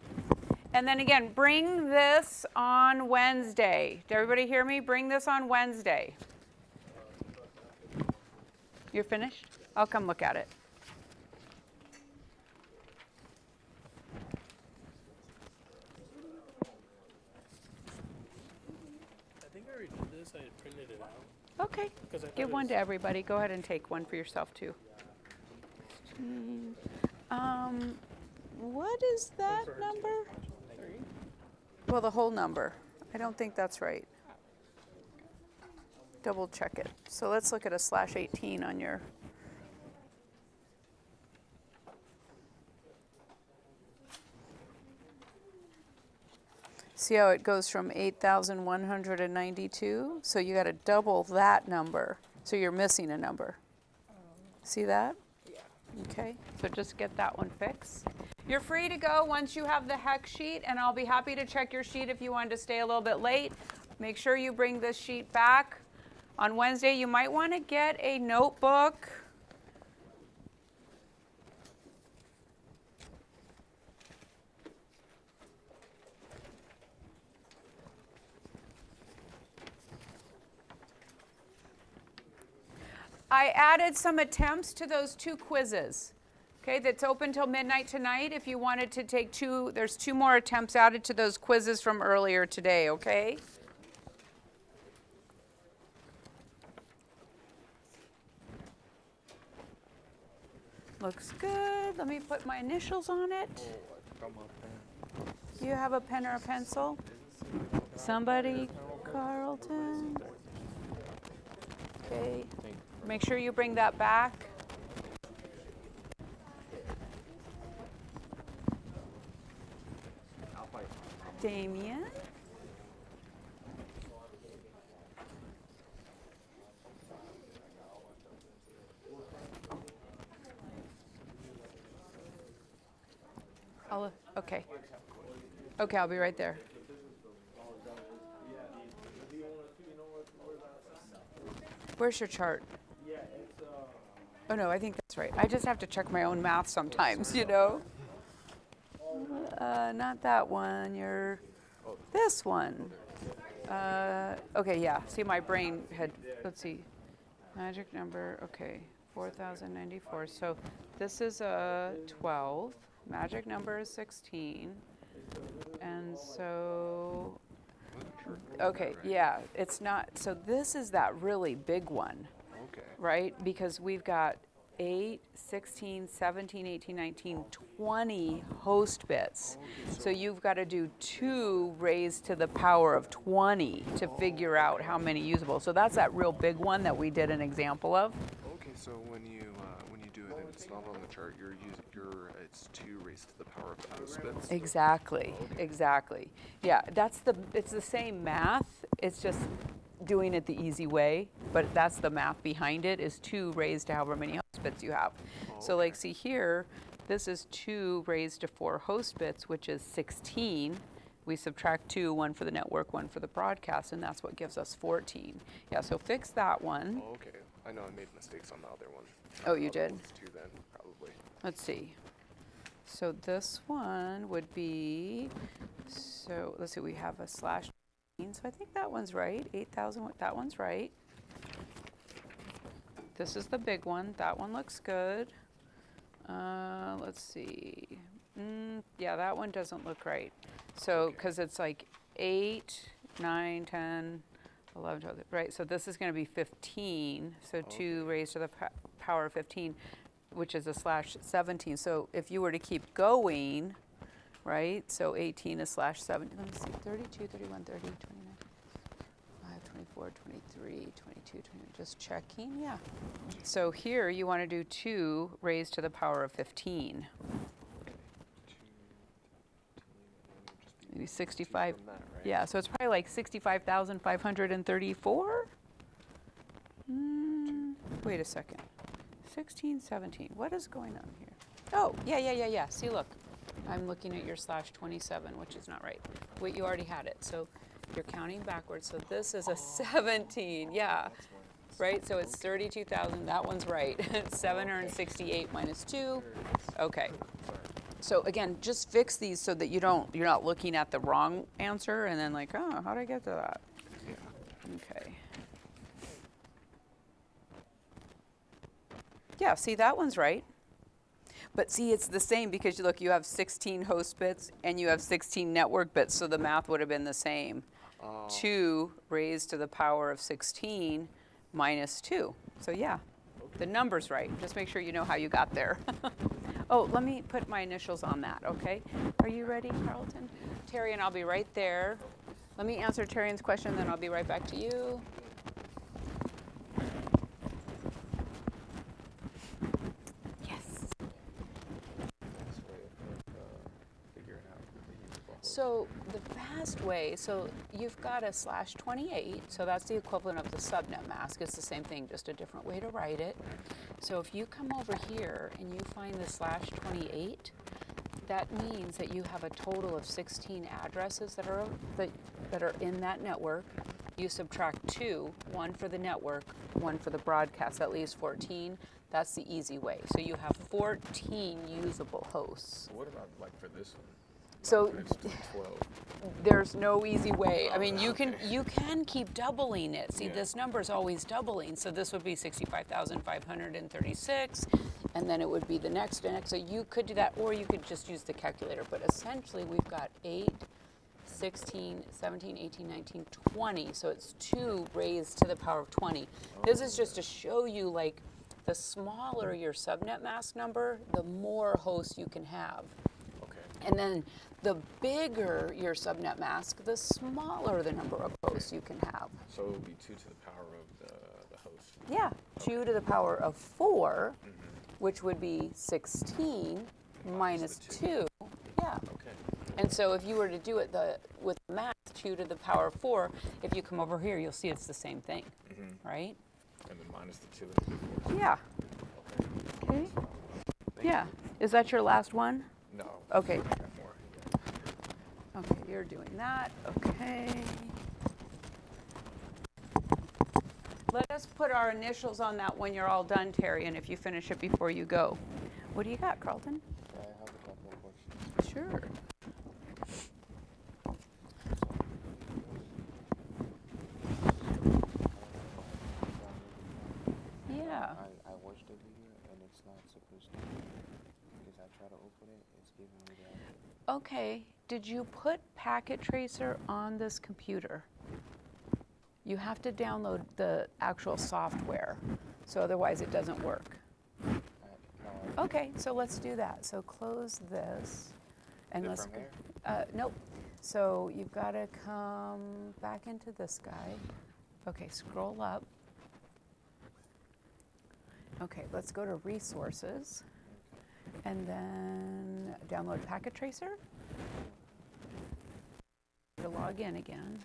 And then again, bring this on Wednesday. Did everybody hear me? Bring this on Wednesday. You're finished? I'll come look at it.
I think I already did this. I printed it out.
Okay.
'Cause I thought
Give
it
one
was-
to everybody. Go ahead and take one for yourself too. 16. What is that number? Well, the whole number. I don't think that's right. Double check it. So let's look at a /18 on your. See how it goes from 8,192? So you got to double that number. So you're missing a number. See that?
Yeah.
Okay, so just get that one fixed. You're free to go once you have the hex sheet, and I'll be happy to check your sheet if you wanted to stay a little bit late. Make sure you bring this sheet back. On Wednesday, you might want to get a notebook. I added some attempts to those 2 quizzes. Okay, that's open till midnight tonight. If you wanted to take 2, there's 2 more attempts added to those quizzes from earlier today, okay? Looks good. Let me put my initials on it. Do you have a pen or a pencil? Somebody, Carlton. Okay. Make sure you bring that back. Damien. Okay. Okay, I'll be right there. Where's your chart? Oh no, I think that's right. I just have to check my own math sometimes, you know? Not that one, you're this one. Okay, yeah, see my brain had, let's see. Magic number, okay, 4,094. So this is a 12. Magic number is 16. And so, okay, yeah, it's not, so this is that really big one.
Okay.
Right? Because we've got 8, 16, 17, 18, 19, 20 host bits. So you've got to do 2 raised to the power of 20 to figure out how many usable. So that's that real big one that we did an example of.
Okay, so when you do it and it's not on the chart, it's 2 raised to the power of the host bits.
Exactly, exactly. Yeah, it's the same math. It's just doing it the easy way, but that's the math behind it, is 2 raised to however many host bits you have. So like, see here, this is 2 raised to 4 host bits, which is 16. We subtract 2, 1 for the network, 1 for the broadcast, and that's what gives us 14. Yeah, so fix that one.
Oh, okay. I know I made mistakes on the other one.
Oh, you did?
It's 2 then, probably.
Let's see. So this one would be, so let's see, we have a /. So I think that one's right, 8,000, that one's right. This is the big one, that one looks good. Let's see, yeah, that one doesn't look right. So, because it's like 8, 9, 10, 11, 12, right? So this is going to be 15, so 2 raised to the power of 15, which is a /17. So if you were to keep going, right? So 18 is /17. Let me see, 32, 31, 30, 29, 5, 24, 23, 22, 20. Just checking, yeah. So here you want to do 2 raised to the power of 15. Maybe 65.
From that, right?
Yeah, so it's probably like 65,534. Wait a second. 16, 17. What is going on here? Oh, yeah. See, look. I'm looking at your /27, which is not right. Wait, you already had it. So you're counting backwards. So this is a 17. Yeah. Right? So it's 32,000. That one's right. 768 minus 2. Okay. So again, just fix these so that you're not looking at the wrong answer and then like, oh, how did I get to that?
Yeah.
Okay. Yeah, see, that one's right. But see, it's the same because look, you have 16 host bits and you have 16 network bits, so the math would have been the same. 2 raised to the power of 16 minus 2. So yeah, the number's right. Just make sure you know how you got there. Oh, let me put my initials on that, okay? Are you ready, Carlton? Terry and I'll be right there. Let me answer Terrian's question, then I'll be right back to you. Yes.
Figuring out the usable host.
So the fast way, so you've got a /28, so that's the equivalent of the subnet mask. It's the same thing, just a different way to write it. So if you come over here and you find the /28, that means that you have a total of 16 addresses that are in that network. You subtract 2, 1 for the network, 1 for the broadcast. That leaves 14. That's the easy way. So you have 14 usable hosts.
So what about like for this one?
So
Like, it's 12.
there's no easy way. I mean,
Oh,
you can
okay.
you can keep doubling it. See,
Yeah.
this number is always doubling. So this would be 65,536, and then it would be the next and next. So you could do that, or you could just use the calculator. But essentially, we've got 8, 16, 17, 18, 19, 20. So it's 2 raised to the power of 20. This is just to show you, like, the smaller your subnet mask number, the more hosts you can have.
Okay.
And then the bigger your subnet mask, the smaller the number of hosts you can have.
So it would be 2 to the power of the host.
Yeah, 2 to the power of 4, which would be 16 minus
the
2. Yeah.
Okay.
And so if you were to do it with math, 2 to the power of 4, if you come over here, you'll see it's the same thing, right?
And then minus the 2 and the 4.
Yeah.
Okay.
Okay. Yeah. Is that your last one?
No.
Okay.
I got more.
Okay, you're doing that. Okay. Let us put our initials on that when you're all done, Terry, and if you finish it before you go. What do you got, Carlton?
I have a couple of questions.
Sure. Yeah.
I watched the video and it's not supposed to, because I try to open it, it's giving me that.
Okay. Did you put Packet Tracer on this computer? You have to download the actual software, so otherwise it doesn't work.
No,
Okay, so let's do that. So close this, and
Is it
let's.
from here?
Nope. So you've got to come back into this guy. Okay, scroll up. Okay, let's go to Resources, and then download Packet Tracer. To log in again.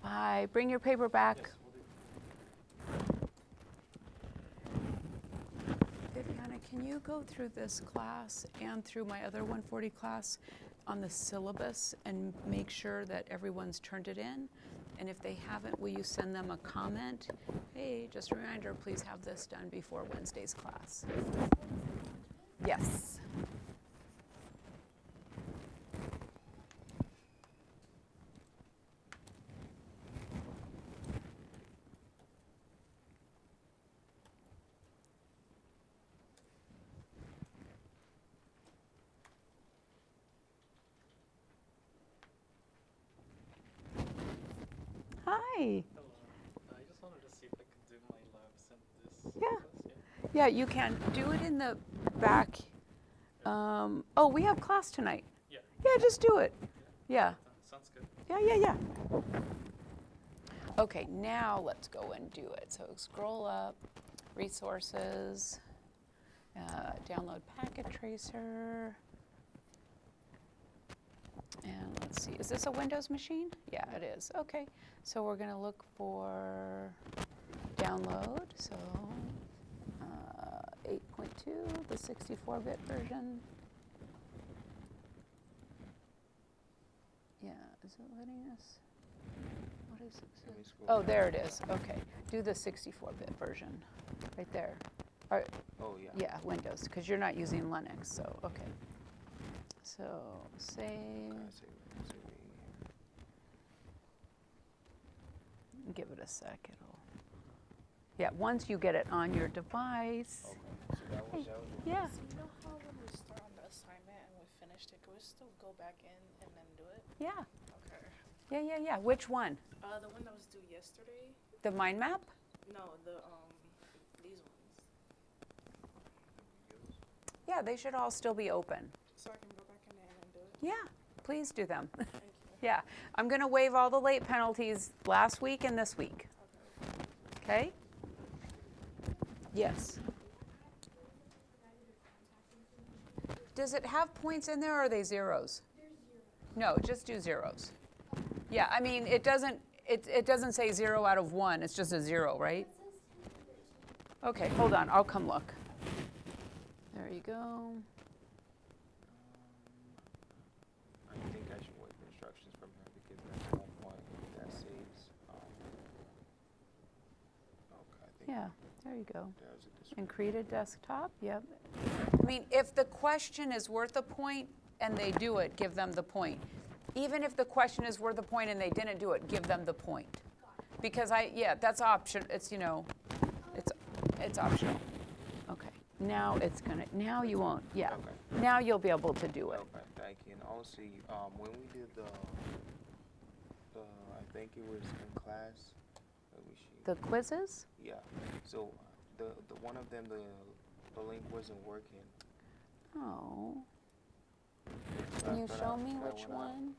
Bye. Bring your paper back. Viviana, can you go through this class and through my other 140 class on the syllabus and make sure that everyone's turned it in? And if they haven't, will you send them a comment? Hey, just a reminder, please have this done before Wednesday's class. Yes. Hi.
Hello. I just wanted to see if I could do my labs in this
Yeah.
class.
Yeah, you can do it in the back. Oh, we have class tonight.
Yeah.
Yeah, just do it. Yeah.
Sounds good.
Yeah. Okay, now let's go and do it. So scroll up, Resources, download Packet Tracer. And let's see, is this a Windows machine? Yeah, it is. Okay, so we're going to look for download. So 8.2, the 64-bit version. Yeah, is it letting us? What is it?
Let me scroll
Oh,
down.
there it is. Okay. Do the 64-bit version. Right there. Or,
Oh, yeah.
yeah, Windows, because you're not using Linux, so, okay. So, save.
Save it in here.
Give it a sec. It'll. Yeah, once you get it on your device.
Okay, so that was one.
Yeah.
So you know how when we start on the assignment and we finished it, can we still go back in and then do it?
Yeah.
Okay.
Yeah. Which one?
The one that was due yesterday?
The mind map?
No, these ones.
Yeah, they should all still be open.
So I can go back in there and do it?
Yeah, please do them.
Thank you.
Yeah, I'm going to waive all the late penalties last week and this week. Okay? Yes. Does it have points in there or are they zeros? No, just do zeros. Yeah, I mean, it doesn't say 0 out of 1, it's just a 0, right? Okay, hold on, I'll come look. There you go.
I think I should wait for instructions from her because that's one point that saves. Okay, I think
Yeah, there you go.
there's a description.
And create a desktop, yep. I mean, if the question is worth a point and they do it, give them the point. Even if the question is worth a point and they didn't do it, give them the point. Because that's option, it's, it's optional. Okay, now now you won't, yeah.
Okay.
Now you'll be able to do it.
Okay, thank you. And also, when we did the I think it was in class. Let me see.
The quizzes?
Yeah. So the one of them the link wasn't working.
Oh,
So
can
I
you
thought
show
I-
me
that
which
went out.
one?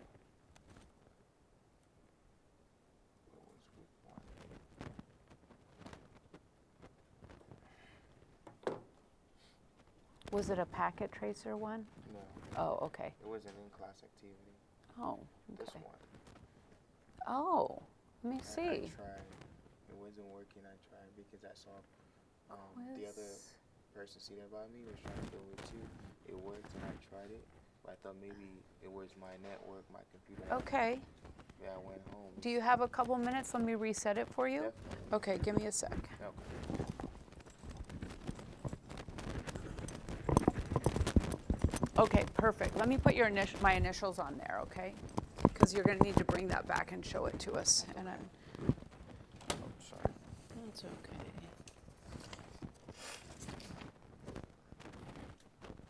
What was group one?
Was it a packet tracer one?
No,
Oh, okay.
it was an in-class activity.
Oh,
This
okay.
one.
Oh, let me
I
see.
tried. It wasn't working. I tried because I saw the other
Quiz.
person seated by me was trying to do it too. It worked and I tried it. But I thought maybe it was my network, my computer.
Okay.
Yeah, I went home.
Do you have a couple minutes? Let me reset it for you.
Definitely.
Okay, give me a sec.
Okay.
Okay, perfect. Let me put my initials on there, okay? Because you're going to need to bring that back and show it to us. And
Oh, sorry.
that's okay.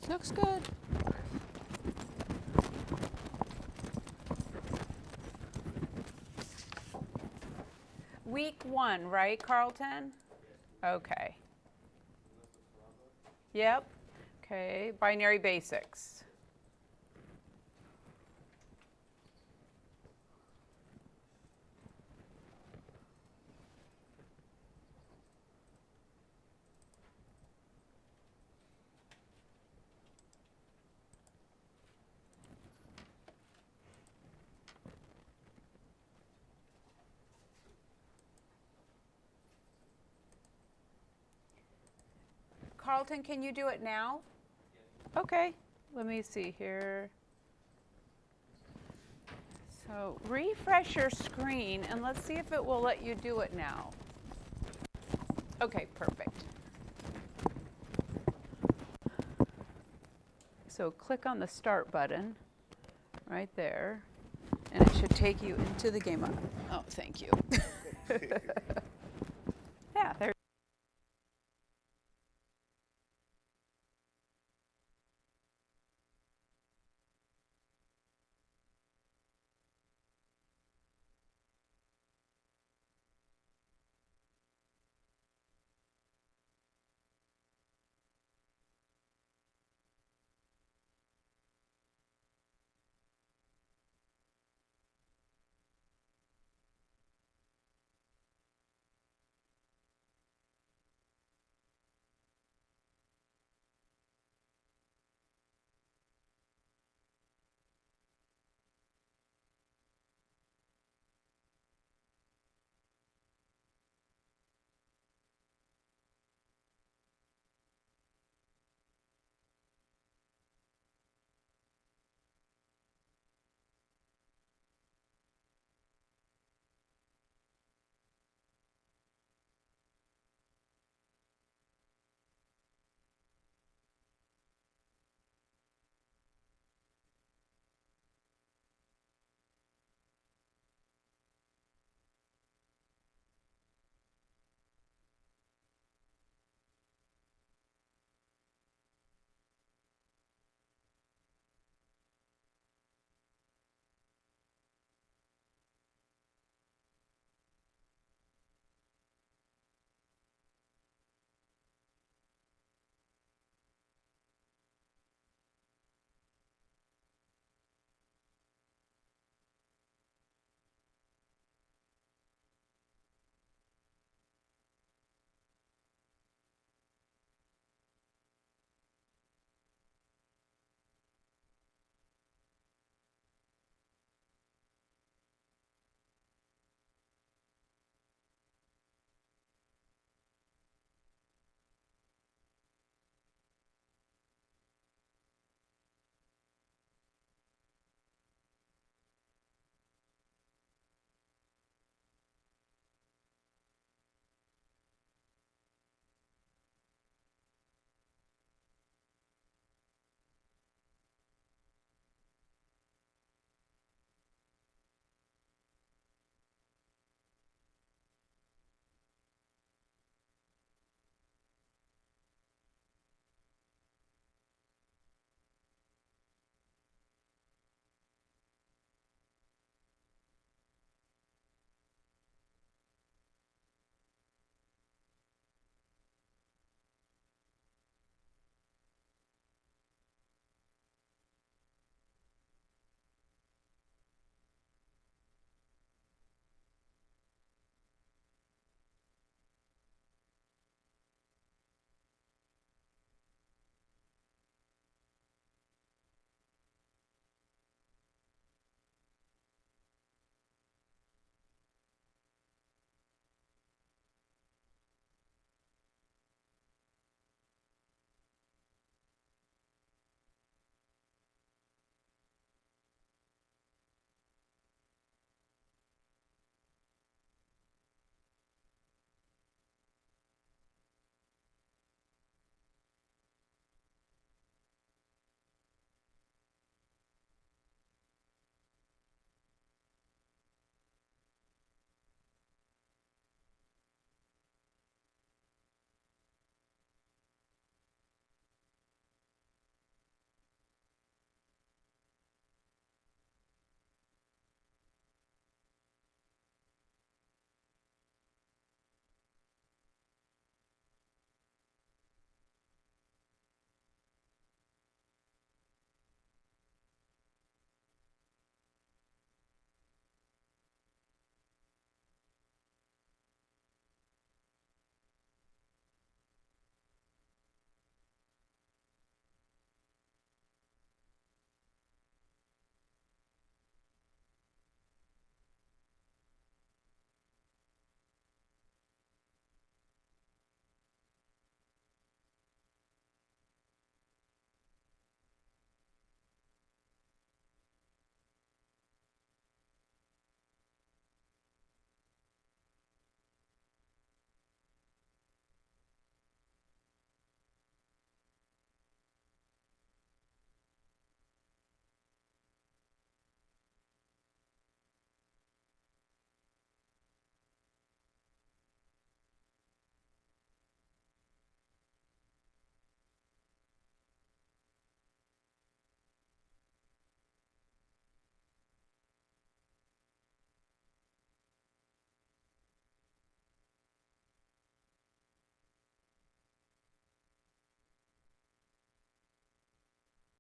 Looks good. Week 1, right, Carlton? Okay. Yep. Okay, binary basics. Carlton, can you do it now? Okay, let me see here. So refresh your screen and let's see if it will let you do it now. Okay, perfect. So click on the start button right there and it should take you into the game. Oh, thank you.